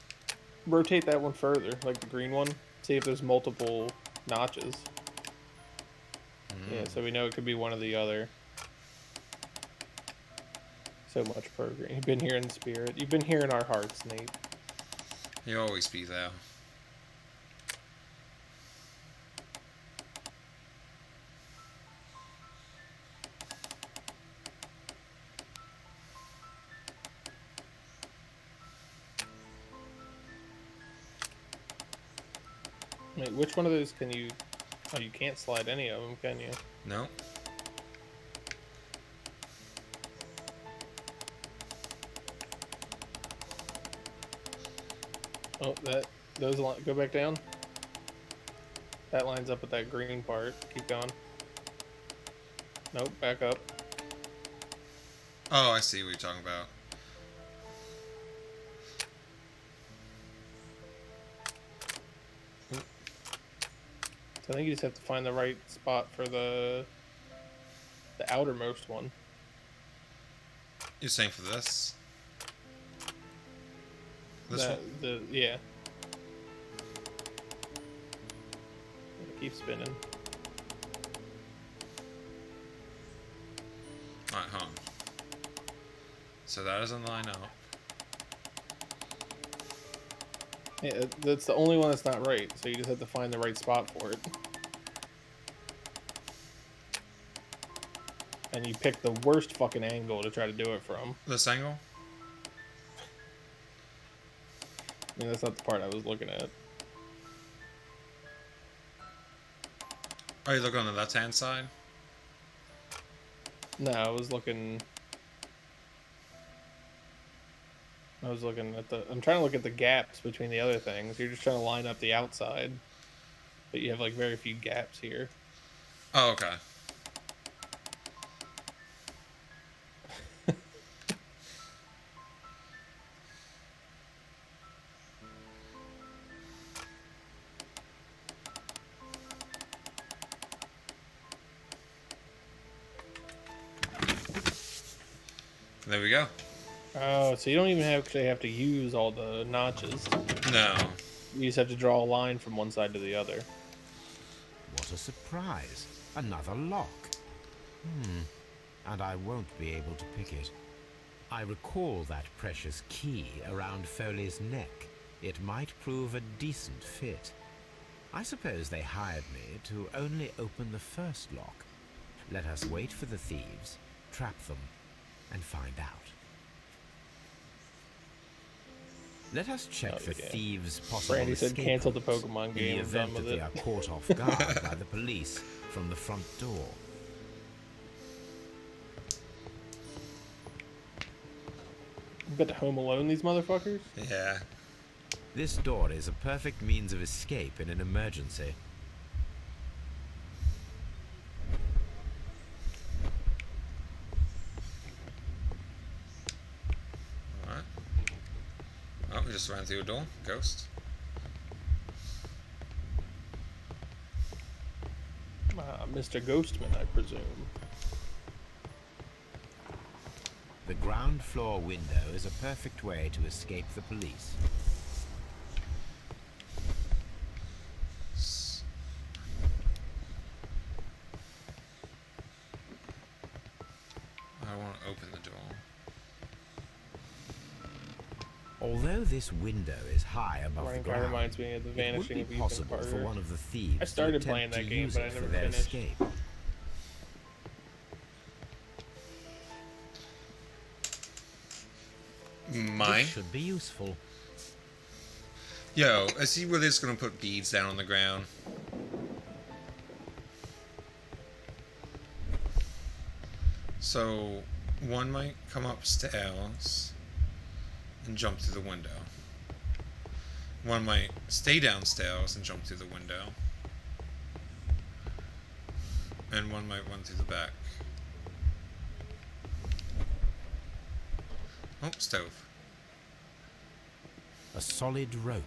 [SPEAKER 4] Rotate that one further, like the green one. See if there's multiple notches. Yeah, so we know it could be one or the other. So much per green. You've been here in spirit. You've been here in our hearts, Nate.
[SPEAKER 3] He'll always be there.
[SPEAKER 4] Wait, which one of those can you... Oh, you can't slide any of them, can you?
[SPEAKER 3] No.
[SPEAKER 4] Oh, go back down. That lines up with that green part. Keep going. Nope, back up.
[SPEAKER 3] Oh, I see what you're talking about.
[SPEAKER 4] So I think you just have to find the right spot for the outermost one.
[SPEAKER 3] You're saying for this? This
[SPEAKER 4] That,
[SPEAKER 3] one?
[SPEAKER 4] yeah. Keep spinning.
[SPEAKER 3] Alright, hold on. So that doesn't line up.
[SPEAKER 4] Yeah, that's the only one that's not right, so you just have to find the right spot for it. And you pick the worst fucking angle to try to do it from.
[SPEAKER 3] This angle?
[SPEAKER 4] I mean, that's not the part I was looking at.
[SPEAKER 3] Are you looking on the left-hand side?
[SPEAKER 4] No, I was looking at I'm trying to look at the gaps between the other things. You're just trying to line up the outside. But you have, like, very few gaps here.
[SPEAKER 3] Oh, okay. There we go.
[SPEAKER 4] Oh, so you don't even actually have to use all the notches.
[SPEAKER 3] No.
[SPEAKER 4] You just have to draw a line from one side to the other.
[SPEAKER 2] What a surprise. Another lock. And I won't be able to pick it. I recall that precious key around Foley's neck. It might prove a decent fit. I suppose they hired me to only open the first lock. Let us wait for the thieves, trap them, and find out. Let us check the thieves' possible
[SPEAKER 4] Randy said
[SPEAKER 2] escape
[SPEAKER 4] cancel the
[SPEAKER 2] routes
[SPEAKER 4] Pokemon
[SPEAKER 2] in
[SPEAKER 4] game.
[SPEAKER 2] the
[SPEAKER 4] I'm
[SPEAKER 2] event
[SPEAKER 4] done
[SPEAKER 2] that
[SPEAKER 4] with
[SPEAKER 2] they
[SPEAKER 4] it.
[SPEAKER 2] are caught off guard by the police from the front door.
[SPEAKER 4] You bet to Home Alone these motherfuckers?
[SPEAKER 3] Yeah.
[SPEAKER 2] This door is a perfect means of escape in an emergency.
[SPEAKER 3] Alright. Oh, we just ran through a door. Ghost.
[SPEAKER 4] Mr. Ghostman, I presume.
[SPEAKER 2] The ground floor window is a perfect way to escape the police.
[SPEAKER 3] I want to open the door.
[SPEAKER 2] Although this window is high above the
[SPEAKER 4] Kind of
[SPEAKER 2] ground,
[SPEAKER 4] reminds me of the
[SPEAKER 2] it would
[SPEAKER 4] Vanishing
[SPEAKER 2] be
[SPEAKER 4] of Ethan
[SPEAKER 2] possible for
[SPEAKER 4] Carter.
[SPEAKER 2] one of the thieves
[SPEAKER 4] I started
[SPEAKER 2] to
[SPEAKER 4] playing
[SPEAKER 2] attempt
[SPEAKER 4] that
[SPEAKER 2] to
[SPEAKER 4] game,
[SPEAKER 2] use
[SPEAKER 4] but I
[SPEAKER 2] it for
[SPEAKER 4] never
[SPEAKER 2] their
[SPEAKER 4] finished.
[SPEAKER 2] escape.
[SPEAKER 3] Mine?
[SPEAKER 2] This should be useful.
[SPEAKER 3] Yo, I see where they're just gonna put beads down on the ground. So, one might come upstairs and jump through the window. One might stay downstairs and jump through the window. And one might run through the back. Oh, stove.
[SPEAKER 2] A solid rope.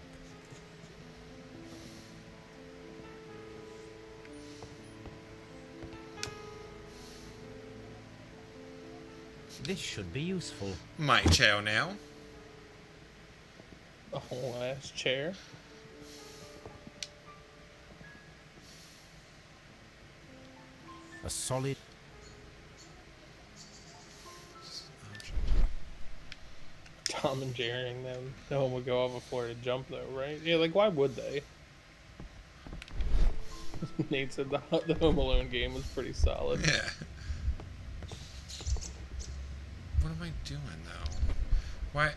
[SPEAKER 2] This should be useful.
[SPEAKER 3] My chair now.
[SPEAKER 4] A whole ass chair.
[SPEAKER 2] A solid...
[SPEAKER 4] commandeering them. No one would go off a floor to jump, though, right? Yeah, like, why would they? Nate said the Home Alone game was pretty solid.
[SPEAKER 3] Yeah. What am I doing, though? Why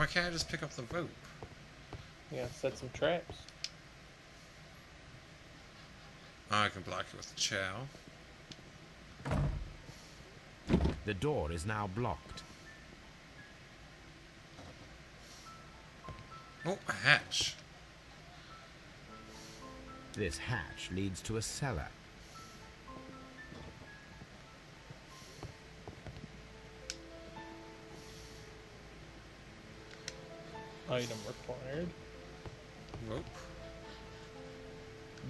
[SPEAKER 3] can't I just pick up the rope?
[SPEAKER 4] Yeah, set some traps.
[SPEAKER 3] I can block it with the chow.
[SPEAKER 2] The door is now blocked.
[SPEAKER 3] Oh, a hatch.
[SPEAKER 2] This hatch leads to a cellar.
[SPEAKER 4] Item required.
[SPEAKER 3] Rope.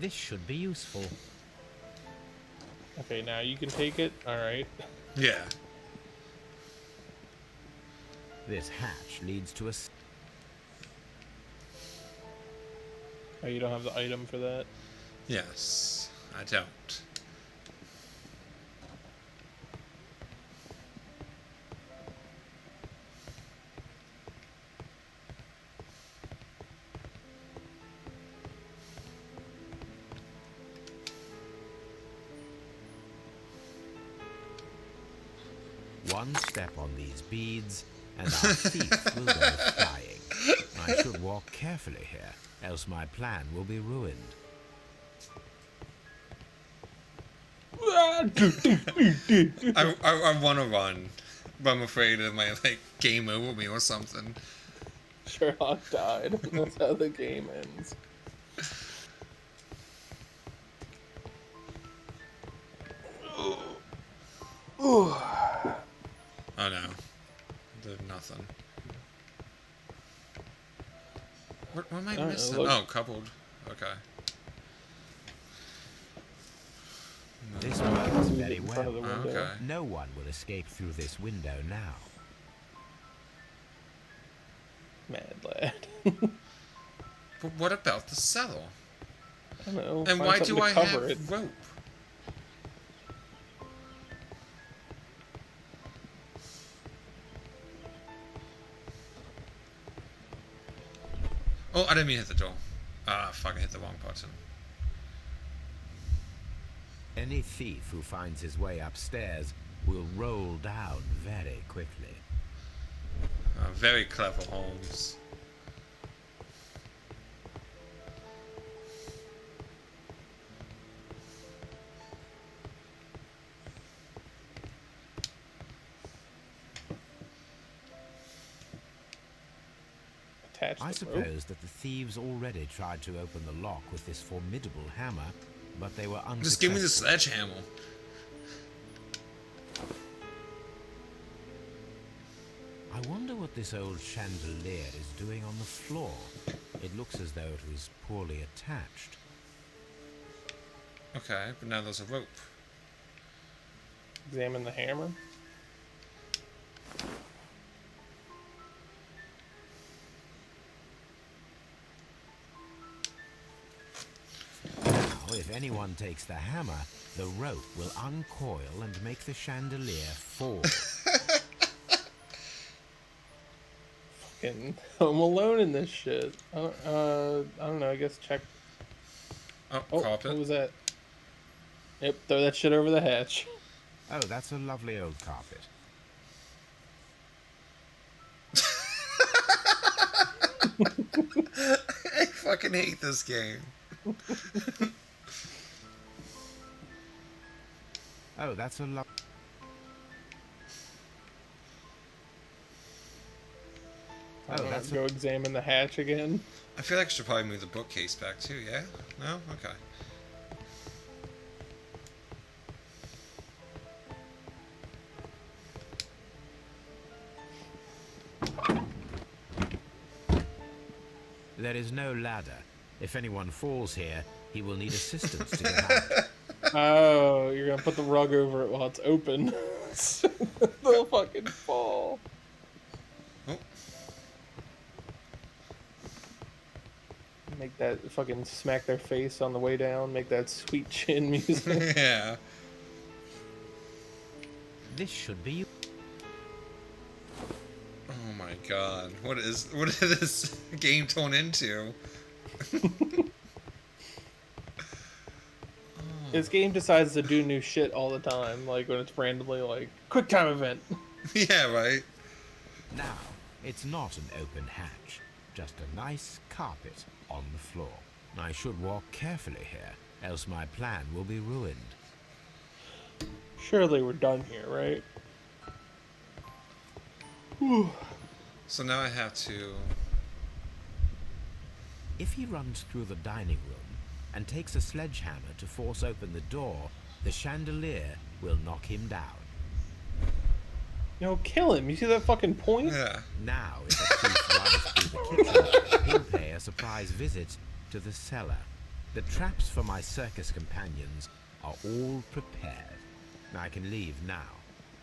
[SPEAKER 2] This should be useful.
[SPEAKER 4] Okay, now you can take it. Alright.
[SPEAKER 3] Yeah.
[SPEAKER 2] This hatch leads to a...
[SPEAKER 4] Oh, you don't have the item for that?
[SPEAKER 3] Yes, I don't.
[SPEAKER 2] One step on these beads, and our thief will go flying. I should walk carefully here, else my plan will be ruined.
[SPEAKER 3] I want to run, but I'm afraid it might, like, game over me or something.
[SPEAKER 4] Sherlock died. That's how the game ends.
[SPEAKER 3] Oh no. Did nothing. What am I missing? Oh, coupled. Okay.
[SPEAKER 2] This works very
[SPEAKER 4] in front of
[SPEAKER 2] well.
[SPEAKER 4] the window.
[SPEAKER 3] Okay.
[SPEAKER 2] No one will escape through this window now.
[SPEAKER 4] Mad lad.
[SPEAKER 3] But what about the cellar?
[SPEAKER 4] I don't know.
[SPEAKER 3] And
[SPEAKER 4] Find
[SPEAKER 3] why
[SPEAKER 4] something
[SPEAKER 3] do
[SPEAKER 4] to
[SPEAKER 3] I
[SPEAKER 4] cover
[SPEAKER 3] have
[SPEAKER 4] it.
[SPEAKER 3] rope? Oh, I didn't mean to hit the door. Ah, fuck, I hit the wrong button.
[SPEAKER 2] Any thief who finds his way upstairs will roll down very quickly.
[SPEAKER 3] Very clever, Holmes.
[SPEAKER 4] Attach
[SPEAKER 2] I
[SPEAKER 4] the rope.
[SPEAKER 2] suppose that the thieves already tried to open the lock with this formidable hammer, but they were unsuccessful.
[SPEAKER 3] Just give me the sledgehammer.
[SPEAKER 2] I wonder what this old chandelier is doing on the floor. It looks as though it was poorly attached.
[SPEAKER 3] Okay, but now there's a rope.
[SPEAKER 4] Examine the hammer.
[SPEAKER 2] Now, if anyone takes the hammer, the rope will uncoil and make the chandelier fall.
[SPEAKER 4] Fucking Home Alone in this shit. I don't know. I guess check.
[SPEAKER 3] Oh, carpet.
[SPEAKER 4] What was that? Yep, throw that shit over the hatch.
[SPEAKER 2] Oh, that's a lovely old carpet.
[SPEAKER 3] I fucking hate this game.
[SPEAKER 2] Oh, that's a lovely... Oh, that's
[SPEAKER 4] Go examine the hatch again.
[SPEAKER 3] I feel like I should probably move the bookcase back too, yeah? No? Okay.
[SPEAKER 2] There is no ladder. If anyone falls here, he will need assistance to get out.
[SPEAKER 4] Oh, you're gonna put the rug over it while it's open. They'll fucking fall.
[SPEAKER 3] Oh.
[SPEAKER 4] Make that fucking smack their face on the way down. Make that sweet chin music.
[SPEAKER 3] Yeah.
[SPEAKER 2] This should be...
[SPEAKER 3] Oh my my god. What is this game turned into?
[SPEAKER 4] This game decides to do new shit all the time, like when it's randomly like, quick time event.
[SPEAKER 3] Yeah, right?
[SPEAKER 2] Now, it's not an open hatch, just a nice carpet on the floor. I should walk carefully here, else my plan will be ruined.
[SPEAKER 4] Surely we're done here, right? Whew.
[SPEAKER 3] So now I have to...
[SPEAKER 2] If he runs through the dining room and takes a sledgehammer to force open the door, the chandelier will knock him down.
[SPEAKER 4] No, kill him. You see that fucking point?
[SPEAKER 3] Yeah.
[SPEAKER 2] Now, if a thief runs through the kitchen, he'll pay a surprise visit to the cellar. The traps for my circus companions are all prepared. I can leave now,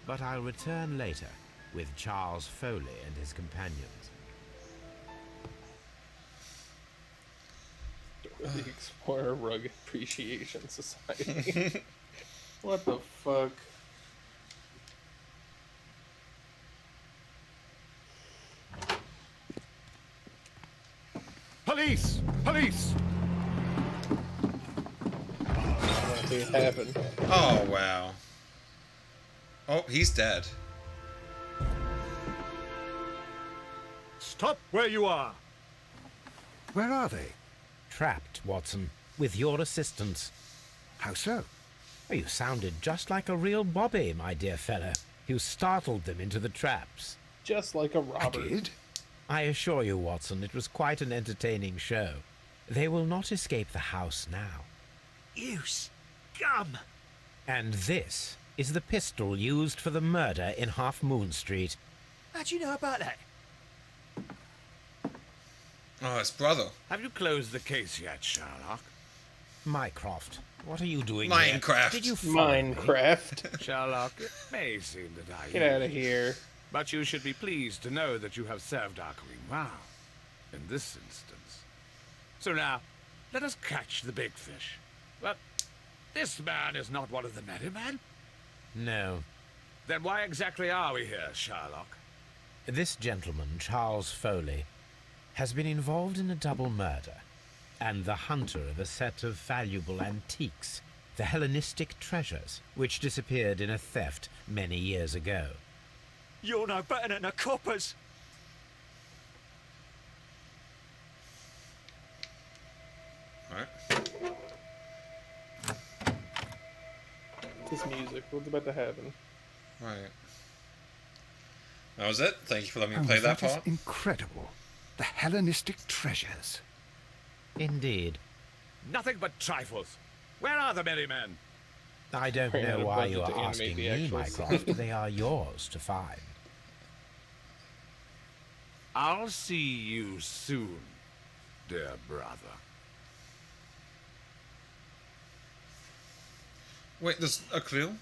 [SPEAKER 2] but I'll return later with Charles Foley and his companions.
[SPEAKER 4] The Explorer Rug Appreciation Society. What the fuck?
[SPEAKER 5] Police! Police!
[SPEAKER 4] I don't see it happen.
[SPEAKER 3] Oh, wow. Oh, he's dead.
[SPEAKER 5] Stop where you are! Where are they?
[SPEAKER 2] Trapped, Watson, with your assistance.
[SPEAKER 5] How so?
[SPEAKER 2] Oh, you sounded just like a real Bobby, my dear fellow. You startled them into the traps.
[SPEAKER 4] Just like a robber.
[SPEAKER 5] I did?
[SPEAKER 2] I assure you, Watson, it was quite an entertaining show. They will not escape the house now.
[SPEAKER 12] You scum!
[SPEAKER 2] And this is the pistol used for the murder in Half Moon Street.
[SPEAKER 12] How'd you know about that?
[SPEAKER 3] Oh, his brother.
[SPEAKER 8] Have you closed the case yet, Sherlock?
[SPEAKER 2] Mycroft, what are you doing
[SPEAKER 3] Minecraft.
[SPEAKER 2] here? Did you follow me?
[SPEAKER 4] Minecraft.
[SPEAKER 8] Sherlock, it may seem that I...
[SPEAKER 4] Get out of here.
[SPEAKER 8] But you should be pleased to know that you have served our queen well, in this instance. So now, let us catch the big fish. But this man is not one of the merry men.
[SPEAKER 2] No.
[SPEAKER 8] Then why exactly are we here, Sherlock?
[SPEAKER 2] This gentleman, Charles Foley, has been involved in a double murder, and the hunter of a set of valuable antiques, the Hellenistic treasures, which disappeared in a theft many years ago.
[SPEAKER 12] You're no better than the coppers.
[SPEAKER 3] Alright.
[SPEAKER 4] This music. What's about to happen?
[SPEAKER 3] Right. That was it. Thank you for letting me
[SPEAKER 5] Oh,
[SPEAKER 3] play that
[SPEAKER 5] is
[SPEAKER 3] part.
[SPEAKER 5] incredible. The Hellenistic treasures.
[SPEAKER 2] Indeed.
[SPEAKER 8] Nothing but trifles. Where are the merry men?
[SPEAKER 2] I don't
[SPEAKER 4] Ran out
[SPEAKER 2] know
[SPEAKER 4] of
[SPEAKER 2] why you
[SPEAKER 4] budget
[SPEAKER 2] are
[SPEAKER 4] to animate
[SPEAKER 2] asking
[SPEAKER 4] the
[SPEAKER 2] me,
[SPEAKER 4] actual
[SPEAKER 2] Mycroft. They are yours to find.
[SPEAKER 8] I'll see you soon, dear brother.
[SPEAKER 3] Wait, there's a clue?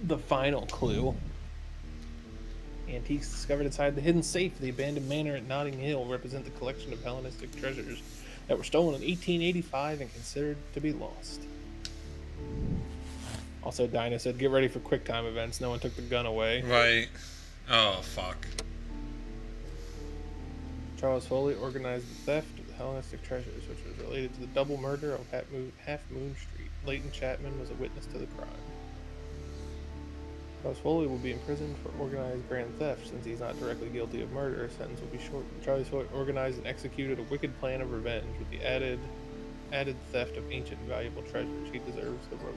[SPEAKER 4] The final clue. Antiques discovered inside the hidden safe of the abandoned manor at Notting Hill represent the collection of Hellenistic treasures that were stolen in 1885 and considered to be lost. Also, Dinah said, get ready for quick time events. No one took the gun away.
[SPEAKER 3] Right. Oh, fuck.
[SPEAKER 4] Charles Foley organized the theft of the Hellenistic treasures, which was related to the double murder of Half Moon Street. Leighton Chapman was a witness to the crime. Charles Foley will be imprisoned for organized grand theft. Since he's not directly guilty of murder, his sentence will be shortened. Charles Foley organized and executed a wicked plan of revenge with the added theft of ancient and valuable treasures. He deserves the rope.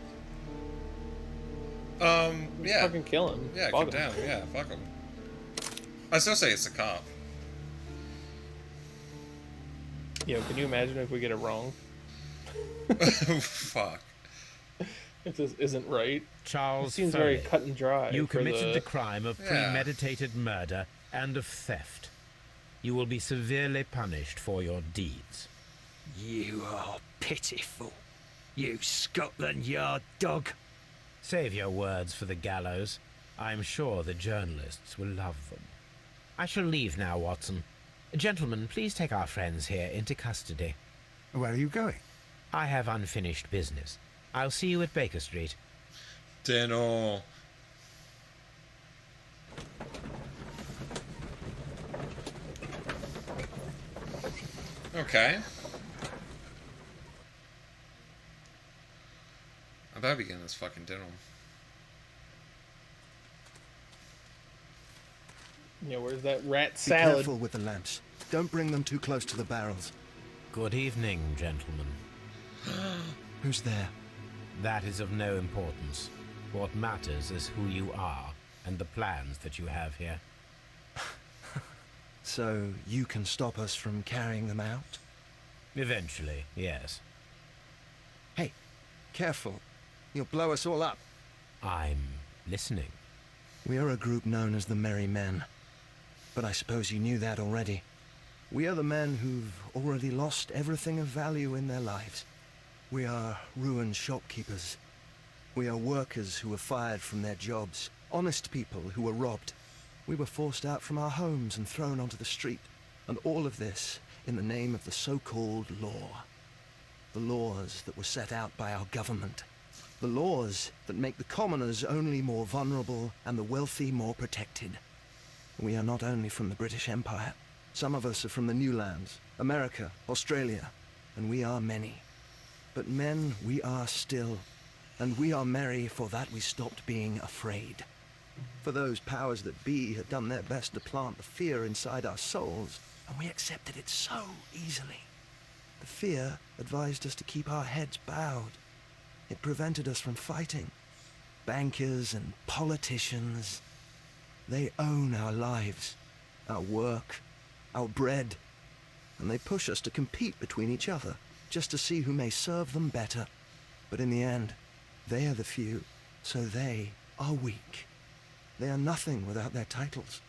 [SPEAKER 3] Yeah.
[SPEAKER 4] Fucking kill him.
[SPEAKER 3] Yeah,
[SPEAKER 4] Fuck
[SPEAKER 3] get
[SPEAKER 4] him.
[SPEAKER 3] down. Yeah, fuck him. I still say it's a cop.
[SPEAKER 4] Yo, can you imagine if we get it wrong?
[SPEAKER 3] Fuck.
[SPEAKER 4] If this isn't right.
[SPEAKER 2] Charles
[SPEAKER 4] It seems
[SPEAKER 2] Foley,
[SPEAKER 4] very cut and dry.
[SPEAKER 2] you
[SPEAKER 4] for
[SPEAKER 2] committed the crime of
[SPEAKER 3] Yeah.
[SPEAKER 2] premeditated murder and of theft. You will be severely punished for your deeds.
[SPEAKER 12] You are pitiful. You Scotland Yard dog.
[SPEAKER 2] Save your words for the gallows. I'm sure the journalists will love them. I shall leave now, Watson. Gentlemen, please take our friends here into custody.
[SPEAKER 5] Where are you going?
[SPEAKER 2] I have unfinished business. I'll see you at Baker Street.
[SPEAKER 3] Dinner. Okay. I better begin this fucking dinner.
[SPEAKER 4] Yeah, where's that rat
[SPEAKER 12] Be
[SPEAKER 4] salad?
[SPEAKER 12] careful with the lamps. Don't bring them too close to the barrels.
[SPEAKER 2] Good evening, gentlemen.
[SPEAKER 12] Who's there?
[SPEAKER 2] That is of no importance. What matters is who you are and the plans that you have here.
[SPEAKER 12] So you can stop us from carrying them out?
[SPEAKER 2] Eventually, yes.
[SPEAKER 12] Hey, careful. You'll blow us all up.
[SPEAKER 2] I'm listening.
[SPEAKER 12] We are a group known as the Merry Men. But I suppose you knew that already. We are the men who've already lost everything of value in their lives. We are ruined shopkeepers. We are workers who were fired from their jobs. Honest people who were robbed. We were forced out from our homes and thrown onto the street. And all of this in the name of the so-called law. The laws that were set out by our government. The laws that make the commoners only more vulnerable and the wealthy more protected. We are not only from the British Empire. Some of us are from the New Lands, America, Australia, and we are many. But men we are still, and we are merry for that we stopped being afraid. For those powers that be had done their best to plant the fear inside our souls, and we accepted it so easily. The fear advised us to keep our heads bowed. It prevented us from fighting. Bankers and politicians, they own our lives, our work, our bread, and they push us to compete between each other, just to see who may serve them better. But in the end, they are the few, so they are weak. They are nothing without their titles.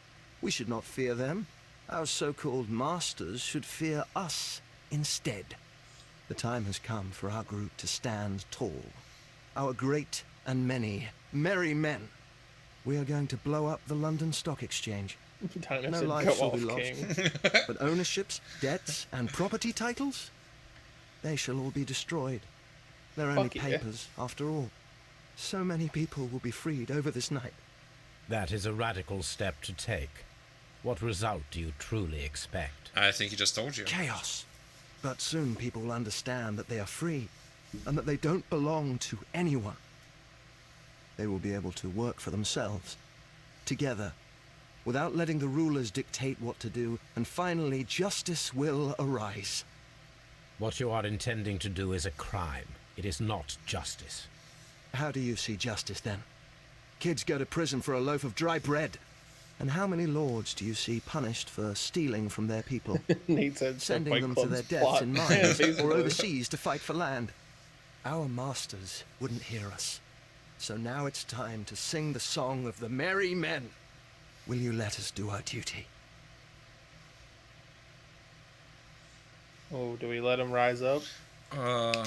[SPEAKER 12] We should not fear them. Our so-called masters should fear us instead. The time has come for our group to stand tall. Our great and many merry men. We are going to blow up the London Stock Exchange. No lives shall be lost. But ownerships, debts, and property titles? They shall all be destroyed. They're only papers, after all. So many people will be freed over this night.
[SPEAKER 2] That is a radical step to take. What result do you truly expect?
[SPEAKER 3] I think he just told you.
[SPEAKER 12] Chaos. But soon people will understand that they are free, and that they don't belong to anyone. They will be able to work for themselves, together, without letting the rulers dictate what to do, and finally justice will arise.
[SPEAKER 2] What you are intending to do is a crime. It is not justice.
[SPEAKER 12] How do you see justice, then? Kids go to prison for a loaf of dry bread. And how many lords do you see punished for stealing from their people? Sending them to their deaths in mines or overseas to fight for land? Our masters wouldn't hear us. So now it's time to sing the song of the merry men. Will you let us do our duty?
[SPEAKER 4] Oh, do we let him rise up?
[SPEAKER 3] What
[SPEAKER 4] are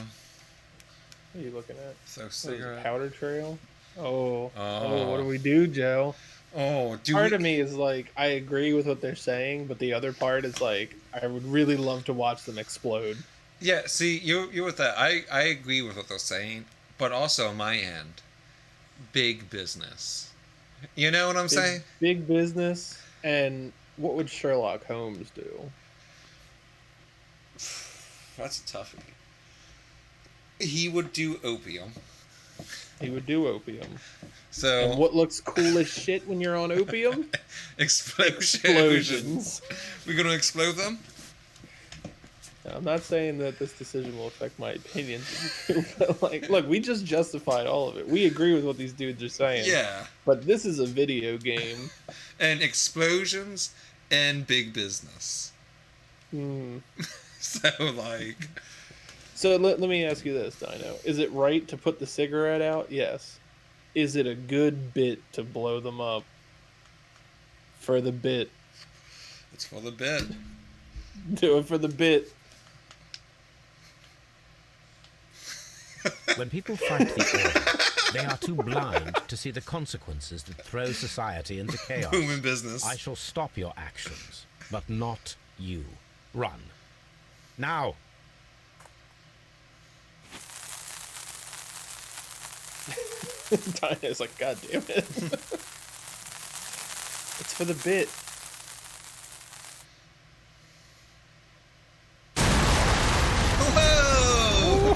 [SPEAKER 4] you looking at?
[SPEAKER 3] So
[SPEAKER 4] cigarette. Powder trail? Oh, what do we do, Joe? Part of me is like, I agree with what they're saying, but the other part is like, I would really love to watch them explode.
[SPEAKER 3] Yeah, see, you're with that. I agree with what they're saying, but also on my end, big business. You know what I'm saying?
[SPEAKER 4] Big business, and what would Sherlock Holmes do?
[SPEAKER 3] That's a toughie. He would do opium.
[SPEAKER 4] He would do opium.
[SPEAKER 3] So,
[SPEAKER 4] and what looks cool as shit when you're on opium?
[SPEAKER 3] Explosions. We're gonna explode them?
[SPEAKER 4] I'm not saying that this decision will affect my opinion, but like, look, we just justified all of it. We agree with what these dudes are saying.
[SPEAKER 3] Yeah.
[SPEAKER 4] But this is a video game.
[SPEAKER 3] And explosions and big business. So, like...
[SPEAKER 4] So let me ask you this, Dino. Is it right to put the cigarette out? Yes. Is it a good bit to blow them up? For the bit.
[SPEAKER 3] It's for the bit.
[SPEAKER 4] Do it for the bit.
[SPEAKER 2] When people fight the order, they are too blind to see the consequences that throw society into chaos.
[SPEAKER 3] Boom in business.
[SPEAKER 2] I shall stop your actions, but not you. Run. Now!
[SPEAKER 4] Dinah's like, God damn it. It's for the bit.
[SPEAKER 3] Whoa!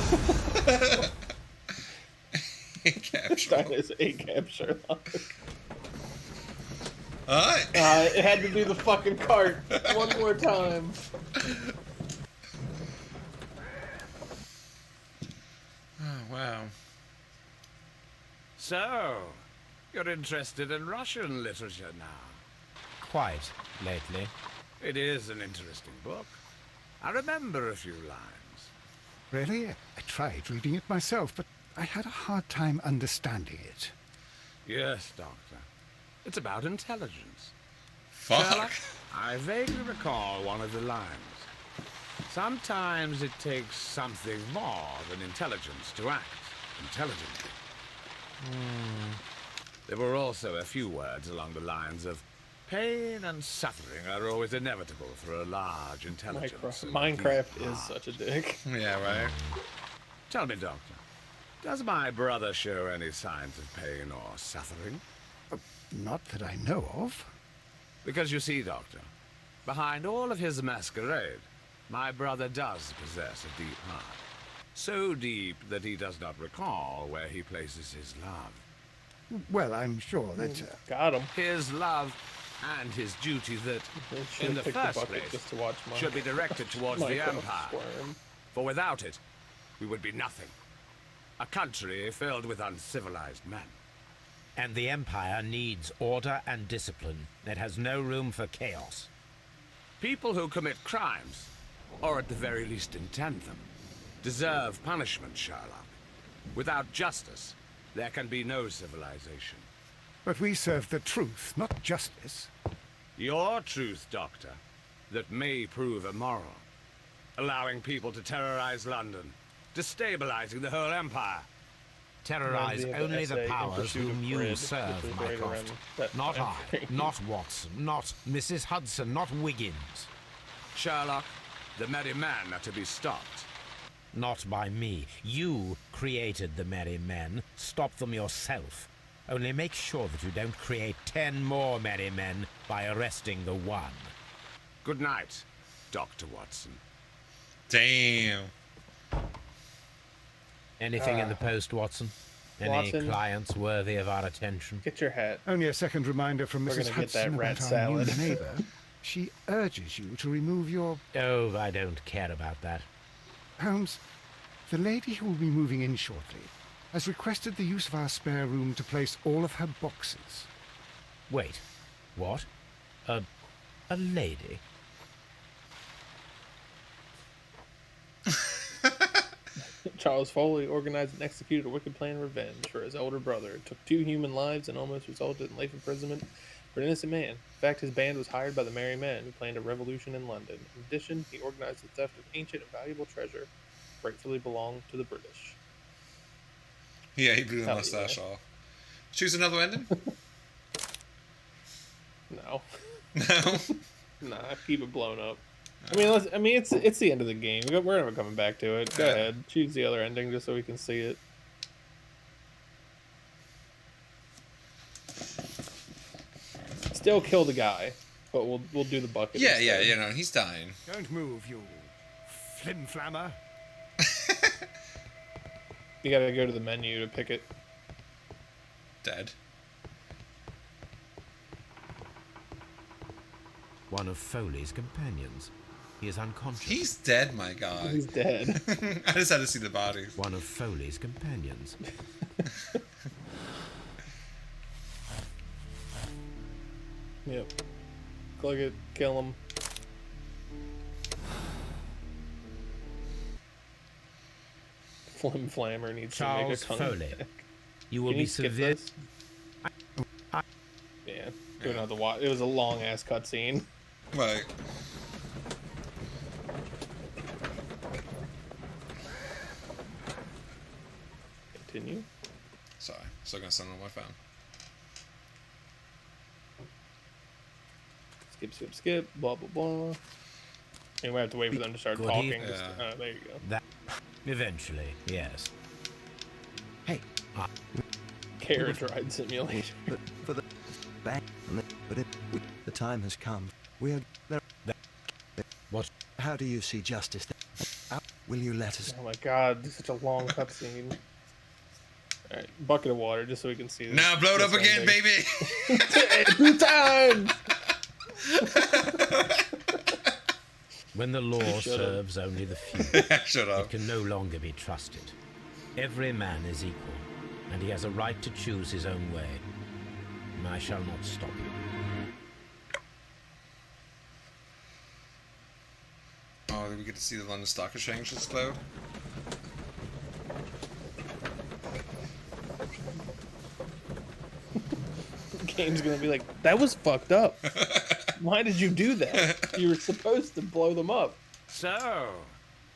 [SPEAKER 3] Capture.
[SPEAKER 4] Dinah's A-cap Sherlock.
[SPEAKER 3] Alright.
[SPEAKER 4] It had to do the fucking cart one more time.
[SPEAKER 3] Oh, wow.
[SPEAKER 14] So, you're interested in Russian literature now?
[SPEAKER 2] Quite lately.
[SPEAKER 14] It is an interesting book. I remember a few lines.
[SPEAKER 5] Really? I tried reading it myself, but I had a hard time understanding it.
[SPEAKER 14] Yes, Doctor. It's about intelligence.
[SPEAKER 3] Fuck.
[SPEAKER 14] Sherlock, I vaguely recall one of the lines. Sometimes it takes something more than intelligence to act intelligently. There were also a few words along the lines of pain and suffering are always inevitable for a large intelligence.
[SPEAKER 4] Minecraft is such a dick.
[SPEAKER 3] Yeah, right.
[SPEAKER 14] Tell me, Doctor, does my brother show any signs of pain or suffering?
[SPEAKER 5] Not that I know of.
[SPEAKER 14] Because you see, Doctor, behind all of his masquerade, my brother does possess a deep heart. So deep that he does not recall where he places his love.
[SPEAKER 5] Well, I'm sure that...
[SPEAKER 4] Got him.
[SPEAKER 14] His love and his duty that, in the first place,
[SPEAKER 4] just to watch
[SPEAKER 14] should be directed towards the
[SPEAKER 4] Michael
[SPEAKER 14] Empire.
[SPEAKER 4] squirm.
[SPEAKER 14] For without it, we would be nothing. A country filled with uncivilized men.
[SPEAKER 2] And the Empire needs order and discipline. It has no room for chaos.
[SPEAKER 14] People who commit crimes, or at the very least intend them, deserve punishment, Sherlock. Without justice, there can be no civilization.
[SPEAKER 5] But we serve the truth, not justice.
[SPEAKER 14] Your truth, Doctor, that may prove immoral. Allowing people to terrorize London, destabilizing the whole empire.
[SPEAKER 2] Terrorize only the powers whom you serve, Mycroft. Not I, not Watson, not Mrs. Hudson, not Wiggins.
[SPEAKER 14] Sherlock, the merry men are to be stopped.
[SPEAKER 2] Not by me. You created the merry men. Stop them yourself. Only make sure that you don't create 10 more merry men by arresting the one.
[SPEAKER 14] Good night, Dr. Watson.
[SPEAKER 3] Damn.
[SPEAKER 2] Anything in the post, Watson? Any
[SPEAKER 4] Watson,
[SPEAKER 2] clients worthy of our attention?
[SPEAKER 4] Get your hat.
[SPEAKER 5] Only a second reminder from
[SPEAKER 4] We're
[SPEAKER 5] Mrs.
[SPEAKER 4] gonna get that
[SPEAKER 5] Hudson
[SPEAKER 4] rat
[SPEAKER 5] about our new
[SPEAKER 4] salad.
[SPEAKER 5] neighbour. She urges you to remove your...
[SPEAKER 2] Oh, I don't care about that.
[SPEAKER 5] Holmes, the lady who will be moving in shortly has requested the use of our spare room to place all of her boxes.
[SPEAKER 2] Wait, what? A lady?
[SPEAKER 4] Charles Foley organized and executed a wicked plan of revenge for his older brother. It took 2 human lives and almost resulted in life imprisonment for an innocent man. In fact, his band was hired by the Merry Men, who planned a revolution in London. In addition, he organized the theft of ancient and valuable treasure rightfully belonged to the British.
[SPEAKER 3] Yeah, he blew the mustache off. Choose another ending?
[SPEAKER 4] No.
[SPEAKER 3] No?
[SPEAKER 4] Nah, keep it blown up. I mean, it's the end of the game. We're never coming back to it. Go ahead, choose the other ending just so we can see it. Still kill the guy, but we'll do the bucket.
[SPEAKER 3] Yeah,
[SPEAKER 4] instead.
[SPEAKER 3] you know, he's dying.
[SPEAKER 5] Don't move, you flim-flammer.
[SPEAKER 4] You gotta go to the menu to pick it.
[SPEAKER 3] Dead.
[SPEAKER 2] One of Foley's companions. He is unconscious.
[SPEAKER 3] He's dead, my guy.
[SPEAKER 4] He's dead.
[SPEAKER 3] I just had to see the body.
[SPEAKER 2] One of Foley's companions.
[SPEAKER 4] Yep. Click it. Kill him. Flim Flammer needs
[SPEAKER 2] Charles
[SPEAKER 4] to make a
[SPEAKER 2] Foley.
[SPEAKER 4] comeback.
[SPEAKER 2] You will
[SPEAKER 4] Can
[SPEAKER 2] be
[SPEAKER 4] you skip
[SPEAKER 2] severe.
[SPEAKER 4] this? Yeah. We don't have to watch. It was a long ass cutscene.
[SPEAKER 3] Right.
[SPEAKER 4] Continue.
[SPEAKER 3] Sorry, still gonna send it on my phone.
[SPEAKER 4] Skip. Blah blah blah. And we have to wait for them to start
[SPEAKER 2] Good
[SPEAKER 4] talking.
[SPEAKER 2] evening.
[SPEAKER 4] There you go.
[SPEAKER 2] That eventually, yes. Hey,
[SPEAKER 4] carriage ride simulator.
[SPEAKER 12] But for the back, but the time has come. We are there.
[SPEAKER 2] What?
[SPEAKER 12] How do you see justice? Will you let us?
[SPEAKER 4] Oh my god, this is such a long cutscene. Alright, bucket of water just so we can see this.
[SPEAKER 3] Now blow it up again, baby!
[SPEAKER 4] 2 times!
[SPEAKER 2] When the law
[SPEAKER 4] Shut
[SPEAKER 2] serves only the few,
[SPEAKER 3] Shut up.
[SPEAKER 2] it can no longer be trusted. Every man is equal, and he has a right to choose his own way. And I shall not stop you.
[SPEAKER 3] Oh, did we get to see the London Stock Exchange explode?
[SPEAKER 4] The game's gonna be like, that was fucked up. Why did you do that? You were supposed to blow them up.
[SPEAKER 14] So,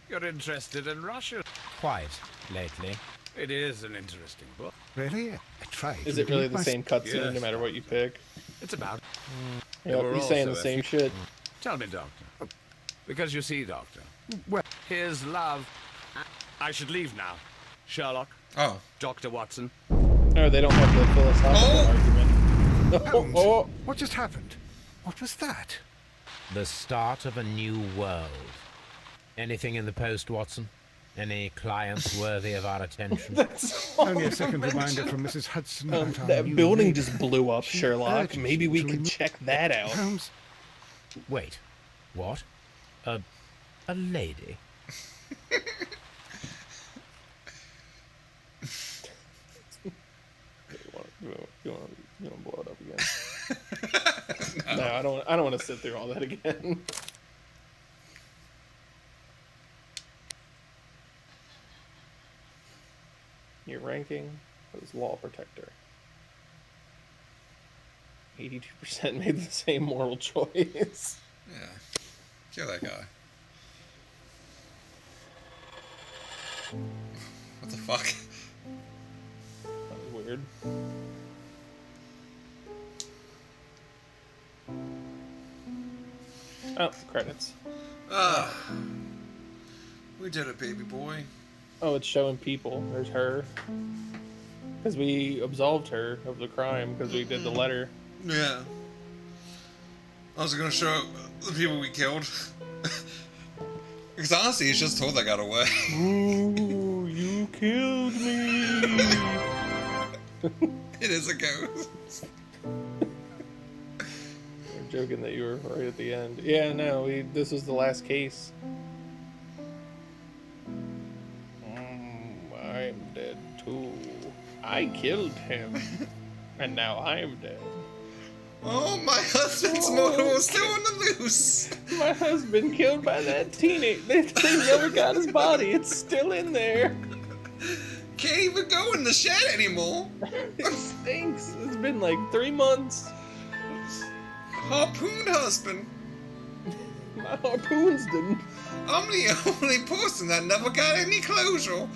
[SPEAKER 14] you're interested in Russia?
[SPEAKER 2] Quite, lately.
[SPEAKER 14] It is an interesting book.
[SPEAKER 5] Really? I tried.
[SPEAKER 4] Is it really the same cutscene
[SPEAKER 14] Yes.
[SPEAKER 4] no matter what you pick?
[SPEAKER 14] It's about...
[SPEAKER 4] Yep,
[SPEAKER 14] were
[SPEAKER 4] he's saying the
[SPEAKER 14] also a
[SPEAKER 4] same
[SPEAKER 14] few-
[SPEAKER 4] shit.
[SPEAKER 14] Tell me, Doctor. Because you see, Doctor,
[SPEAKER 5] Well,
[SPEAKER 14] his love... I should leave now. Sherlock,
[SPEAKER 3] Oh.
[SPEAKER 14] Dr. Watson.
[SPEAKER 4] No, they don't have the philosophical argument.
[SPEAKER 5] Holmes,
[SPEAKER 4] Oh,
[SPEAKER 5] what just happened? What was that?
[SPEAKER 2] The start of a new world. Anything in the post, Watson? Any clients worthy of our attention?
[SPEAKER 4] that's
[SPEAKER 5] Only a second reminder from Mrs. Hudson about our
[SPEAKER 4] that
[SPEAKER 5] new
[SPEAKER 4] building
[SPEAKER 5] lead.
[SPEAKER 4] just blew up,
[SPEAKER 5] She
[SPEAKER 4] Sherlock.
[SPEAKER 5] urges
[SPEAKER 4] Maybe
[SPEAKER 5] you
[SPEAKER 4] we
[SPEAKER 5] to
[SPEAKER 4] could
[SPEAKER 5] remo-
[SPEAKER 4] check that out.
[SPEAKER 5] Holmes,
[SPEAKER 2] Wait, what? A lady?
[SPEAKER 4] You want to blow it up again? No, I don't want to sit through all that again. Your ranking was Law Protector. 82% made the same moral choice.
[SPEAKER 3] Yeah. Kill that guy. What the fuck?
[SPEAKER 4] That was weird. Oh, credits.
[SPEAKER 3] Ah. We did it, baby boy.
[SPEAKER 4] Oh, it's showing people. There's her. Because we absolved her of the crime because we did the letter.
[SPEAKER 3] Yeah. I was gonna show the people we killed. Because honestly, it's just Toad that got away.
[SPEAKER 4] Ooh, you killed me.
[SPEAKER 3] It is a ghost.
[SPEAKER 4] I'm joking that you were right at the end. Yeah, no, this was the last case. I'm dead too. I killed him. And now I'm dead.
[SPEAKER 3] Oh, my husband's motor was still on the loose.
[SPEAKER 4] My husband killed by that teenage. They never got his body. It's still in there.
[SPEAKER 3] Can't even go in the shed anymore.
[SPEAKER 4] It stinks. It's been like 3 months.
[SPEAKER 3] Harpoon husband.
[SPEAKER 4] My harpoons didn't.
[SPEAKER 3] I'm the only person that never got any closure.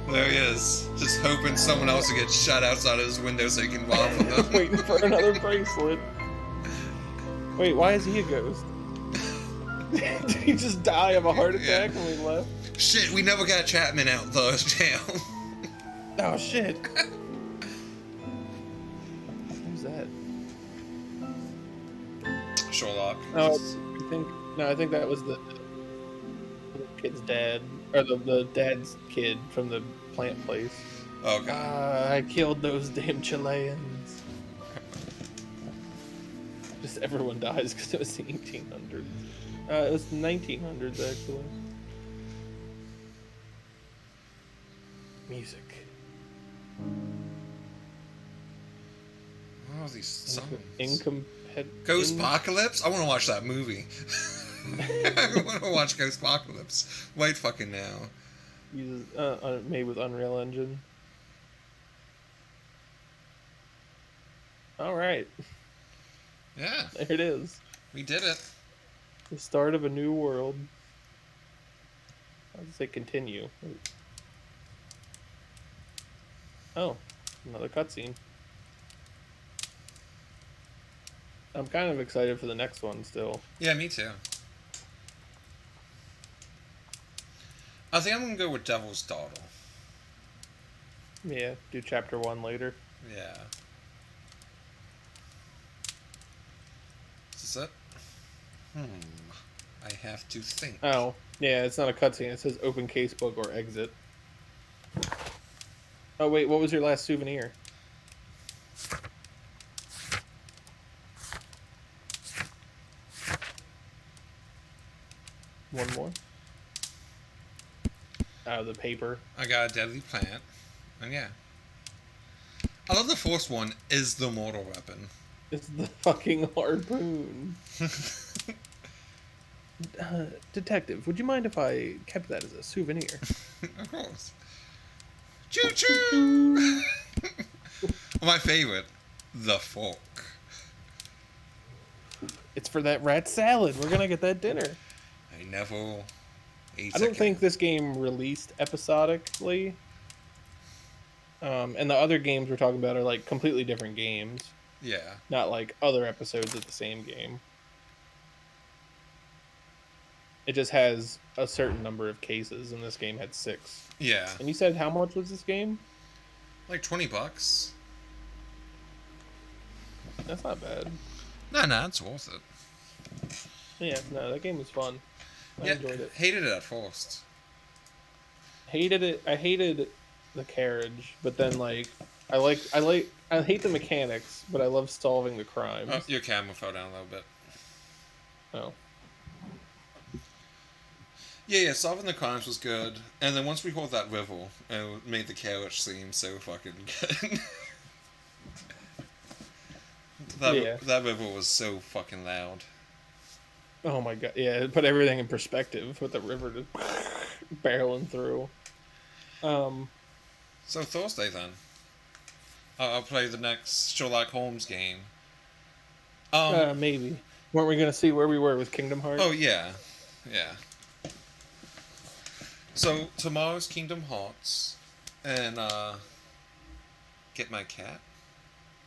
[SPEAKER 3] There he is, just hoping someone else will get shot outside of his window so he can rob them.
[SPEAKER 4] Waiting for another bracelet. Wait, why is he a ghost? Did he just die of a heart attack when we left?
[SPEAKER 3] Shit, we never got Chapman out the jail.
[SPEAKER 4] Oh shit. Who's that?
[SPEAKER 3] Sherlock.
[SPEAKER 4] No, I think that was the kid's dad, or the dad's kid from the plant place.
[SPEAKER 3] Okay.
[SPEAKER 4] I killed those damn Chileans. Just everyone dies because it was the 1800s. It was the 1900s actually. Music.
[SPEAKER 3] What are these songs?
[SPEAKER 4] Ghost
[SPEAKER 3] Apocalypse? I want to watch that movie. I want to watch Ghost Apocalypse. Wait fucking now.
[SPEAKER 4] Uses made with Unreal Engine. All right.
[SPEAKER 3] Yeah.
[SPEAKER 4] There it is.
[SPEAKER 3] We did it.
[SPEAKER 4] The start of a new world. How does it say continue? Oh, another cutscene. I'm kind of excited for the next one still.
[SPEAKER 3] Yeah, me too. I think I'm gonna go with Devil's Daughter.
[SPEAKER 4] Yeah, do chapter 1 later.
[SPEAKER 3] Yeah. Is this it? I have to think.
[SPEAKER 4] Oh, yeah, it's not a cutscene. It says open casebook or exit. Oh, wait, what was your last souvenir? One more. Out of the paper.
[SPEAKER 3] I got a deadly plant. And yeah. I love the first one is the mortal weapon.
[SPEAKER 4] It's the fucking harpoon. Detective, would you mind if I kept that as a souvenir?
[SPEAKER 3] Of course. Choo choo! My favorite, the fork.
[SPEAKER 4] It's for that rat salad. We're gonna get that dinner.
[SPEAKER 3] I never ate
[SPEAKER 4] I don't think this game released episodically. And the other games we're talking about are like completely different games.
[SPEAKER 3] Yeah.
[SPEAKER 4] Not like other episodes of the same game. It just has a certain number of cases, and this game had 6.
[SPEAKER 3] Yeah.
[SPEAKER 4] And you said how much was this game?
[SPEAKER 3] Like $20.
[SPEAKER 4] That's not bad.
[SPEAKER 3] No, it's worth it.
[SPEAKER 4] Yeah, no, that game was fun. I enjoyed it.
[SPEAKER 3] Hated it at first.
[SPEAKER 4] Hated it. I hated the carriage, but then like I hate the mechanics, but I love solving the crimes.
[SPEAKER 3] Oh, your camera fell down a little bit.
[SPEAKER 4] Oh.
[SPEAKER 3] Yeah, solving the crimes was good. And then once we caught that river, it made the carriage seem so fucking good. That river was so fucking loud.
[SPEAKER 4] Oh my god, yeah, it put everything in perspective with the river just barreling through.
[SPEAKER 3] So Thursday then. I'll play the next Sherlock Holmes game.
[SPEAKER 4] Maybe. Weren't we gonna see where we were with Kingdom Hearts?
[SPEAKER 3] Oh yeah. Yeah. So tomorrow's Kingdom Hearts and Get My Cat.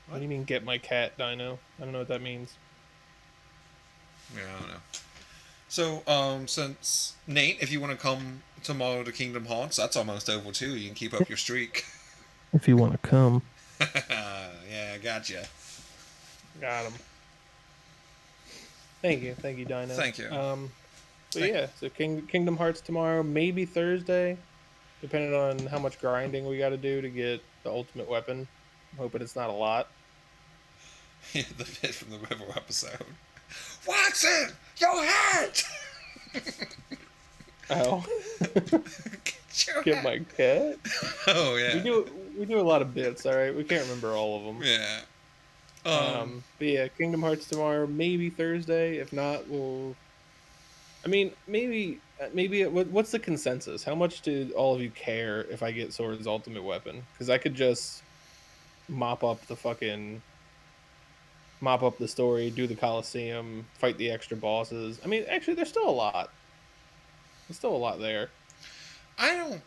[SPEAKER 4] What do you mean get my cat, Dino? I don't know what that means.
[SPEAKER 3] Yeah, I don't know. So, since Nate, if you want to come tomorrow to Kingdom Hearts, that's almost over too. You can keep up your streak.
[SPEAKER 4] If you want to come.
[SPEAKER 3] Yeah, gotcha.
[SPEAKER 4] Got him. Thank you, Dino.
[SPEAKER 3] Thank you.
[SPEAKER 4] So Kingdom Hearts tomorrow, maybe Thursday, depending on how much grinding we got to do to get the ultimate weapon. I'm hoping it's not a lot.
[SPEAKER 3] Yeah, the bit from the River episode. Watson, your hat!
[SPEAKER 4] Oh. Get my cat?
[SPEAKER 3] Oh, yeah.
[SPEAKER 4] We do a lot of bits, alright? We can't remember all of them.
[SPEAKER 3] Yeah.
[SPEAKER 4] But yeah, Kingdom Hearts tomorrow, maybe Thursday. If not, we'll... I mean, maybe... What's the consensus? How much do all of you care if I get Sora's ultimate weapon? Because I could just mop up the story, do the Coliseum, fight the extra bosses. I mean, actually, there's still a lot. There's still a lot there.
[SPEAKER 3] I don't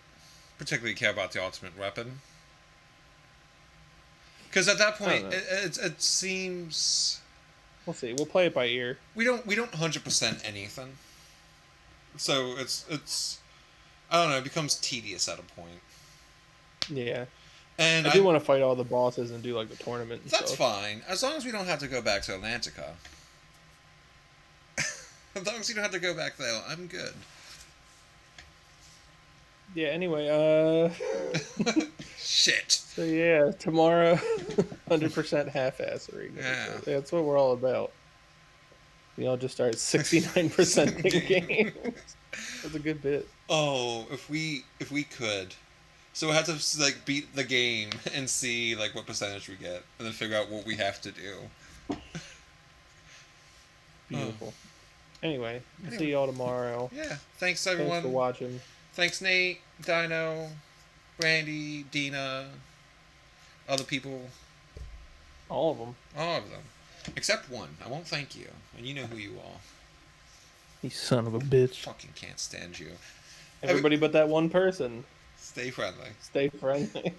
[SPEAKER 3] particularly care about the ultimate weapon. Because at that point, it seems...
[SPEAKER 4] We'll see. We'll play it by ear.
[SPEAKER 3] We don't 100% anything. So it's I don't know, it becomes tedious at a point.
[SPEAKER 4] Yeah.
[SPEAKER 3] And
[SPEAKER 4] I do want to fight all the bosses and do like the tournament and
[SPEAKER 3] that's
[SPEAKER 4] stuff.
[SPEAKER 3] fine. As long as we don't have to go back to Atlantica. As long as you don't have to go back there, I'm good.
[SPEAKER 4] Yeah, anyway,
[SPEAKER 3] Shit.
[SPEAKER 4] So yeah, tomorrow 100% half-assery.
[SPEAKER 3] Yeah.
[SPEAKER 4] That's what we're all about. We all just start 69% the game. That's a good bit.
[SPEAKER 3] Oh, if we could. So we have to like beat the game and see like what percentage we get, and then figure out what we have to do.
[SPEAKER 4] Beautiful. Anyway, see y'all tomorrow.
[SPEAKER 3] Yeah. Thanks everyone.
[SPEAKER 4] Thanks for watching.
[SPEAKER 3] Thanks Nate, Dino, Brandy, Dina, other people.
[SPEAKER 4] All of them.
[SPEAKER 3] All of them. Except one. I won't thank you, and you know who you are.
[SPEAKER 4] You son of a bitch.
[SPEAKER 3] Fucking can't stand you.
[SPEAKER 4] Everybody but that one person.
[SPEAKER 3] Stay friendly.
[SPEAKER 4] Stay friendly.